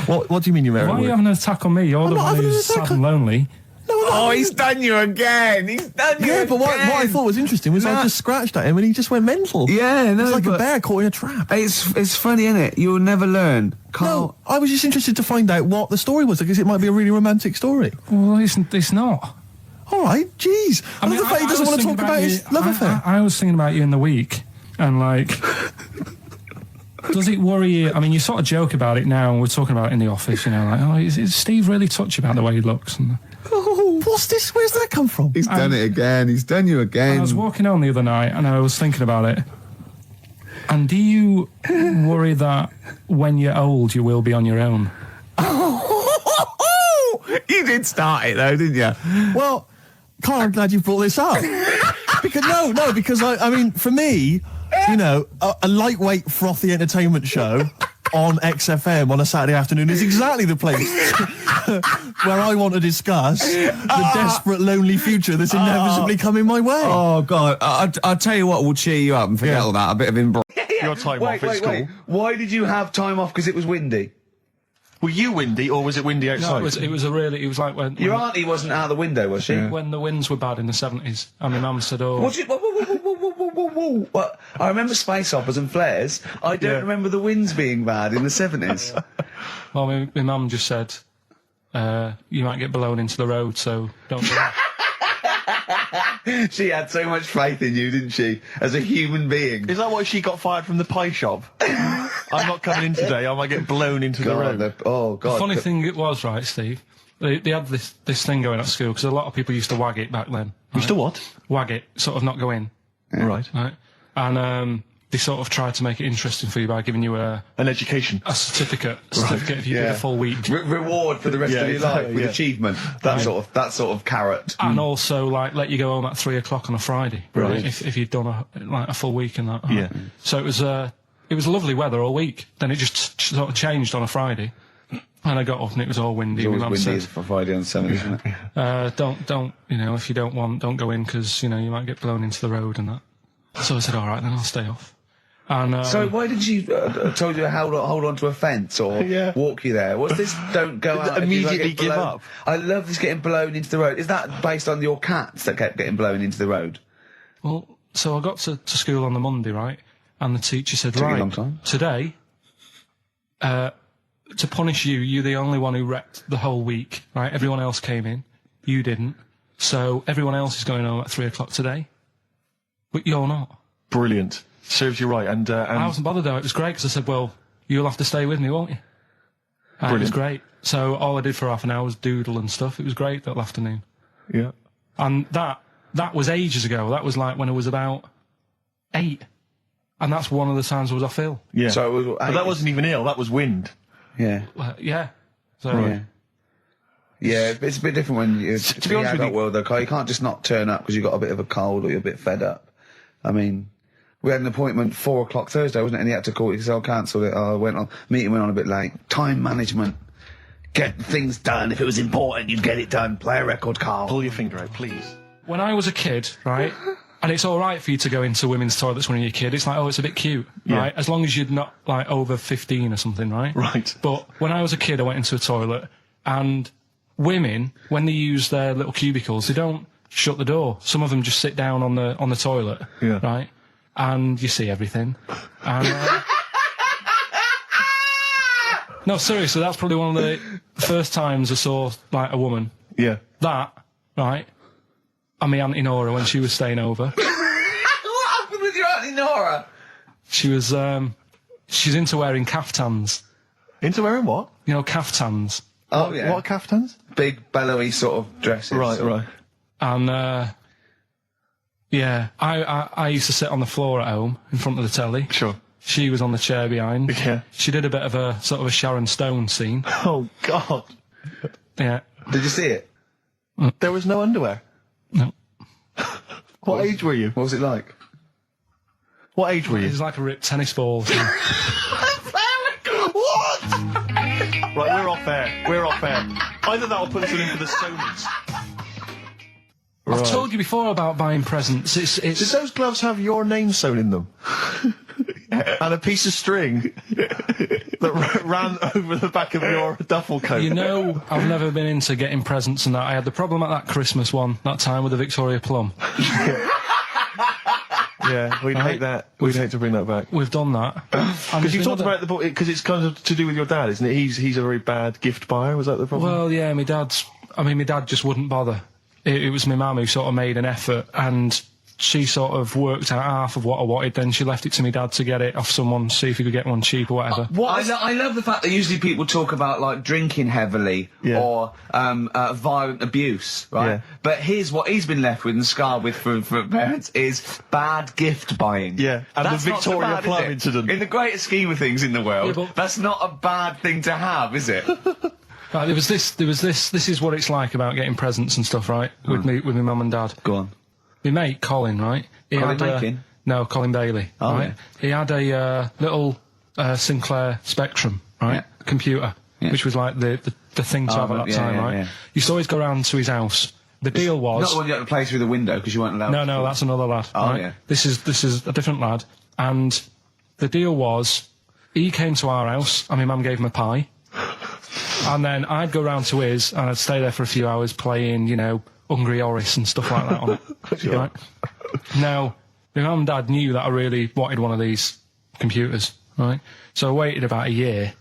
What do you mean you met her Why at are you work? having an attack on me? You're the not one having an who's attack sad and lonely. Oh, he's done you again. He's done you Yeah, but what I thought was interesting was I just scratched at him and he just went mental. Yeah, no, It's like a but bear caught in a trap. It's funny, isn't it? You'll never learn. Carl. No, I was just interested to find out what the story was, because it might be a really romantic story. Well, it's not. All right, jeez. I love the fact he doesn't want to talk about his love affair. I was thinking about you in the week, and like, does it worry you? I mean, you sort of joke about it now, and we're talking about it in the office, you know, like, oh, is Steve really touchy about the way he looks? And Oh, what's this? Where's that come from? He's done it again. He's done you again. I was walking home the other night, and I was thinking about it. And do you worry that when you're old, you will be on your own? You did start it though, didn't you? Well, Carl, I'm glad you brought this up. because I mean, for me, you know, a lightweight, frothy entertainment show on XFM on a Saturday afternoon is exactly the place where I want to discuss the desperate, lonely future that's inevitably coming my way. Oh God! I'll tell you what will cheer you up and forget all that. A bit of improv. Your time off at school. Why did you have time off? Because it was windy. Were you windy, or was it windy outside? No, it was like when Your auntie wasn't out the window, was she? when the winds were bad in the 70s, and my mum said, "Oh, What? What? I remember space operas and flares. I don't remember the winds being bad in the 70s. well, my mum just said you might get blown into the road, so don't do that." She had so much faith in you, didn't she? As a human being. Is that why she got fired from the pie shop? I'm not coming in today. I might get blown into the road. Oh God! The funny thing it was, right, Steve? They had this thing going at school because a lot of people used to wag it back then. Used to what? Wag it, sort of not go in, Right. right? And they sort of tried to make it interesting for you by giving you An education. a certificate if you did a full week. Reward for the rest of your life with achievement. That sort of carrot. And also, like, let you go home at 3 o'clock on a Friday, Right. If you'd done a full week and that. Yeah. So it was lovely weather all week. Then it just sort of changed on a Friday, and I got up and it was all windy. It's My always mum windy said, for Friday on 7, isn't it? don't, you know, if you don't go in because, you know, you might get blown into the road and that. So I said, all right, then I'll stay off. And So why did she told you to hold on to a fence or walk you there? What's this? Don't go out. Immediately give up. I love this getting blown into the road. Is that based on your cats that kept getting blown into the road? well, so I got to school on the Monday, right? And the teacher said, Took you a right, long time. today, to punish you, you're the only one who wrecked the whole week, right? Everyone else came in, you didn't. So everyone else is going home at 3 o'clock today, but you're not. Brilliant. Serves you right. And I wasn't bothered though. It was great because I said, well, you'll have to stay with me, won't you? And it was great. So all I did for half an hour was doodle and stuff. It was great that afternoon. yeah. And that was ages ago. That was like when I was about 8. And that's one of the times I was off ill. Yeah. So it was, But that wasn't even ill. That was wind. Yeah. Yeah. So Yeah. Yeah, it's a bit different when you're To be honest with adult you- world, though, Carl. You can't just not turn up because you've got a bit of a cold or you're a bit fed up. I mean, we had an appointment 4 o'clock Thursday, wasn't it? And he had to call it because I cancelled it. Meeting went on a bit late. Time management. Get things done. If it was important, you'd get it done. Play a record, Carl. Pull your finger out, please. when I was a kid, right, and it's all right for you to go into women's toilets when you're a kid. It's like, oh, it's a bit cute, right? As long as you're not, like, over 15 or something, right? Right. But when I was a kid, I went into a toilet, and women, when they use their little cubicles, they don't shut the door. Some of them just sit down on the toilet, right? And you see everything. And, no, seriously, that's probably one of the first times I saw, like, a woman. Yeah. That, right? And my Auntie Nora when she was staying over. What happened with your Auntie Nora? She was, she's into wearing caftans. Into wearing what? You know, caftans. Oh, yeah. What caftans? Big, bellowy sort of dresses. Right. And, yeah, I used to sit on the floor at home in front of the telly. Sure. She was on the chair behind. Yeah. She did a bit of a sort of a Sharon Stone scene. Oh, God. Yeah. Did you see it? There was no underwear. No. What age were you? What was it like? What age were you? It was like a ripped tennis ball. What? Right, we're off air. We're off air. Either that or put us in for the Sonys. I've told you before about buying presents. Did those gloves have your name sewn in them? And a piece of string that ran over the back of your duffel coat? You know, I've never been into getting presents and that. I had the problem at that Christmas one, that time with the Victoria Plum. Yeah, we'd hate that. We'd hate to bring that back. We've done that. Because you talked about it because it's kind of to do with your dad, isn't it? He's a very bad gift buyer. Was that the problem? Well, yeah, my dad just wouldn't bother. It was my mum who sort of made an effort, and she sort of worked out half of what I wanted, then she left it to my dad to get it off someone, see if he could get one cheap or whatever. I love the fact that usually people talk about, like, drinking heavily or violent abuse, right? Yeah. But here's what he's been left with and scarred with from parents is bad gift buying. Yeah, and That's the not so Victoria bad, Plum is it? incident. In the greater scheme of things in the world, Yeah, but- that's not a bad thing to have, is it? Right, there was this, this is what it's like about getting presents and stuff, right? With my mum and dad. Go on. My mate, Colin, right? He Colin had, Makin? No, Colin Bailey, Oh, right? yeah. He had a Little Sinclair Spectrum, right? Yeah. Computer, Yeah. which was like the thing to have at that time, yeah, right? yeah. Used to always go round to his house. The deal was... Not the one you had to play through the window because you weren't allowed. No, that's another lad. Oh, right? yeah. This is a different lad. And the deal was, he came to our house, and my mum gave him a pie. And then I'd go round to his, and I'd stay there for a few hours playing, you know, Hungry Horace and stuff like that on it. Sure. Right? Now, my mum and dad knew that I really wanted one of these computers, right? So I waited about a year.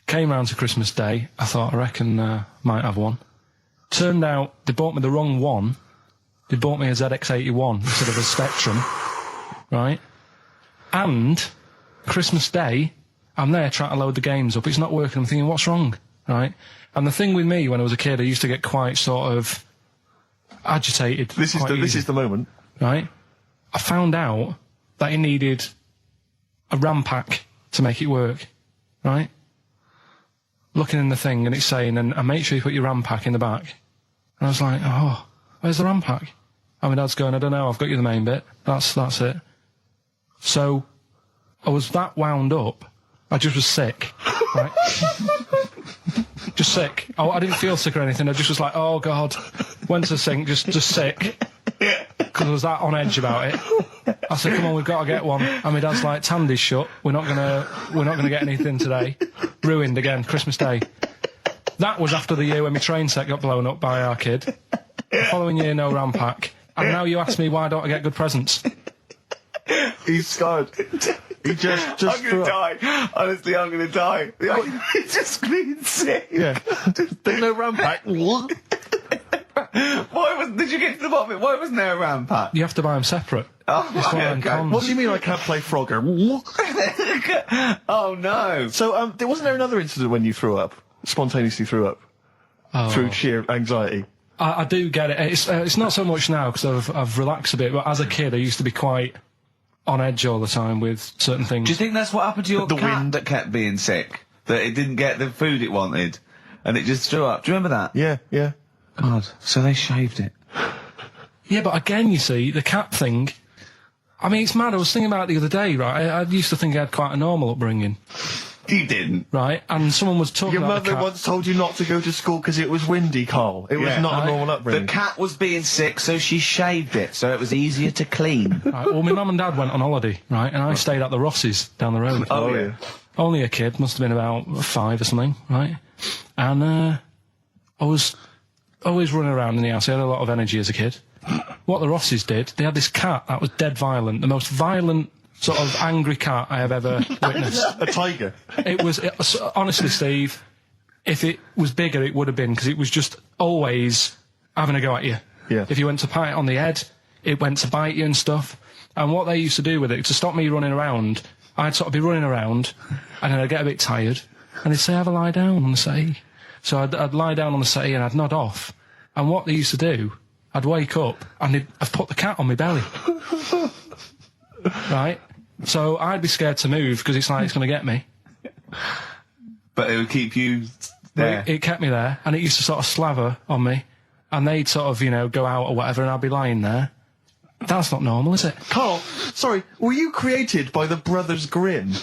Came round to Christmas Day. I thought, I reckon might have one. Turned out they bought me the wrong one. They bought me a ZX81 instead of a Spectrum, right? And Christmas Day, I'm there trying to load the games up. It's not working. I'm thinking, what's wrong, right? And the thing with me, when I was a kid, I used to get quite sort of agitated. This quite is easy, the moment. right? I found out that it needed a RAM pack to make it work, right? Looking in the thing and it's saying, and make sure you put your RAM pack in the back. And I was like, oh, where's the RAM pack? And my dad's going, I don't know, I've got you the main bit. That's it. So I was that wound up, I just was sick, right? Just sick. I didn't feel sick or anything, I just was like, oh God. Went to the sink, just sick. Because I was that on edge about it. I said, come on, we've got to get one. And my dad's like, Tandy's shut. We're not gonna get anything today. Ruined again, Christmas Day. That was after the year when my train set got blown up by our kid. The following year, no RAM pack. And now you ask me why don't I get good presents? He's scarred. He just I'm gonna die. Honestly, I'm gonna die. He's just being sick. Yeah. There's no RAM pack. Did you get to the bottom of it? Why wasn't there a RAM pack? You have to buy them separate. Oh, It's one of them okay. cons. What do you mean I can't play Frogger? Oh no. So, wasn't there another incident when you threw up? Spontaneously threw up? Through sheer anxiety? I do get it. It's not so much now because I've relaxed a bit, but as a kid I used to be quite on edge all the time with certain things. Do you think that's what happened to your The cat wind. that kept being sick? That it didn't get the food it wanted, and it just threw up. Do you remember that? Yeah. God. So they shaved it. Yeah, but again, you see, the cat thing, I mean, it's mad. I was thinking about it the other day, right? I used to think I had quite a normal upbringing, You didn't. right? And someone was talking Your about the mother cat. once told you not to go to school because it was windy, Carl. It was Yeah. not Right. a normal The upbringing. cat was being sick, so she shaved it, so it was easier to clean. Right, well, my mum and dad went on holiday, right? And I stayed at the Rosses down the road. Oh, yeah. Only a kid, must have been about 5 or something, right? And I was always running around in the house. I had a lot of energy as a kid. What the Rosses did, they had this cat that was dead violent, the most violent sort of angry cat I have ever witnessed. A tiger. It was honestly, Steve, if it was bigger, it would have been, because it was just always having a go at you. Yeah. If you went to pat it on the head, it went to bite you and stuff. And what they used to do with it, to stop me running around, I'd sort of be running around, and then I'd get a bit tired, and they'd say, have a lie down on the settee. So I'd lie down on the settee and I'd nod off. And what they used to do, I'd wake up and I'd put the cat on my belly. Right? So I'd be scared to move because it's like it's going to get me. But it would keep you there. It kept me there, and it used to sort of slaver on me. and they'd sort of, you know, go out or whatever, and I'd be lying there. That's not normal, is it? Carl, sorry, were you created by the Brothers Grimm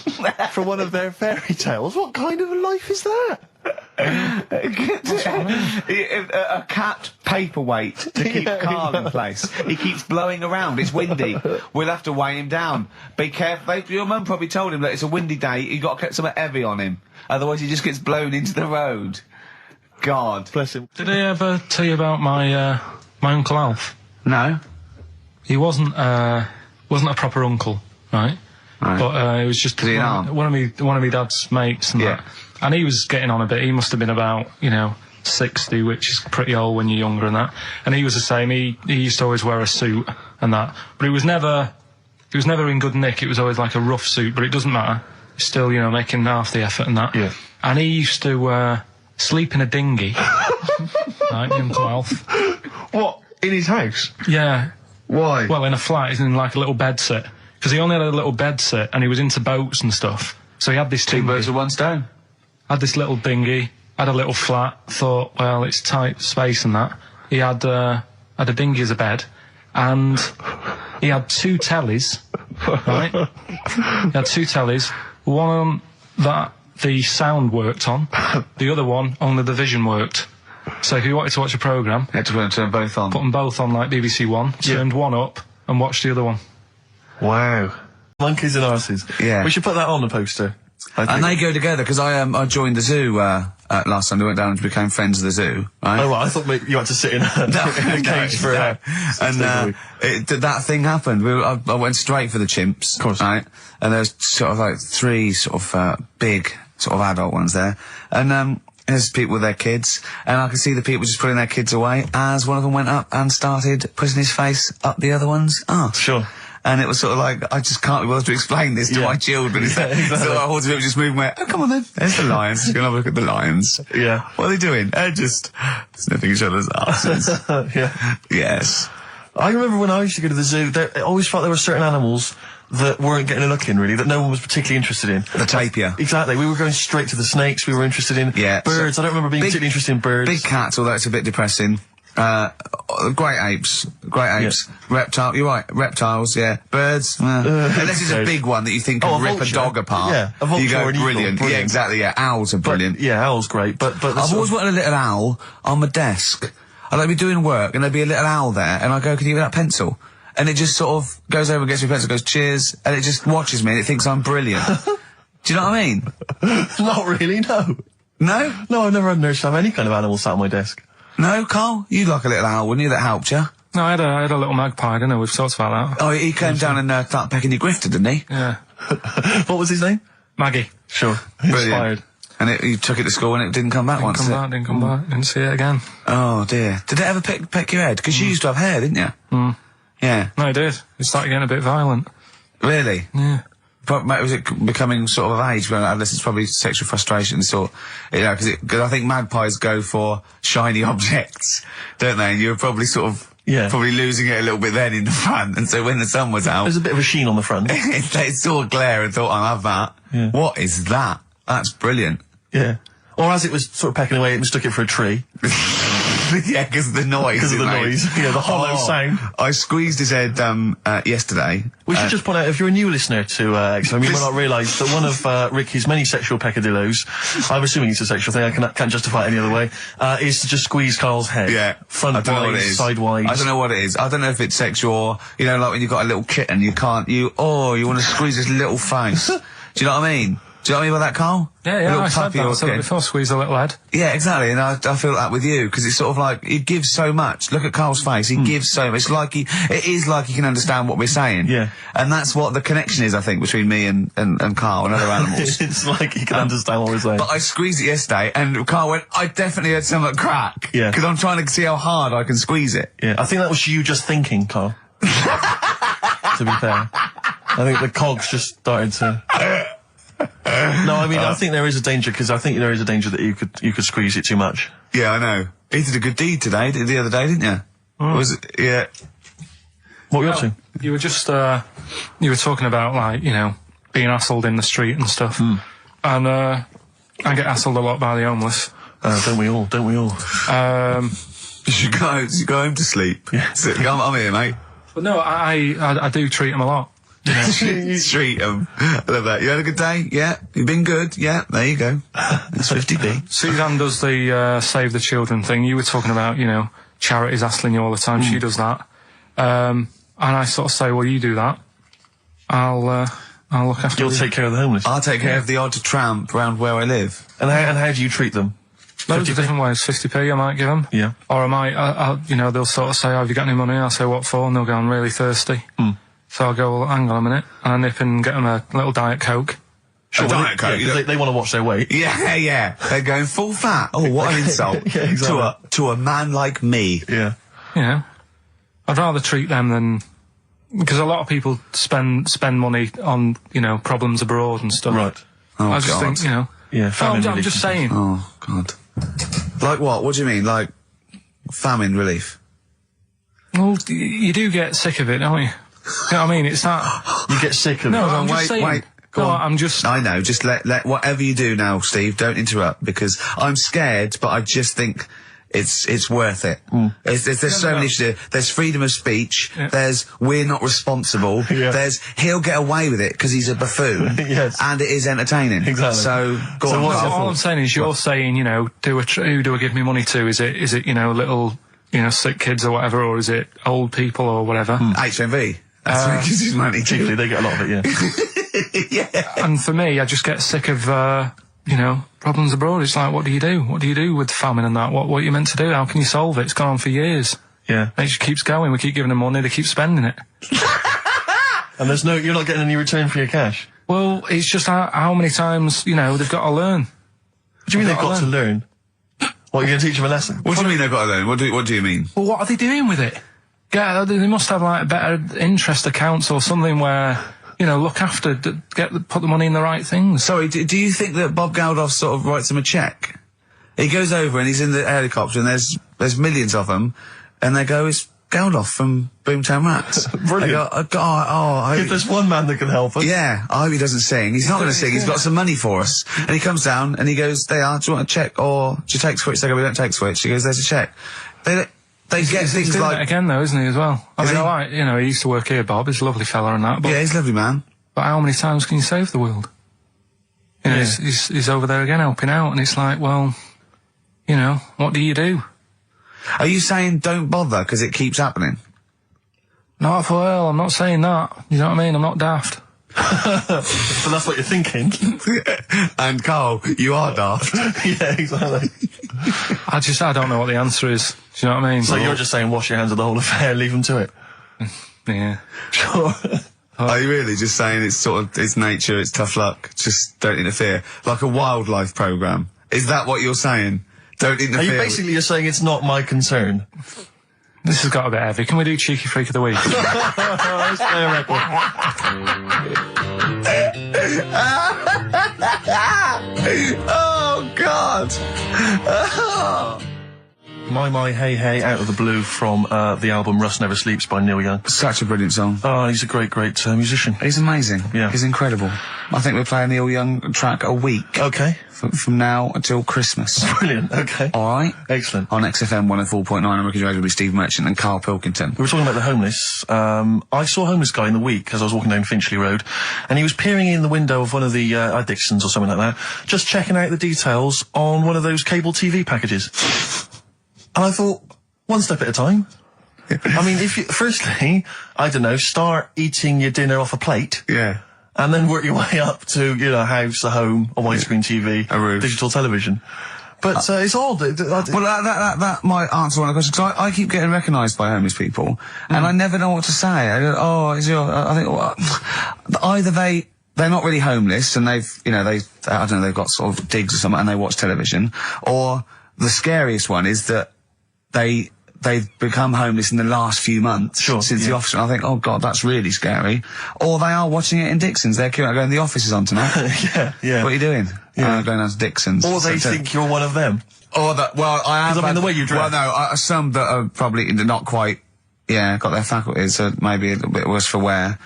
for one of their fairy tales? What kind of a life is that? A cat paperweight to keep Karl in place. He keeps blowing around. It's windy. We'll have to weigh him down. Be careful. Your mum probably told him that it's a windy day. You got to get something heavy on him. Otherwise, he just gets blown into the road. God Bless him. Did I ever tell you about my Uncle Alf? No. He wasn't a proper uncle, right? But he was just one of me dad's mates and that. And he was getting on a bit. He must have been about, 60, which is pretty old when you're younger and that. And he was the same. He used to always wear a suit and that. But he was never in good nick. It was always like a rough suit, but it doesn't matter. He's still, making half the effort and that. Yeah. And he used to sleep in a dinghy. Right, Uncle Alf. What? In his house? Yeah. Why? Well, in a flat, he's in like a little bed sit. Because he only had a little bed sit and he was into boats and stuff. So he had this Two birds with one stone. Had this little dinghy, had a little flat, thought, well, it's tight space and that. He had a dinghy as a bed, and he had 2 tellies, right? He had 2 tellies, one that the sound worked on, the other one only the vision worked. So if you wanted to watch a programme, You had to turn both on. put them both on like BBC One, turned one up and watched the other one. Wow. Monkeys and arses. Yeah. We should put that on the poster. And they go together, because I joined the zoo last time. We went down and became friends of the zoo, right? Oh, well, I thought maybe you had to sit in a cage for that thing happened. I went straight for the chimps, of course, right? And there's sort of like 3 sort of big sort of adult ones there, and there's people with their kids, and I could see the people just putting their kids away as one of them went up and started putting his face up the other one's arse. Sure. And it was sort of like, I just can't be bothered to explain this to my children. Exactly. So I hordes of people just moving away. Oh, come on then. There's the lions. You're going to have a look at the lions. Yeah. What are they doing? They're just sniffing each other's asses. Yeah. Yes. I remember when I used to go to the zoo, I always felt there were certain animals that weren't getting a look in, really, that no one was particularly interested in. The tapir. Exactly. We were going straight to the snakes. We were interested in birds. I don't remember being particularly interested in birds. Big cats, although it's a bit depressing. Great apes. Reptile, you're right, reptiles, yeah. Birds, unless it's a big one that you think can rip a dog apart. Yeah, a vulture, you go, or an eagle, brilliant. Yeah, exactly, yeah. Owls are brilliant. Yeah, owls great, but I've always wanted a little owl on my desk. I'd like to be doing work and there'd be a little owl there, and I go, can you give me that pencil? And it just sort of goes over and gets me a pencil, goes, cheers, and it just watches me and it thinks I'm brilliant. Do you know what I mean? Not really, no. No? No, I've never had nurse have any kind of animal sat on my desk. No, Carl? You'd like a little owl, wouldn't you, that helped you? No, I had a little magpie, didn't I? We've talked about that. Oh, he came down and started pecking your grifter, didn't he? Yeah. What was his name? Maggie. Sure. Brilliant. Inspired. And you took it to school and it didn't come back once, Didn't come back. Didn't see it again. Oh, dear. Did it ever peck your head? Because you used to have hair, didn't you? Mm. Yeah. No, it did. It started getting a bit violent. Really? Yeah. Was it becoming sort of age when it's probably sexual frustration sort, because I think magpies go for shiny objects, don't they? And you were probably sort of probably losing it a little bit then in the front, and so when the sun was out, there's a bit of a sheen on the front. They saw glare and thought, I'll have that. Yeah. What is that? That's brilliant. Yeah. Or as it was sort of pecking away, it mistook it for a tree. Yeah, because of the noise. Because of the noise. Yeah, the hollow sound. I squeezed his head yesterday. We should just point out, if you're a new listener to XFM, you might not realise that one of Ricky's many sexual peccadillos, I'm assuming it's a sexual thing, I can't justify it any other way, is to just squeeze Carl's head. Yeah. Front-wise, sidewise. I don't know what it is. I don't know if it's sexual, like when you've got a little kitten, you want to squeeze his little face. Do you know what I mean? Do you know what I mean by that, Carl? Yeah, I said that before, squeeze a little head. Yeah, exactly, and I feel that with you, because it's sort of like, he gives so much. Look at Carl's face, he gives so much. It is like he can understand what we're saying. Yeah. And that's what the connection is, I think, between me and Carl and other animals. It's like he can understand what we're saying. But I squeezed it yesterday, and Carl went, I definitely had something crack. Yeah. Because I'm trying to see how hard I can squeeze it. Yeah, I think that was you just thinking, Carl. To be fair. I think the cogs just started to... No, I mean, I think there is a danger, because I think there is a danger that you could squeeze it too much. Yeah, I know. He did a good deed today, the other day, didn't you? Was it? Yeah. What were you up to? You were just, you were talking about, like, being hassled in the street and stuff. And, I get hassled a lot by the homeless. Don't we all? You should go home to sleep. Yeah. So, I'm here, mate. But no, I do treat them a lot. You treat them. I love that. You had a good day? Yeah. You've been good? Yeah. There you go. That's 50p. Suzanne does the Save the Children thing. You were talking about, charities hassling you all the time. She does that. And I sort of say, well, you do that. I'll look after You'll take care of the homeless. I'll take care of the odd tramp around where I live. And how do you treat them? Loads of different ways. 50p I might give them. Yeah. Or I might, they'll sort of say, have you got any money? I'll say, what for? And they'll go, I'm really thirsty. So I'll go, well, hang on a minute. And I nip and get them a little Diet Coke. Sure, Diet Coke. Yeah, they want to watch their weight. Yeah. They're going full fat. Oh, what an insult. Yeah, exactly. To a man like me. Yeah. I'd rather treat them than... Because a lot of people spend money on, problems abroad and stuff. Right. Oh, I just think, Yeah, famine I'm relief. just saying. Oh, God. Like what? What do you mean? Like famine relief? Well, you do get sick of it, don't you? You know what I mean? It's that... You get sick of No, it. I'm just saying. Wait. Go No, on. I'm just... I know. Just let whatever you do now, Steve. Don't interrupt because I'm scared, but I just think it's worth it. There's so many issues there. There's freedom of speech. Yeah. There's we're not responsible. Yeah. There's he'll get away with it because he's a buffoon. Yes. And it is entertaining. Exactly. So go So on. what's Carl. All I'm saying is you're saying, who do I give me money to? Is it little, sick kids or whatever, or is it old people or whatever? HMV. That's what gives his money to. Particularly, they get a lot of it, yeah. Yeah. And for me, I just get sick of, problems abroad. It's like, what do you do? What do you do with famine and that? What are you meant to do? How can you solve it? It's gone on for years. Yeah. And it just keeps going. We keep giving them money. They keep spending it. And you're not getting any return for your cash. Well, it's just how many times, they've got to learn. What do you mean they've got to learn? What, you're going to teach them a lesson? What do you mean they've got to learn? What do you mean? Well, what are they doing with it? Yeah, they must have like better interest accounts or something where, look after, put the money in the right things. Sorry, do you think that Bob Geldof sort of writes him a cheque? He goes over and he's in the helicopter and there's millions of them, and they go, it's Geldof from Boomtown Rats. Brilliant. They go, I If hope, there's one man that can help us. yeah, I hope he doesn't sing. He's not going to sing. He's got some money for us. And he comes down and he goes, do you want a cheque or do you take Switch? They go, we don't take Switch. He goes, there's a cheque. They get He's things doing like... that again though, isn't he, as well? I Is mean, he? I like, he used to work here, Bob. He's a lovely fella and that, but... Yeah, he's a lovely man. But how many times can you save the world? He's over there again helping out, and it's like, well, what do you do? Are you saying don't bother because it keeps happening? Not for well, I'm not saying that. You know what I mean? I'm not daft. But that's what you're thinking. And Carl, you are daft. Yeah, exactly. I don't know what the answer is. Do you know what I mean? So you're just saying wash your hands of the whole affair, leave them to it. Yeah. Sure. Are you really just saying it's nature, it's tough luck, just don't interfere? Like a wildlife programme. Is that what you're saying? Don't interfere. Are you basically just saying it's not my concern? This has got a bit heavy. Can we do Cheeky Freak of the Week? That's fair record. Oh, God! My Hey Hey out of the blue from the album Rust Never Sleeps by Neil Young. Such a brilliant song. Oh, he's a great musician. He's amazing. Yeah. He's incredible. I think we're playing Neil Young track a week Okay. from now until Christmas. Brilliant. Okay. Alright? Excellent. On XFM 104.9, I'm Ricky Radio with Steve Merchant and Karl Pilkington. We were talking about the homeless. I saw a homeless guy in the week as I was walking down Finchley Road, and he was peering in the window of one of the Dixons or something like that, just checking out the details on one of those cable TV packages. And I thought, one step at a time. I mean, firstly, I don't know, start eating your dinner off a plate. Yeah. And then work your way up to, a house, a home, a widescreen TV, A roof. digital television. But it's odd. Well, that might answer one of the questions, because I keep getting recognised by homeless people, and I never know what to say. I go, I think, well, either they're not really homeless, and they've got sort of digs or something, and they watch television, or the scariest one is that they've become homeless in the last few months since the office. And I think, oh God, that's really scary. Or they are watching it in Dixon's. They're going, the office is on tonight. Yeah. What are you doing? Yeah. Going down to Dixon's. Or they think you're one of them. Or that, well, I have. 'Cause I mean, the way you Well, dress. no, some that are probably not quite, got their faculties, so maybe a little bit worse for wear,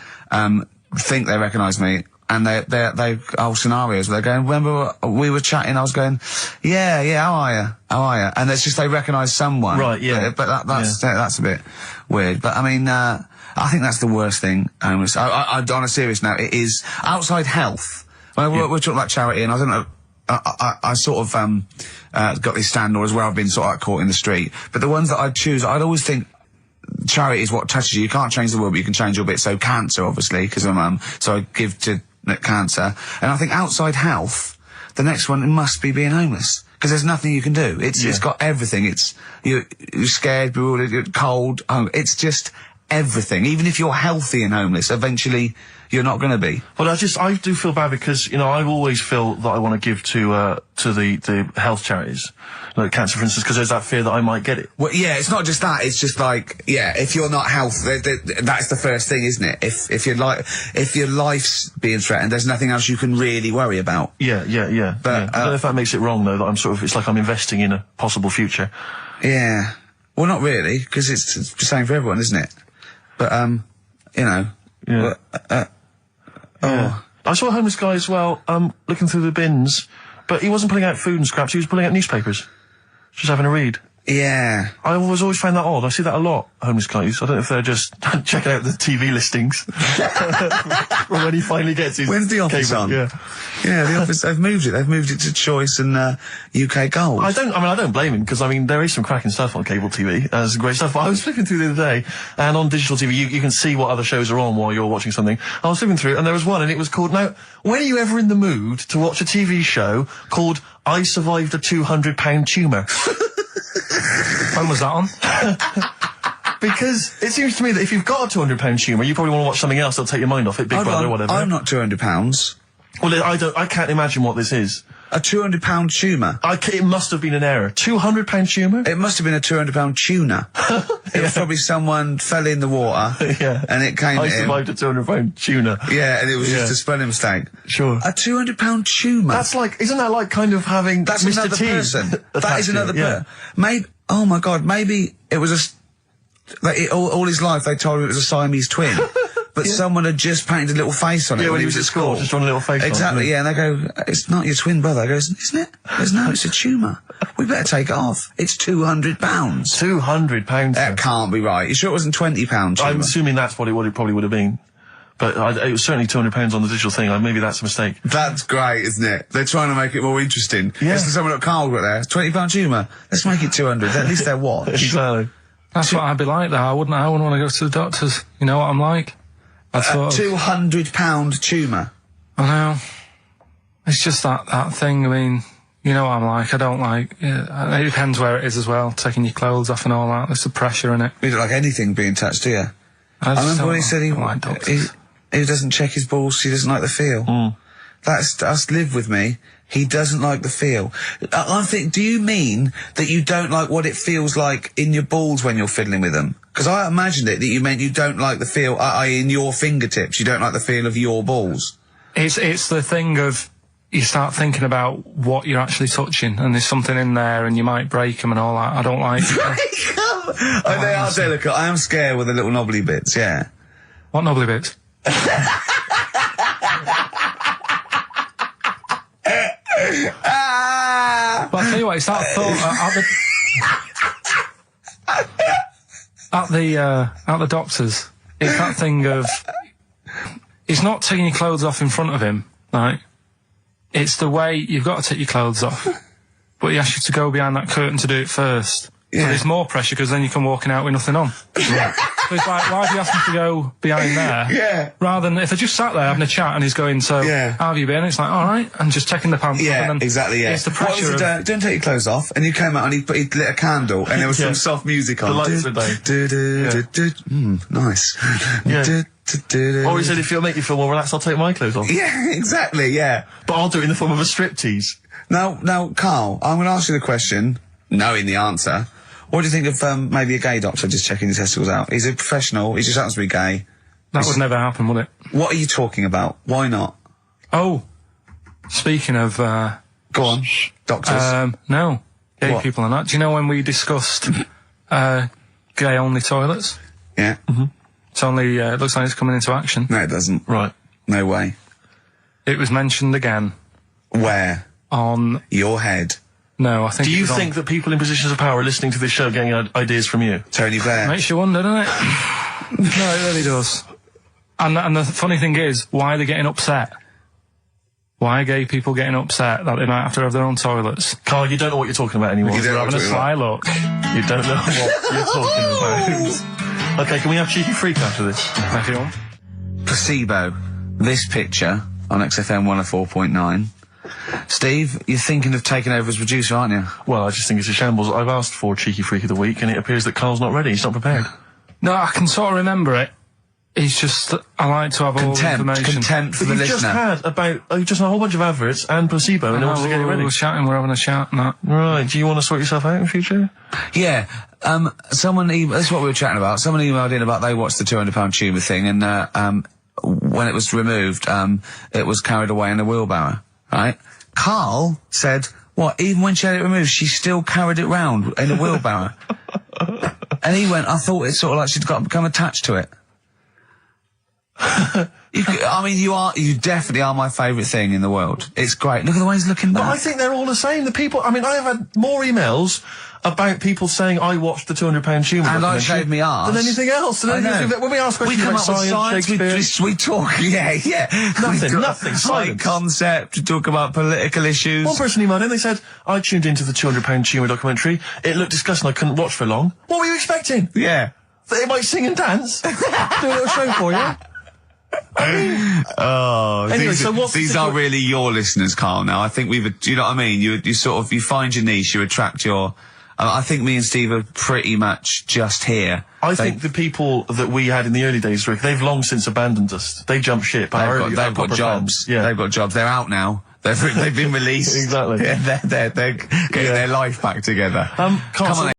think they recognise me. and they whole scenarios where they're going, remember we were chatting, I was going, yeah, how are you? And it's just they recognise someone. Right, yeah. But that's a bit weird. But I mean, I think that's the worst thing. On a serious note, it is outside health. Well, we're talking about charity, and I don't know, I sort of, got this standard where I've been sort of like caught in the street. But the ones that I'd choose, I'd always think, charity is what touches you. You can't change the world, but you can change your bit. So cancer, obviously, because I'm so I give to cancer. And I think outside health, the next one must be being homeless, because there's nothing you can do. It's got everything. You're scared, you're cold. It's just everything. Even if you're healthy and homeless, eventually you're not going to be. Well, I do feel bad because, I always feel that I want to give to the health charities, like cancer, for instance, because there's that fear that I might get it. Well, yeah, it's not just that. It's just like, if you're not healthy, that's the first thing, isn't it? If your life's being threatened, there's nothing else you can really worry about. Yeah. But, I don't know if that makes it wrong, though, that it's like I'm investing in a possible future. Yeah. Well, not really, because it's the same for everyone, isn't it? But, Yeah. I saw a homeless guy as well, looking through the bins, but he wasn't pulling out food and scraps, he was pulling out newspapers. Just having a read. Yeah. I always found that odd. I see that a lot, homeless guys. I don't know if they're just checking out the TV listings. When he finally gets his When's The Office cable. on? Yeah. Yeah, The Office, they've moved it. They've moved it to Choice and UK Gold. I don't blame him, because, there is some cracking stuff on cable TV. There's great stuff. I was flipping through the other day, and on digital TV, you can see what other shows are on while you're watching something. I was flipping through, and there was one, and it was called, now, when are you ever in the mood to watch a TV show called I Survived a 200-pound tumour? When was that on? Because it seems to me that if you've got a 200-pound tumour, you probably want to watch something else that'll take your mind off it, Big Brother or whatever. I'm not £200. Well, I can't imagine what this is. A £200 tumour. It must have been an error. £200 tumour? It must have been a £200 tuna. It was probably someone fell in the water. Yeah. And it came I at him. survived a £200 tuna. Yeah, and it was just a spelling mistake. Sure. A £200 tumour. Isn't that like kind of having That's Mr. another T person. That is another person. person. Maybe, oh my God, maybe it was all his life they told him it was a Siamese twin. But someone had just painted a little face on it when he was at school. Just drawn a little face Exactly, on it. yeah, and they go, it's not your twin brother. He goes, isn't it? He goes, no, it's a tumour. We better take it off. It's £200. £200. That can't be right. You sure it wasn't £20 tumour? I'm assuming that's what it probably would have been. But it was certainly £200 on the digital thing. Maybe that's a mistake. That's great, isn't it? They're trying to make it more interesting. Yeah. Listen to someone at Carl got there. £20 tumour. Let's make it 200. At least they're watch. Exactly. That's what I'd be like, though. I wouldn't want to go to the doctors. You know what I'm like? A £200 tumour. I know. It's just that thing. I mean, you know what I'm like. I don't like. It depends where it is as well. Taking your clothes off and all that. There's the pressure in it. You don't like anything being touched, do you? I remember when he said he doesn't check his balls. He doesn't like the feel. That's live with me. He doesn't like the feel. I think, do you mean that you don't like what it feels like in your balls when you're fiddling with them? Because I imagined it that you meant you don't like the feel, in your fingertips. You don't like the feel of your balls. It's the thing of, you start thinking about what you're actually touching, and there's something in there, and you might break them and all that. I don't like Break them? They are delicate. I am scared with the little knobbly bits, yeah. What knobbly bits? But I'll tell you what, it's that thought at the doctor's. It's that thing of, it's not taking your clothes off in front of him, right? It's the way you've got to take your clothes off, but he asks you to go behind that curtain to do it first. Yeah. So there's more pressure, because then you come walking out with nothing on. Right. So it's like, why have you asked me to go behind there? Yeah. Rather than if I just sat there having a chat and he's going, how have you been? It's like, all right, and just taking the pants off. Yeah, And then exactly, yeah. It's the pressure what was it, don't take your clothes off, and you came out and he lit a candle, and there was some soft music on. The lights were down. Nice. Yeah. Or he said, if it'll make you feel more relaxed, I'll take my clothes off. Yeah, exactly, yeah. But I'll do it in the form of a striptease. Now, Carl, I'm going to ask you the question, knowing the answer. What do you think of maybe a gay doctor just checking his testicles out? He's a professional, he just happens to be gay. That would never happen, would it? What are you talking about? Why not? Oh, speaking of... Go on, doctors. No, gay people and that. Do you know when we discussed gay-only toilets? Yeah. It's only, it looks like it's coming into action. No, it doesn't. Right. No way. It was mentioned again Where? on... Your head. No, I think Do it you was think that people in positions of power are listening to this show getting ideas from you? Tony Blair. Makes you wonder, doesn't it? No, it really does. And the funny thing is, why are they getting upset? Why are gay people getting upset that they might have to have their own toilets? Carl, you don't know what you're talking about anymore. You They're don't know having a what sly look. You don't know what you're talking about. Okay, can we have Cheeky Freak after this? If you want. Placebo. This picture on XFM 104.9. Steve, you're thinking of taking over as producer, aren't you? Well, I just think it's a shambles. I've asked for Cheeky Freak of the Week, and it appears that Carl's not ready. He's not prepared. No, I can sort of remember it. It's just that I like to have all the information. Contempt for But the you've just listener. had just a whole bunch of adverts and placebo, and no one's getting ready. We're shouting, we're having a shout and that. Right, do you want to sort yourself out in future? Yeah, that's what we were chatting about. Someone emailed in about they watched the £200 tumour thing, and when it was removed, it was carried away in a wheelbarrow, right? Karl said, what, even when she had it removed, she still carried it round in a wheelbarrow. And he went, I thought it's sort of like she'd become attached to it. You definitely are my favourite thing in the world. It's great. Look at the way he's looking back. But I think they're all the same. The people, I have had more emails about people saying I watched the £200 tumour and I shaved me arse than anything else. Than anything that, when we ask questions we come about up with science, we talk, yeah. Nothing. Slight Silence. concept, we talk about political issues. One person emailed in, they said, I tuned into the £200 tumour documentary. It looked disgusting, I couldn't watch for long. What were you expecting? Yeah. That it might sing and dance? Do a little show for you? Anyway, these are really your listeners, Karl. Now, I think do you know what I mean? You sort of, you find your niche, you attract your, I think me and Steve are pretty much just here. I think the people that we had in the early days, Rick, they've long since abandoned us. They jumped ship. They've got jobs. Yeah. They've got jobs. They're out now. They've been released. Exactly. Yeah, they're getting their life back together. Carl, Come on.